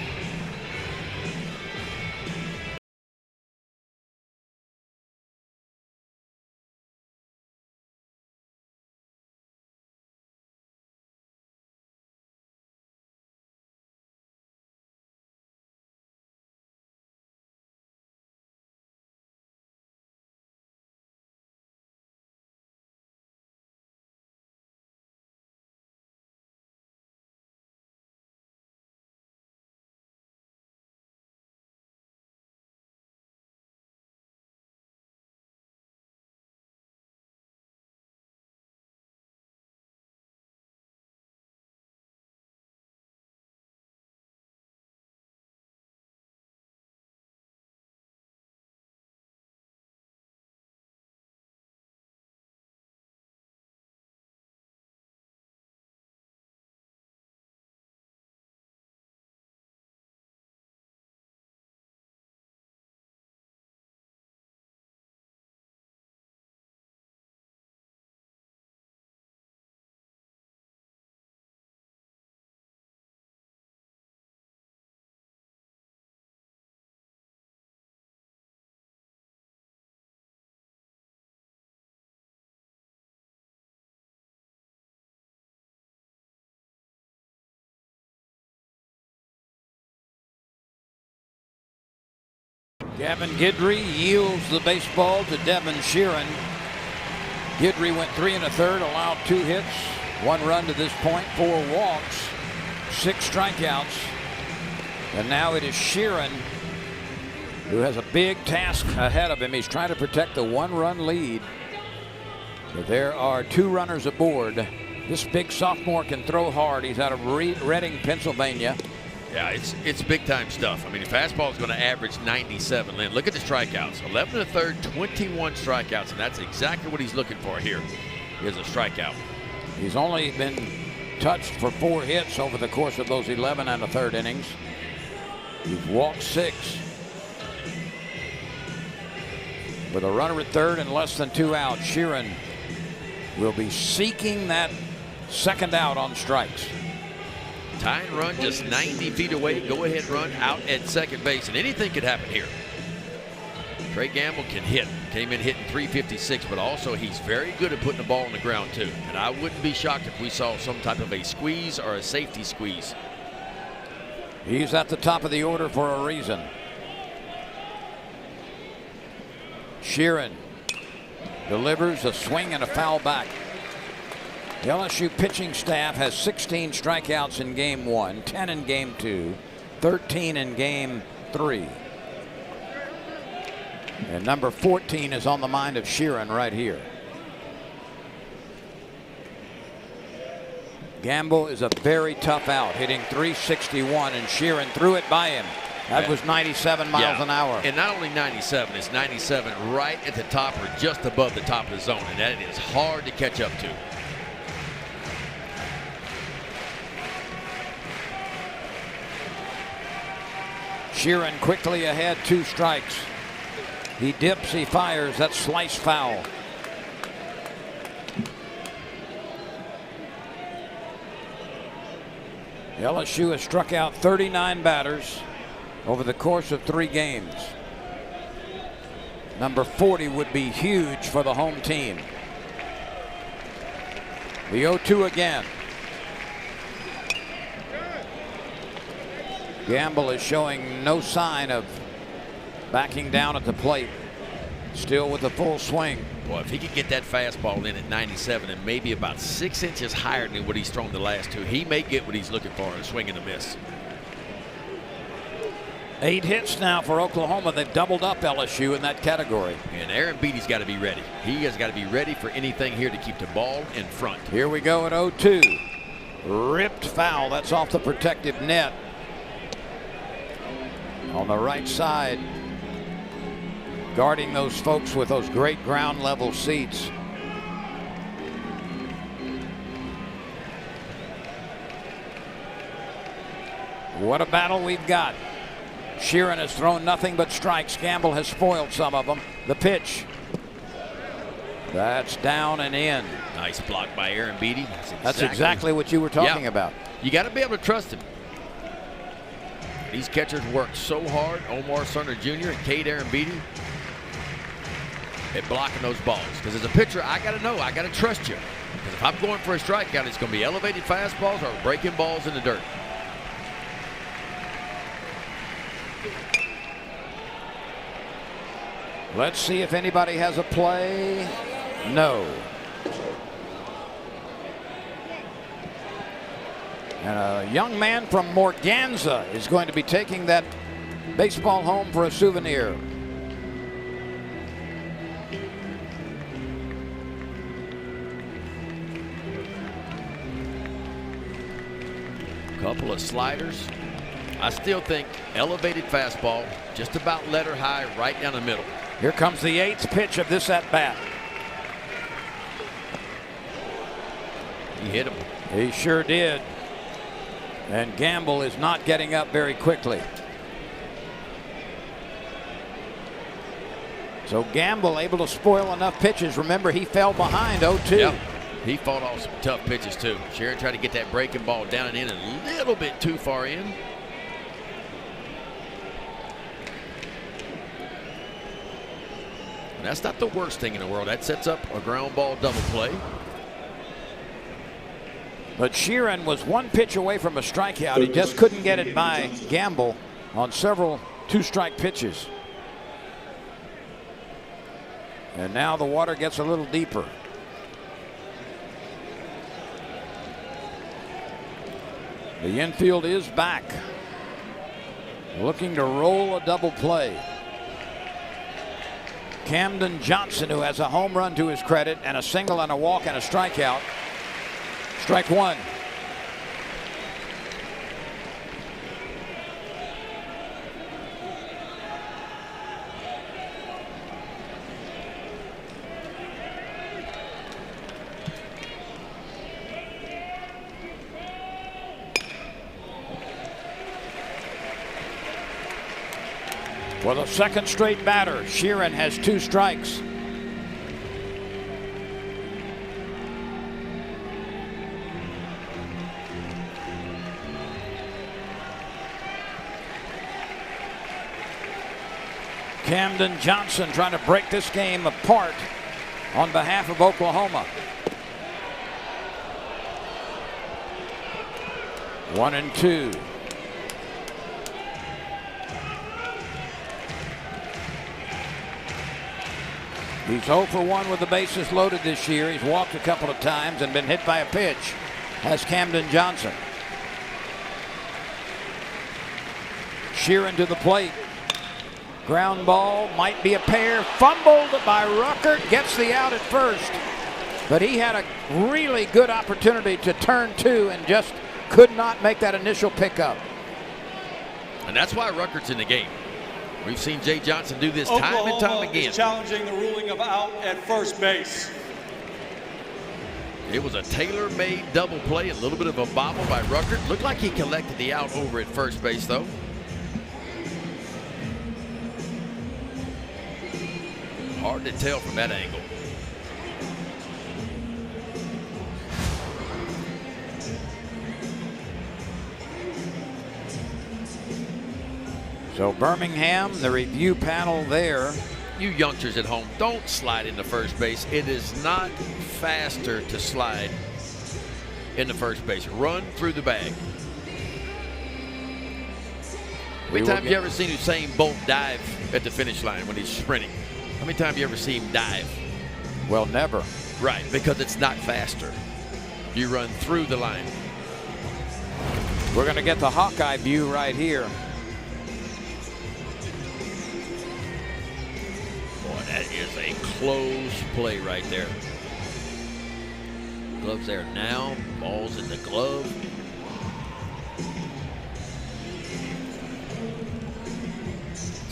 Gavin Guidry yields the baseball to Devin Sheeran. Guidry went 3 1/3, allowed 2 hits, 1 run to this point, 4 walks, 6 strikeouts. And now it is Sheeran who has a big task ahead of him. He's trying to protect the 1-run lead. But there are 2 runners aboard. This big sophomore can throw hard. He's out of Reading, Pennsylvania. Yeah, it's big time stuff. I mean, the fastball is going to average 97. Lynn, look at the strikeouts. 11 1/3, 21 strikeouts, and that's exactly what he's looking for here. Is a strikeout. He's only been touched for 4 hits over the course of those 11 1/3 innings. He's walked 6. With a runner at third and less than 2 outs, Sheeran will be seeking that second out on strikes. Tying run just 90 feet away. Go ahead run out at second base, and anything could happen here. Trey Gamble can hit. Came in hitting .356, but also he's very good at putting the ball on the ground too. And I wouldn't be shocked if we saw some type of a squeeze or a safety squeeze. He's at the top of the order for a reason. Sheeran delivers a swing and a foul back. The LSU pitching staff has 16 strikeouts in game 1, 10 in game 2, 13 in game 3. And number 14 is on the mind of Sheeran right here. Gamble is a very tough out, hitting .361, and Sheeran threw it by him. That was 97 miles an hour. And not only 97, it's 97 right at the top or just above the top of the zone, and that is hard to catch up to. Sheeran quickly ahead, 2 strikes. He dips, he fires, that's slice foul. LSU has struck out 39 batters over the course of 3 games. Number 40 would be huge for the home team. The 0-2 again. Gamble is showing no sign of backing down at the plate. Still with the full swing. Boy, if he could get that fastball in at 97 and maybe about 6 inches higher than what he's thrown the last 2, he may get what he's looking for, a swing and a miss. 8 hits now for Oklahoma. They've doubled up LSU in that category. And Aaron Beatty's got to be ready. He has got to be ready for anything here to keep the ball in front. Here we go at 0-2. Ripped foul. That's off the protective net. On the right side, guarding those folks with those great ground level seats. What a battle we've got. Sheeran has thrown nothing but strikes. Gamble has spoiled some of them. The pitch. That's down and in. Nice block by Aaron Beatty. That's exactly what you were talking about. You got to be able to trust him. These catchers work so hard, Omar Sumner Jr. and Cade Aaron Beatty, at blocking those balls. Because as a pitcher, I got to know, I got to trust you. Because if I'm going for a strikeout, it's going to be elevated fastballs or breaking balls in the dirt. Let's see if anybody has a play. No. And a young man from Morganza is going to be taking that baseball home for a souvenir. Couple of sliders. I still think elevated fastball, just about letter high, right down the middle. Here comes the 8th pitch of this at bat. He hit him. He sure did. And Gamble is not getting up very quickly. So Gamble able to spoil enough pitches. Remember, he fell behind 0-2. Yep. He fought off some tough pitches too. Sheeran tried to get that breaking ball down and in a little bit too far in. And that's not the worst thing in the world. That sets up a ground ball double play. But Sheeran was 1 pitch away from a strikeout. He just couldn't get it by Gamble on several 2-strike pitches. And now the water gets a little deeper. The infield is back, looking to roll a double play. Camden Johnson, who has a home run to his credit and a single and a walk and a strikeout. Strike one. For the second straight batter, Sheeran has 2 strikes. Camden Johnson trying to break this game apart on behalf of Oklahoma. 1-2. He's 0 for 1 with the bases loaded this year. He's walked a couple of times and been hit by a pitch. Has Camden Johnson. Sheeran to the plate. Ground ball, might be a pair. Fumbled by Ruckert, gets the out at first. But he had a really good opportunity to turn 2 and just could not make that initial pickup. And that's why Ruckert's in the game. We've seen Jay Johnson do this time and time again. Is challenging the ruling of out at first base. It was a tailor-made double play, a little bit of a bobble by Ruckert. Looked like he collected the out over at first base, though. Hard to tell from that angle. So Birmingham, the review panel there. You youngsters at home, don't slide into first base. It is not faster to slide into first base. Run through the bag. How many times have you ever seen Usain Bolt dive at the finish line when he's sprinting? How many times have you ever seen him dive? Well, never. Right, because it's not faster. You run through the line. We're going to get the Hawkeye view right here. Boy, that is a close play right there. Gloves there now. Ball's in the glove.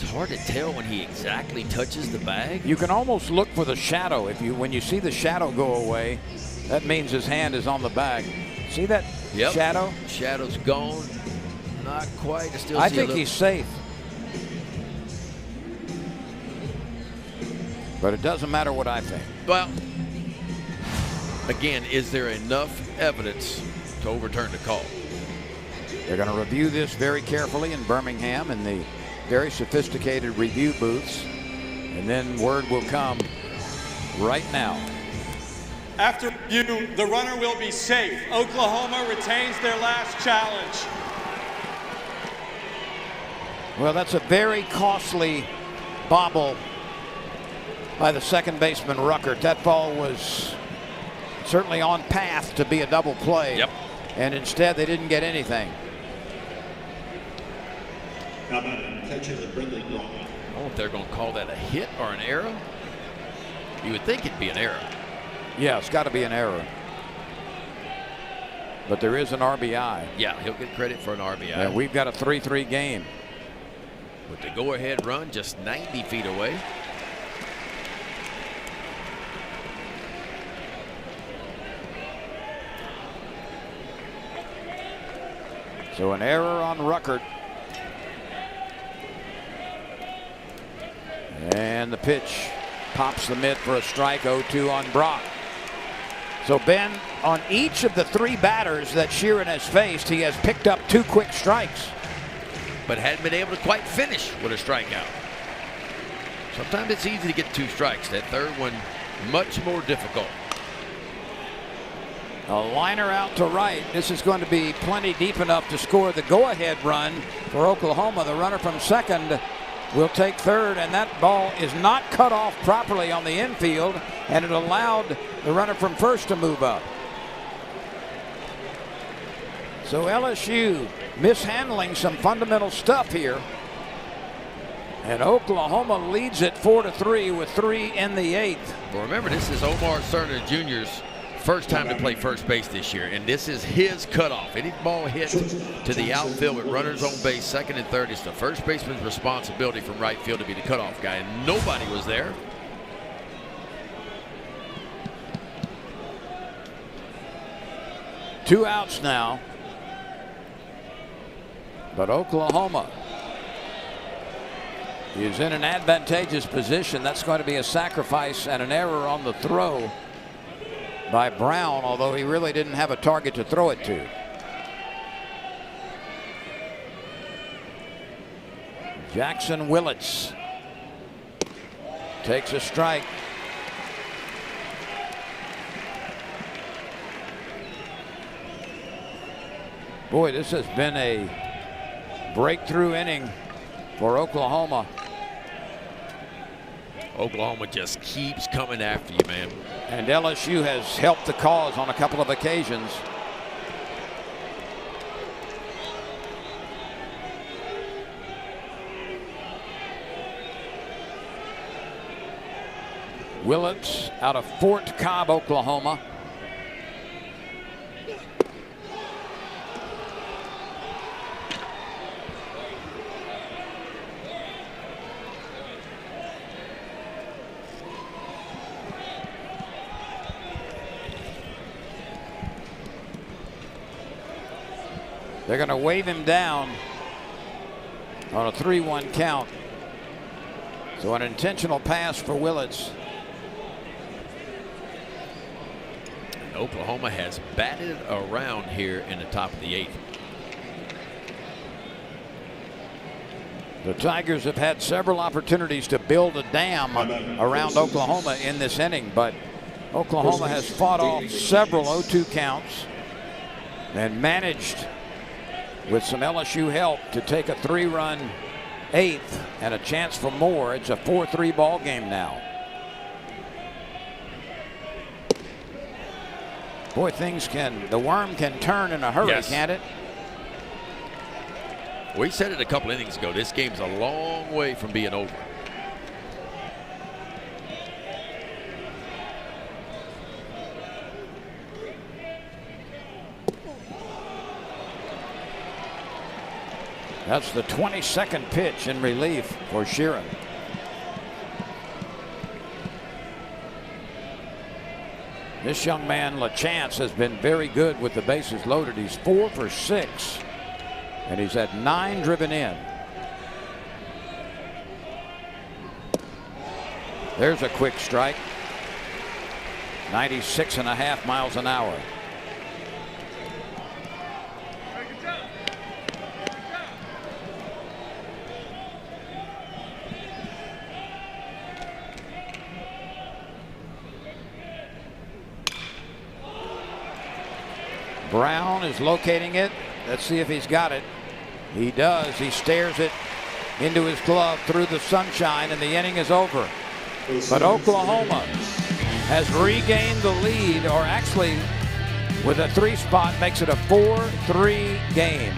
It's hard to tell when he exactly touches the bag. You can almost look for the shadow. When you see the shadow go away, that means his hand is on the bag. See that shadow? Shadow's gone. Not quite. I think he's safe. But it doesn't matter what I think. Well, again, is there enough evidence to overturn the call? They're going to review this very carefully in Birmingham in the very sophisticated review booths. And then word will come right now. After review, the runner will be safe. Oklahoma retains their last challenge. Well, that's a very costly bobble by the second baseman Ruckert. That ball was certainly on path to be a double play. Yep. And instead they didn't get anything. How about catcher Bradley Braun? I don't know if they're going to call that a hit or an error. You would think it'd be an error. Yeah, it's got to be an error. But there is an RBI. Yeah, he'll get credit for an RBI. And we've got a 3-3 game. With the go-ahead run just 90 feet away. So an error on Ruckert. And the pitch pops the mitt for a strike. 0-2 on Brock. So Ben, on each of the 3 batters that Sheeran has faced, he has picked up 2 quick strikes. But hadn't been able to quite finish with a strikeout. Sometimes it's easy to get 2 strikes. That third one, much more difficult. A liner out to right. This is going to be plenty deep enough to score the go-ahead run for Oklahoma. The runner from second will take third, and that ball is not cut off properly on the infield, and it allowed the runner from first to move up. So LSU mishandling some fundamental stuff here. And Oklahoma leads it 4-3 with 3 in the 8th. Well, remember, this is Omar Cerna Jr.'s first time to play first base this year, and this is his cutoff. Any ball hit to the outfield with runners on base, second and third, it's the first baseman's responsibility from right field to be the cutoff guy, and nobody was there. Two outs now. But Oklahoma is in an advantageous position. That's going to be a sacrifice and an error on the throw by Brown, although he really didn't have a target to throw it to. Jackson Willits takes a strike. Boy, this has been a breakthrough inning for Oklahoma. Oklahoma just keeps coming after you, man. And LSU has helped the cause on a couple of occasions. Willits out of Fort Cobb, Oklahoma. They're going to wave him down on a 3-1 count. So an intentional pass for Willits. Oklahoma has batted around here in the top of the 8th. The Tigers have had several opportunities to build a dam around Oklahoma in this inning, but Oklahoma has fought off several 0-2 counts and managed, with some LSU help, to take a 3-run 8th and a chance for more. It's a 4-3 ball game now. Boy, the worm can turn in a hurry, yes. Can't it? We said it a couple innings ago. This game's a long way from being over. That's the 22nd pitch in relief for Sheeran. This young man, LaChance, has been very good with the bases loaded. He's 4 for 6, and he's had 9 driven in. There's a quick strike. 96.5 miles an hour. Brown is locating it. Let's see if he's got it. He does. He stares it into his glove through the sunshine, and the inning is over. But Oklahoma has regained the lead, or actually, with a 3 spot, makes it a 4-3 game.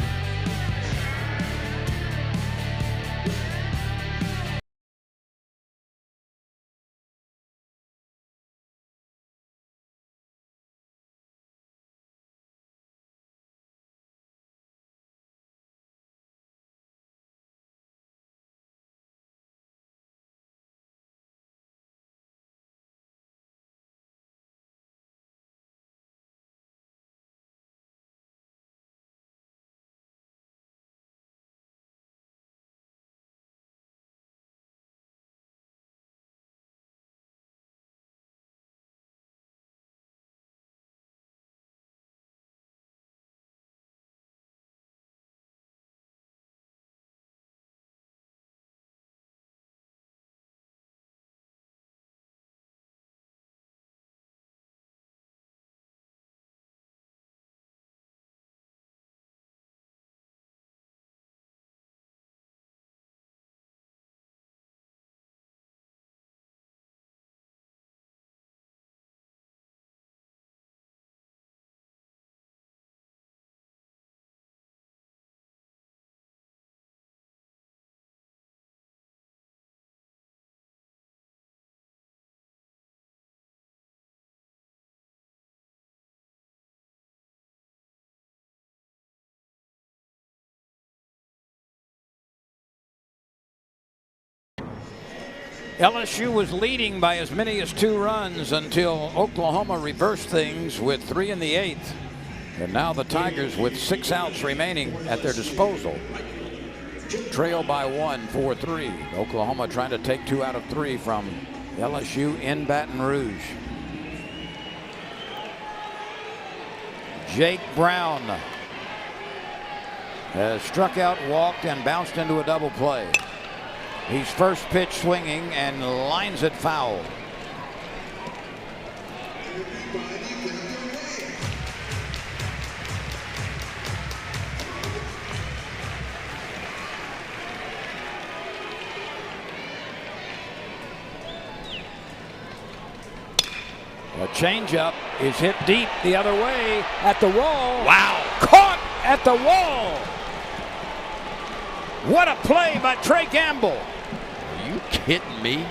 LSU was leading by as many as 2 runs until Oklahoma reversed things with 3 in the 8th. And now the Tigers, with 6 outs remaining at their disposal, trail by 1, 4-3. Oklahoma trying to take 2 out of 3 from LSU in Baton Rouge. Jake Brown has struck out, walked, and bounced into a double play. He's first pitch swinging and lines it foul. A changeup is hit deep the other way at the wall. Wow. Caught at the wall. What a play by Trey Gamble. Are you kidding me?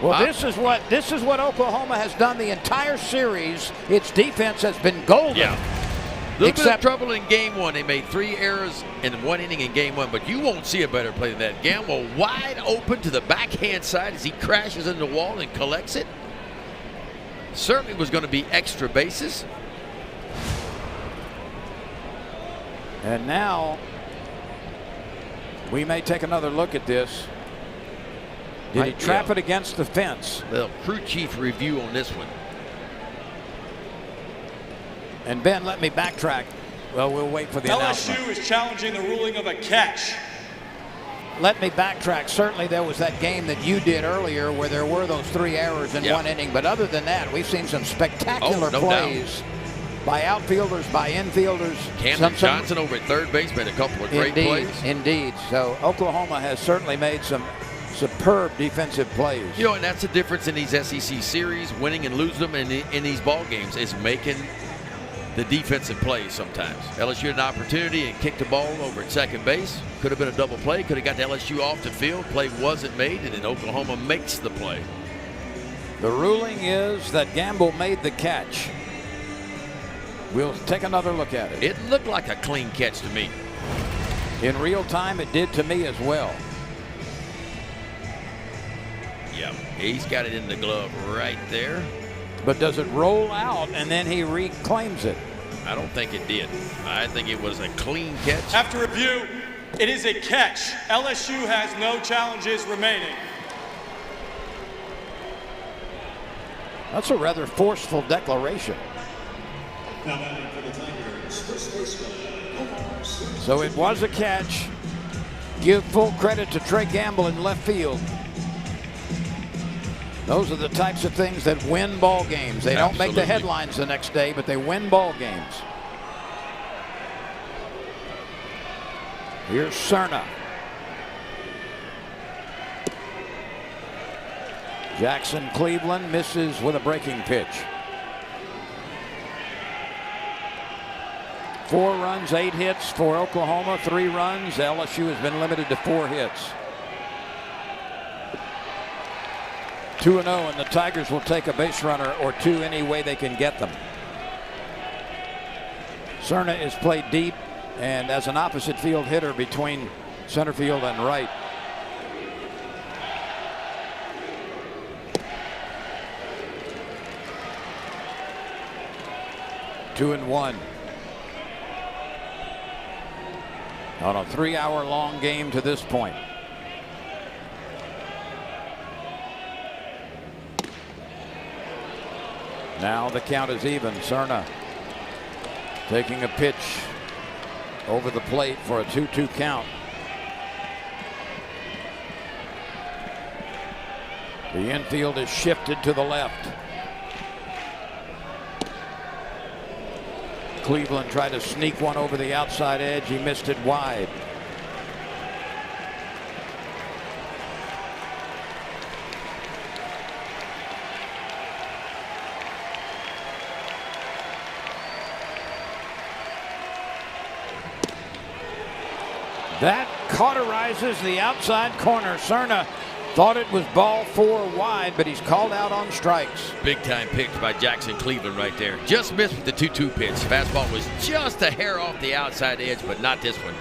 Well, this is what Oklahoma has done the entire series. Its defense has been golden. Yeah. A little bit of trouble in game 1. They made 3 errors in 1 inning in game 1, but you won't see a better play than that. Gamble wide open to the backhand side as he crashes into the wall and collects it. Certainly was going to be extra bases. And now we may take another look at this. Did he trap it against the fence? Well, crew chief review on this one. And Ben, let me backtrack. Well, we'll wait for the announcement. LSU is challenging the ruling of a catch. Let me backtrack. Certainly there was that game that you did earlier where there were those 3 errors in 1 inning. But other than that, we've seen some spectacular plays by outfielders, by infielders. Camden Johnson over at third base made a couple of great plays. Indeed. So Oklahoma has certainly made some superb defensive plays. You know, and that's the difference in these SEC series, winning and losing them in these ball games, is making the defensive plays sometimes. LSU had an opportunity and kicked the ball over at second base. Could have been a double play. Could have got the LSU off the field. Play wasn't made, and then Oklahoma makes the play. The ruling is that Gamble made the catch. We'll take another look at it. It looked like a clean catch to me. In real time, it did to me as well. Yeah, he's got it in the glove right there. But does it roll out and then he reclaims it? I don't think it did. I think it was a clean catch. After review, it is a catch. LSU has no challenges remaining. That's a rather forceful declaration. So it was a catch. Give full credit to Trey Gamble in left field. Those are the types of things that win ball games. They don't make the headlines the next day, but they win ball games. Here's Cerna. Jackson Cleveland misses with a breaking pitch. 4 runs, 8 hits for Oklahoma, 3 runs. LSU has been limited to 4 hits. 2-0, and the Tigers will take a base runner or 2 any way they can get them. Cerna is played deep and as an opposite field hitter between center field and right. Two and one. On a 3-hour-long game to this point. Now the count is even. Cerna taking a pitch over the plate for a 2-2 count. The infield is shifted to the left. Cleveland tried to sneak one over the outside edge. He missed it wide. That cauterizes the outside corner. Cerna thought it was ball 4 wide, but he's called out on strikes. Big time pitch by Jackson Cleveland right there. Just missed with the 2-2 pitch. Fastball was just a hair off the outside edge, but not this one.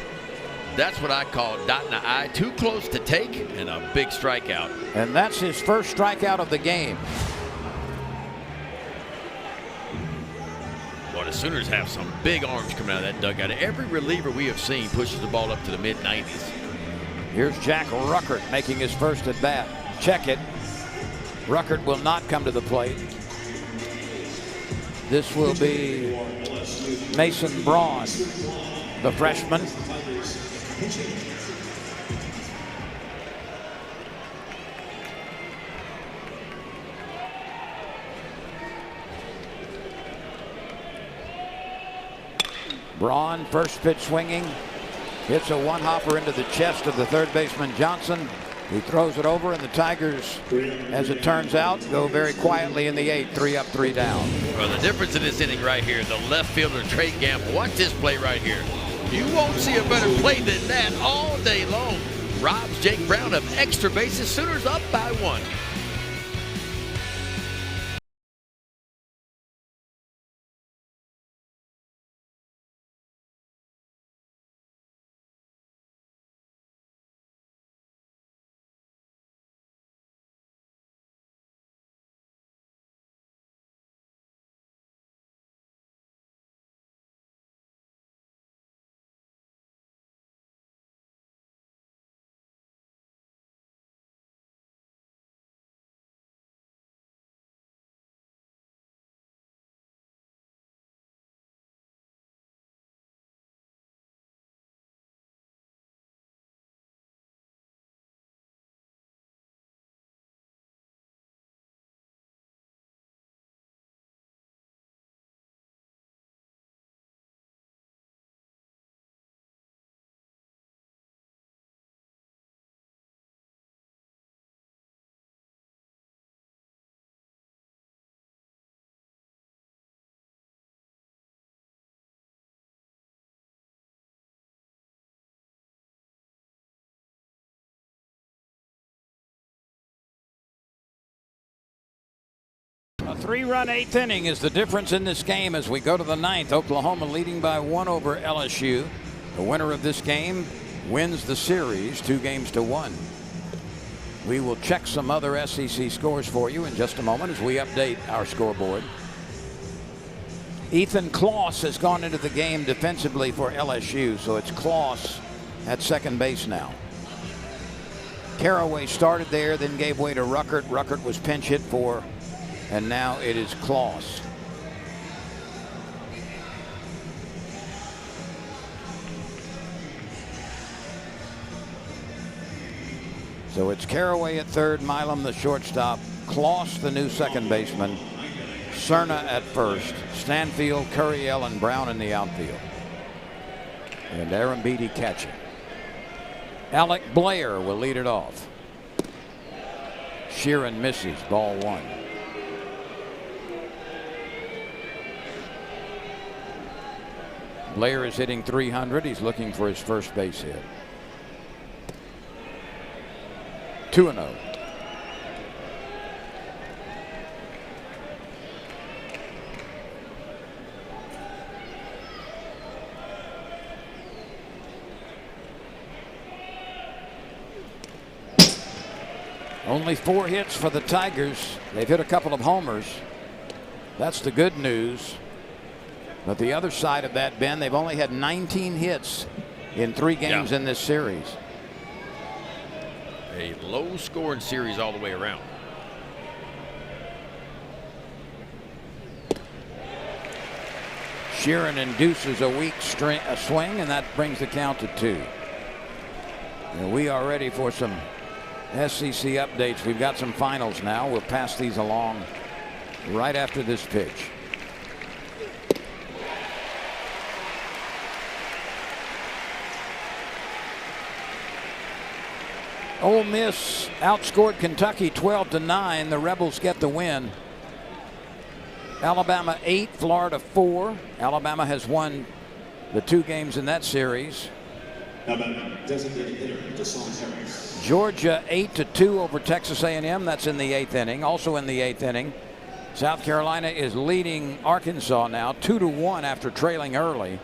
That's what I call dotting the I. Too close to take, and a big strikeout. And that's his first strikeout of the game. Boy, the Sooners have some big arms coming out of that dugout. Every reliever we have seen pushes the ball up to the mid-90s. Here's Jack Ruckert making his first at bat. Check it. Ruckert will not come to the plate. This will be Mason Braun, the freshman. Braun, first pitch swinging, hits a one-hopper into the chest of the third baseman Johnson. He throws it over, and the Tigers, as it turns out, go very quietly in the 8th, 3 up, 3 down. Well, the difference in this inning right here, the left fielder Trey Gamble. Watch this play right here. You won't see a better play than that all day long. Robs Jake Brown of extra bases. Sooners up by 1. A 3-run 8th inning is the difference in this game as we go to the 9th. Oklahoma leading by 1 over LSU. The winner of this game wins the series 2-1. We will check some other SEC scores for you in just a moment as we update our scoreboard. Ethan Kloss has gone into the game defensively for LSU, so it's Kloss at second base now. Caraway started there, then gave way to Ruckert. Ruckert was pinch hit for, and now it is Kloss. So it's Caraway at third, Milam the shortstop, Kloss the new second baseman, Cerna at first, Stanfield, Curiel, and Brown in the outfield. And Aaron Beatty catching. Alec Blair will lead it off. Sheeran misses, ball 1. Blair is hitting .300. He's looking for his first base hit. 2-0. Only 4 hits for the Tigers. They've hit a couple of homers. That's the good news. But the other side of that, Ben, they've only had 19 hits in 3 games in this series. A low-scoring series all the way around. Sheeran induces a weak swing, and that brings the count to 2. And we are ready for some SEC updates. We've got some finals now. We'll pass these along right after this pitch. Ole Miss outscored Kentucky 12-9. The Rebels get the win. Alabama 8, Florida 4. Alabama has won the 2 games in that series. Georgia 8-2 over Texas A&M. That's in the 8th inning. Also in the 8th inning, South Carolina is leading Arkansas now 2-1 after trailing early.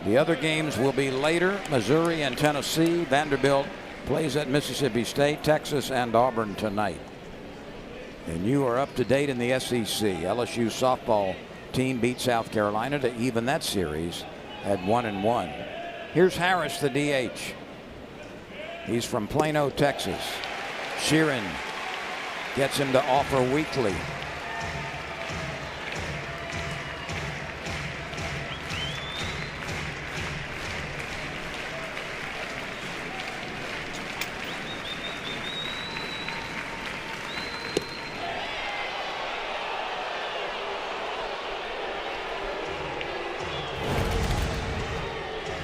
The other games will be later. Missouri and Tennessee. Vanderbilt plays at Mississippi State. Texas and Auburn tonight. And you are up to date in the SEC. LSU softball team beat South Carolina to even that series at 1-1. Here's Harris, the DH. He's from Plano, Texas. Sheeran gets him to offer weekly.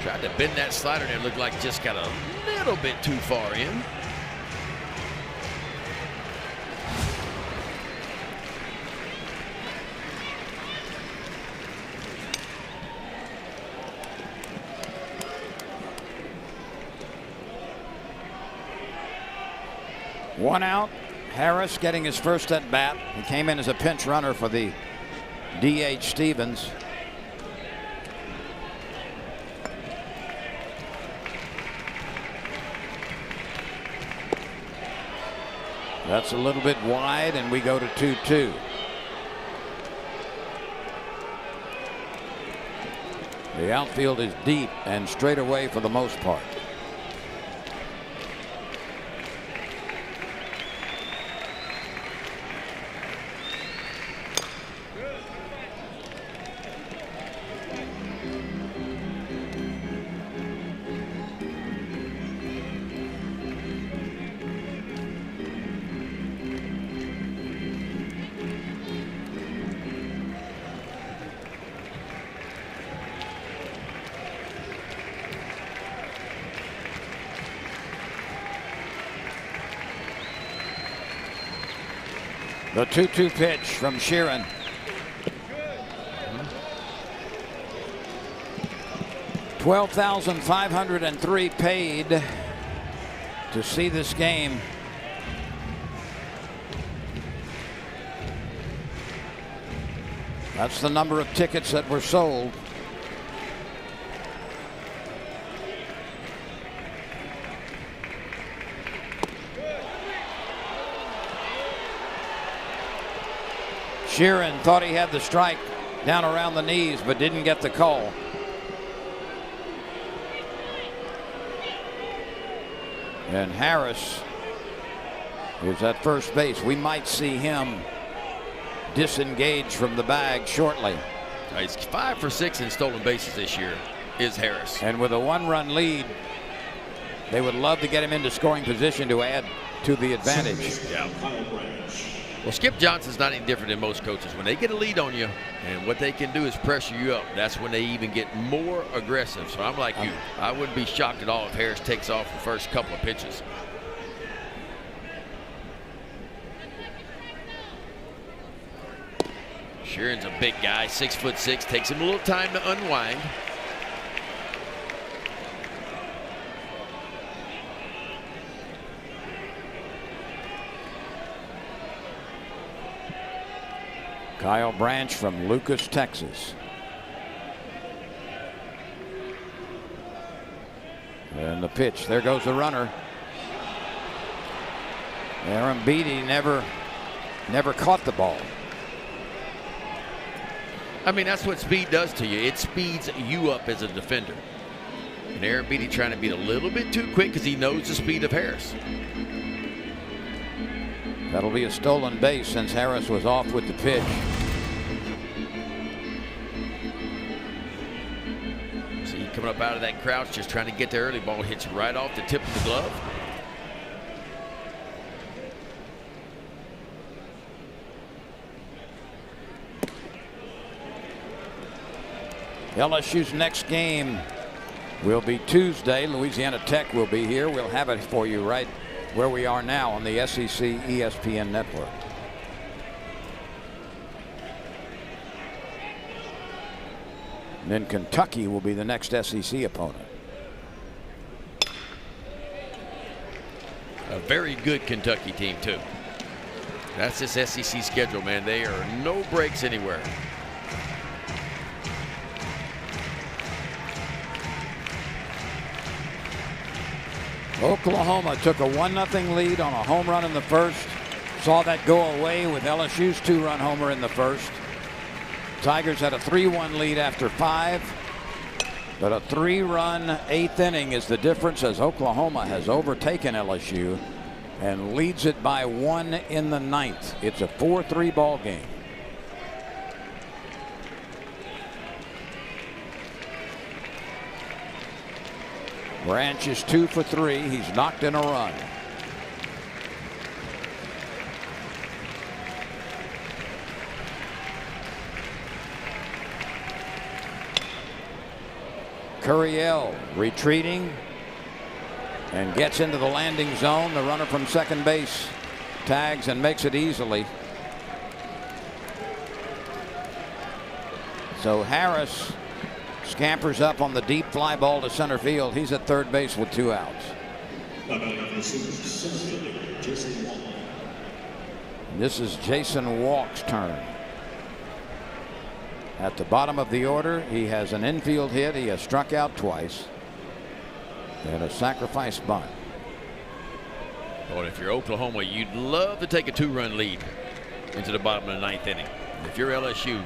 Tried to bend that slider and it looked like just got a little bit too far in. One out. Harris getting his first at bat. He came in as a pinch runner for the DH Stevens. That's a little bit wide, and we go to 2-2. The outfield is deep and straight away for the most part. The 2-2 pitch from Sheeran. $12,503 paid to see this game. That's the number of tickets that were sold. Sheeran thought he had the strike down around the knees, but didn't get the call. And Harris is at first base. We might see him disengage from the bag shortly. He's 5 for 6 in stolen bases this year, is Harris. And with a 1-run lead, they would love to get him into scoring position to add to the advantage. Yeah. Well, Skip Johnson's not any different than most coaches. When they get a lead on you, and what they can do is pressure you up, that's when they even get more aggressive. So I'm like you. I wouldn't be shocked at all if Harris takes off the first couple of pitches. Sheeran's a big guy, 6'6", takes him a little time to unwind. Kyle Branch from Lucas, Texas. And the pitch, there goes the runner. Aaron Beatty never caught the ball. I mean, that's what speed does to you. It speeds you up as a defender. And Aaron Beatty trying to be a little bit too quick because he knows the speed of Harris. That'll be a stolen base since Harris was off with the pitch. See, coming up out of that crouch, just trying to get the early ball, hits right off the tip of the glove. LSU's next game will be Tuesday. Louisiana Tech will be here. We'll have it for you right where we are now on the SEC ESPN network. And then Kentucky will be the next SEC opponent. A very good Kentucky team too. That's this SEC schedule, man. They are no breaks anywhere. Oklahoma took a 1-0 lead on a home run in the first. Saw that go away with LSU's 2-run homer in the first. Tigers had a 3-1 lead after 5. But a 3-run 8th inning is the difference, as Oklahoma has overtaken LSU and leads it by 1 in the 9th. It's a 4-3 ball game. Branch is 2 for 3. He's knocked in a run. Curiel retreating and gets into the landing zone. The runner from second base tags and makes it easily. So Harris scampers up on the deep fly ball to center field. He's at third base with 2 outs. This is Jason Walk's turn. At the bottom of the order, he has an infield hit. He has struck out twice. And a sacrifice bunt. Well, if you're Oklahoma, you'd love to take a 2-run lead into the bottom of the 9th inning. If you're LSU,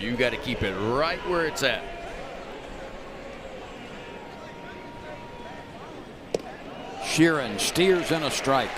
you got to keep it right where it's at. Sheeran steers in a strike.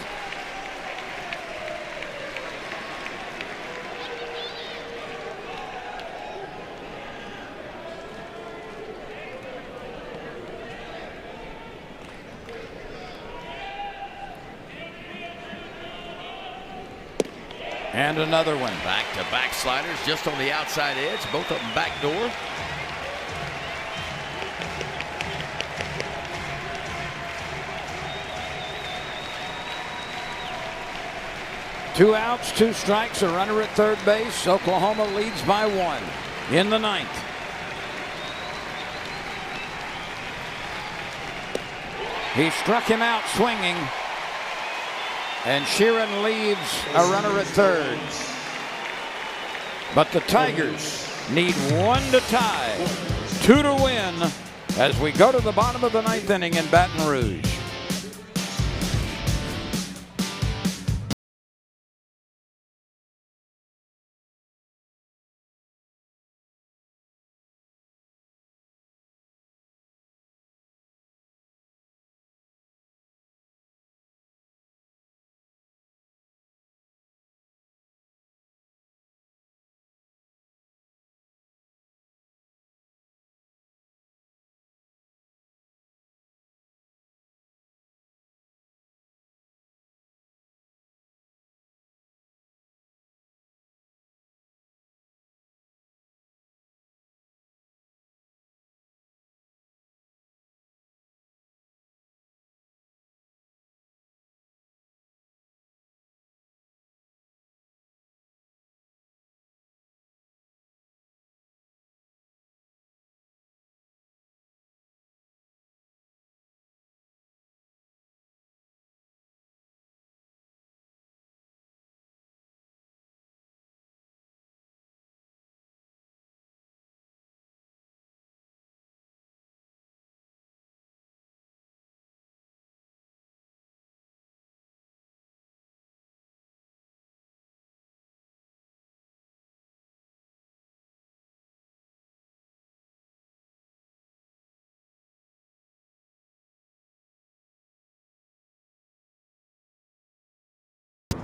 And another one. Back-to-back sliders just on the outside edge. Both of them back door. Two outs, 2 strikes, a runner at third base. Oklahoma leads by 1 in the 9th. He struck him out swinging. And Sheeran leaves a runner at third. But the Tigers need 1 to tie, 2 to win as we go to the bottom of the 9th inning in Baton Rouge.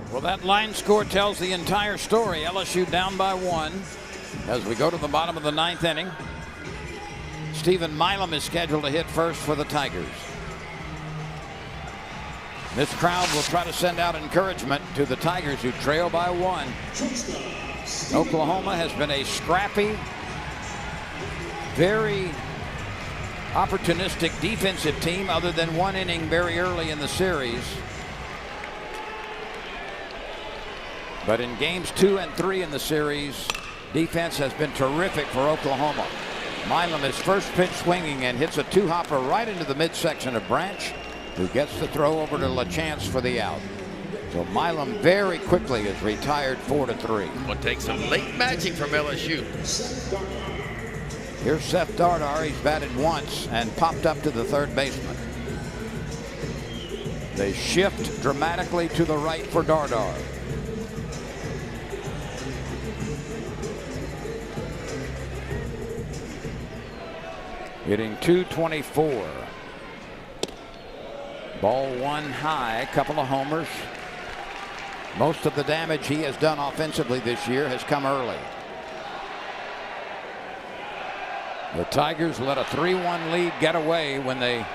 Well, that line score tells the entire story. LSU down by 1 as we go to the bottom of the 9th inning. Stephen Milam is scheduled to hit first for the Tigers. This crowd will try to send out encouragement to the Tigers, who trail by 1. Oklahoma has been a scrappy, very opportunistic defensive team, other than 1 inning very early in the series. But in games 2 and 3 in the series, defense has been terrific for Oklahoma. Milam is first pitch swinging and hits a 2-hopper right into the midsection of Branch, who gets the throw over to LaChance for the out. So Milam very quickly is retired 4-3. We'll take some late magic from LSU. Here's Seth Dardar. He's batted once and popped up to the third baseman. They shift dramatically to the right for Dardar. Hitting .224. Ball one high, couple of homers. Most of the damage he has done offensively this year has come early. The Tigers let a 3-1 lead get away when they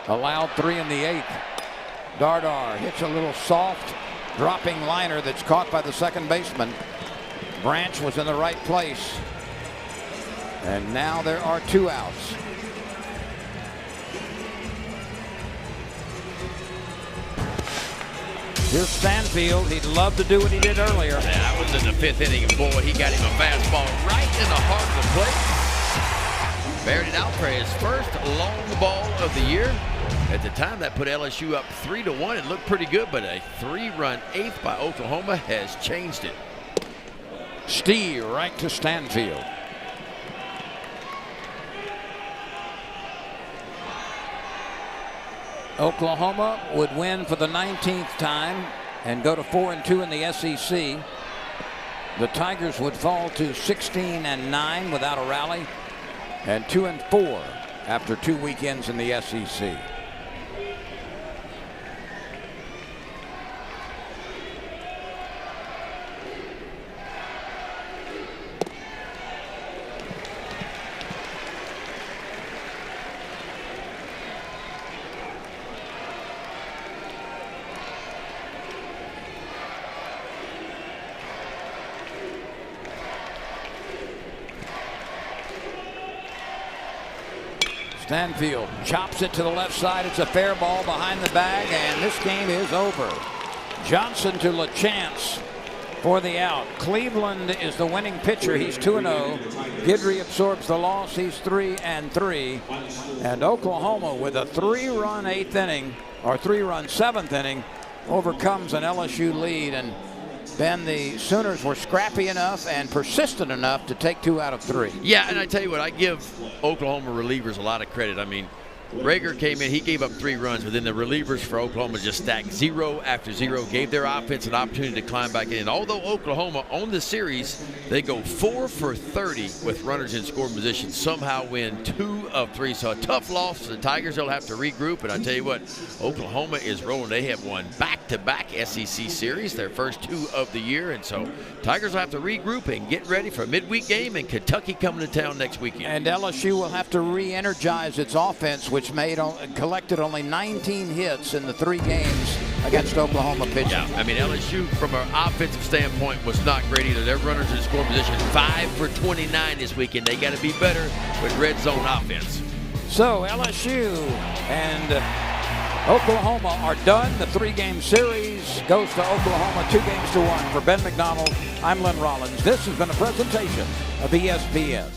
allowed 3 in the 8th. Dardar hits a little soft dropping liner that's caught by the second baseman. Branch was in the right place. And now there are 2 outs. Here's Stanfield. He'd love to do what he did earlier. Yeah, that was in the 5th inning, and boy, he got him a fastball right in the heart of the plate. Buried it out for his first long ball of the year. At the time, that put LSU up 3-1. It looked pretty good, but a 3-run 8th by Oklahoma has changed it. Steve right to Stanfield. Oklahoma would win for the 19th time and go to 4-2 in the SEC. The Tigers would fall to 16-9 without a rally, and 2-4 after 2 weekends in the SEC. Stanfield chops it to the left side. It's a fair ball behind the bag, and this game is over. Johnson to LaChance for the out. Cleveland is the winning pitcher. He's 2-0. Guidry absorbs the loss. He's 3-3. And Oklahoma, with a 3-run 8th inning, or 3-run 7th inning, overcomes an LSU lead. And Ben, the Sooners were scrappy enough and persistent enough to take 2 out of 3. Yeah, and I tell you what, I give Oklahoma relievers a lot of credit. I mean, Rager came in, he gave up 3 runs, but then the relievers for Oklahoma just stacked 0 after 0, gave their offense an opportunity to climb back in. And although Oklahoma on the series, they go 4 for 30 with runners in scoring position, somehow win 2 of 3. So a tough loss to the Tigers. They'll have to regroup. And I tell you what, Oklahoma is rolling. They have won back-to-back SEC series, their first 2 of the year. And so Tigers will have to regroup and get ready for a midweek game, and Kentucky coming to town next weekend. And LSU will have to re-energize its offense, which collected only 19 hits in the 3 games against Oklahoma pitching. Yeah, I mean, LSU, from an offensive standpoint, was not great either. Their runners in scoring position 5 for 29 this weekend. They got to be better with red zone offense. So LSU and Oklahoma are done. The 3-game series goes to Oklahoma 2-1. For Ben McDonald, I'm Len Rollins. This has been a presentation of ESPN.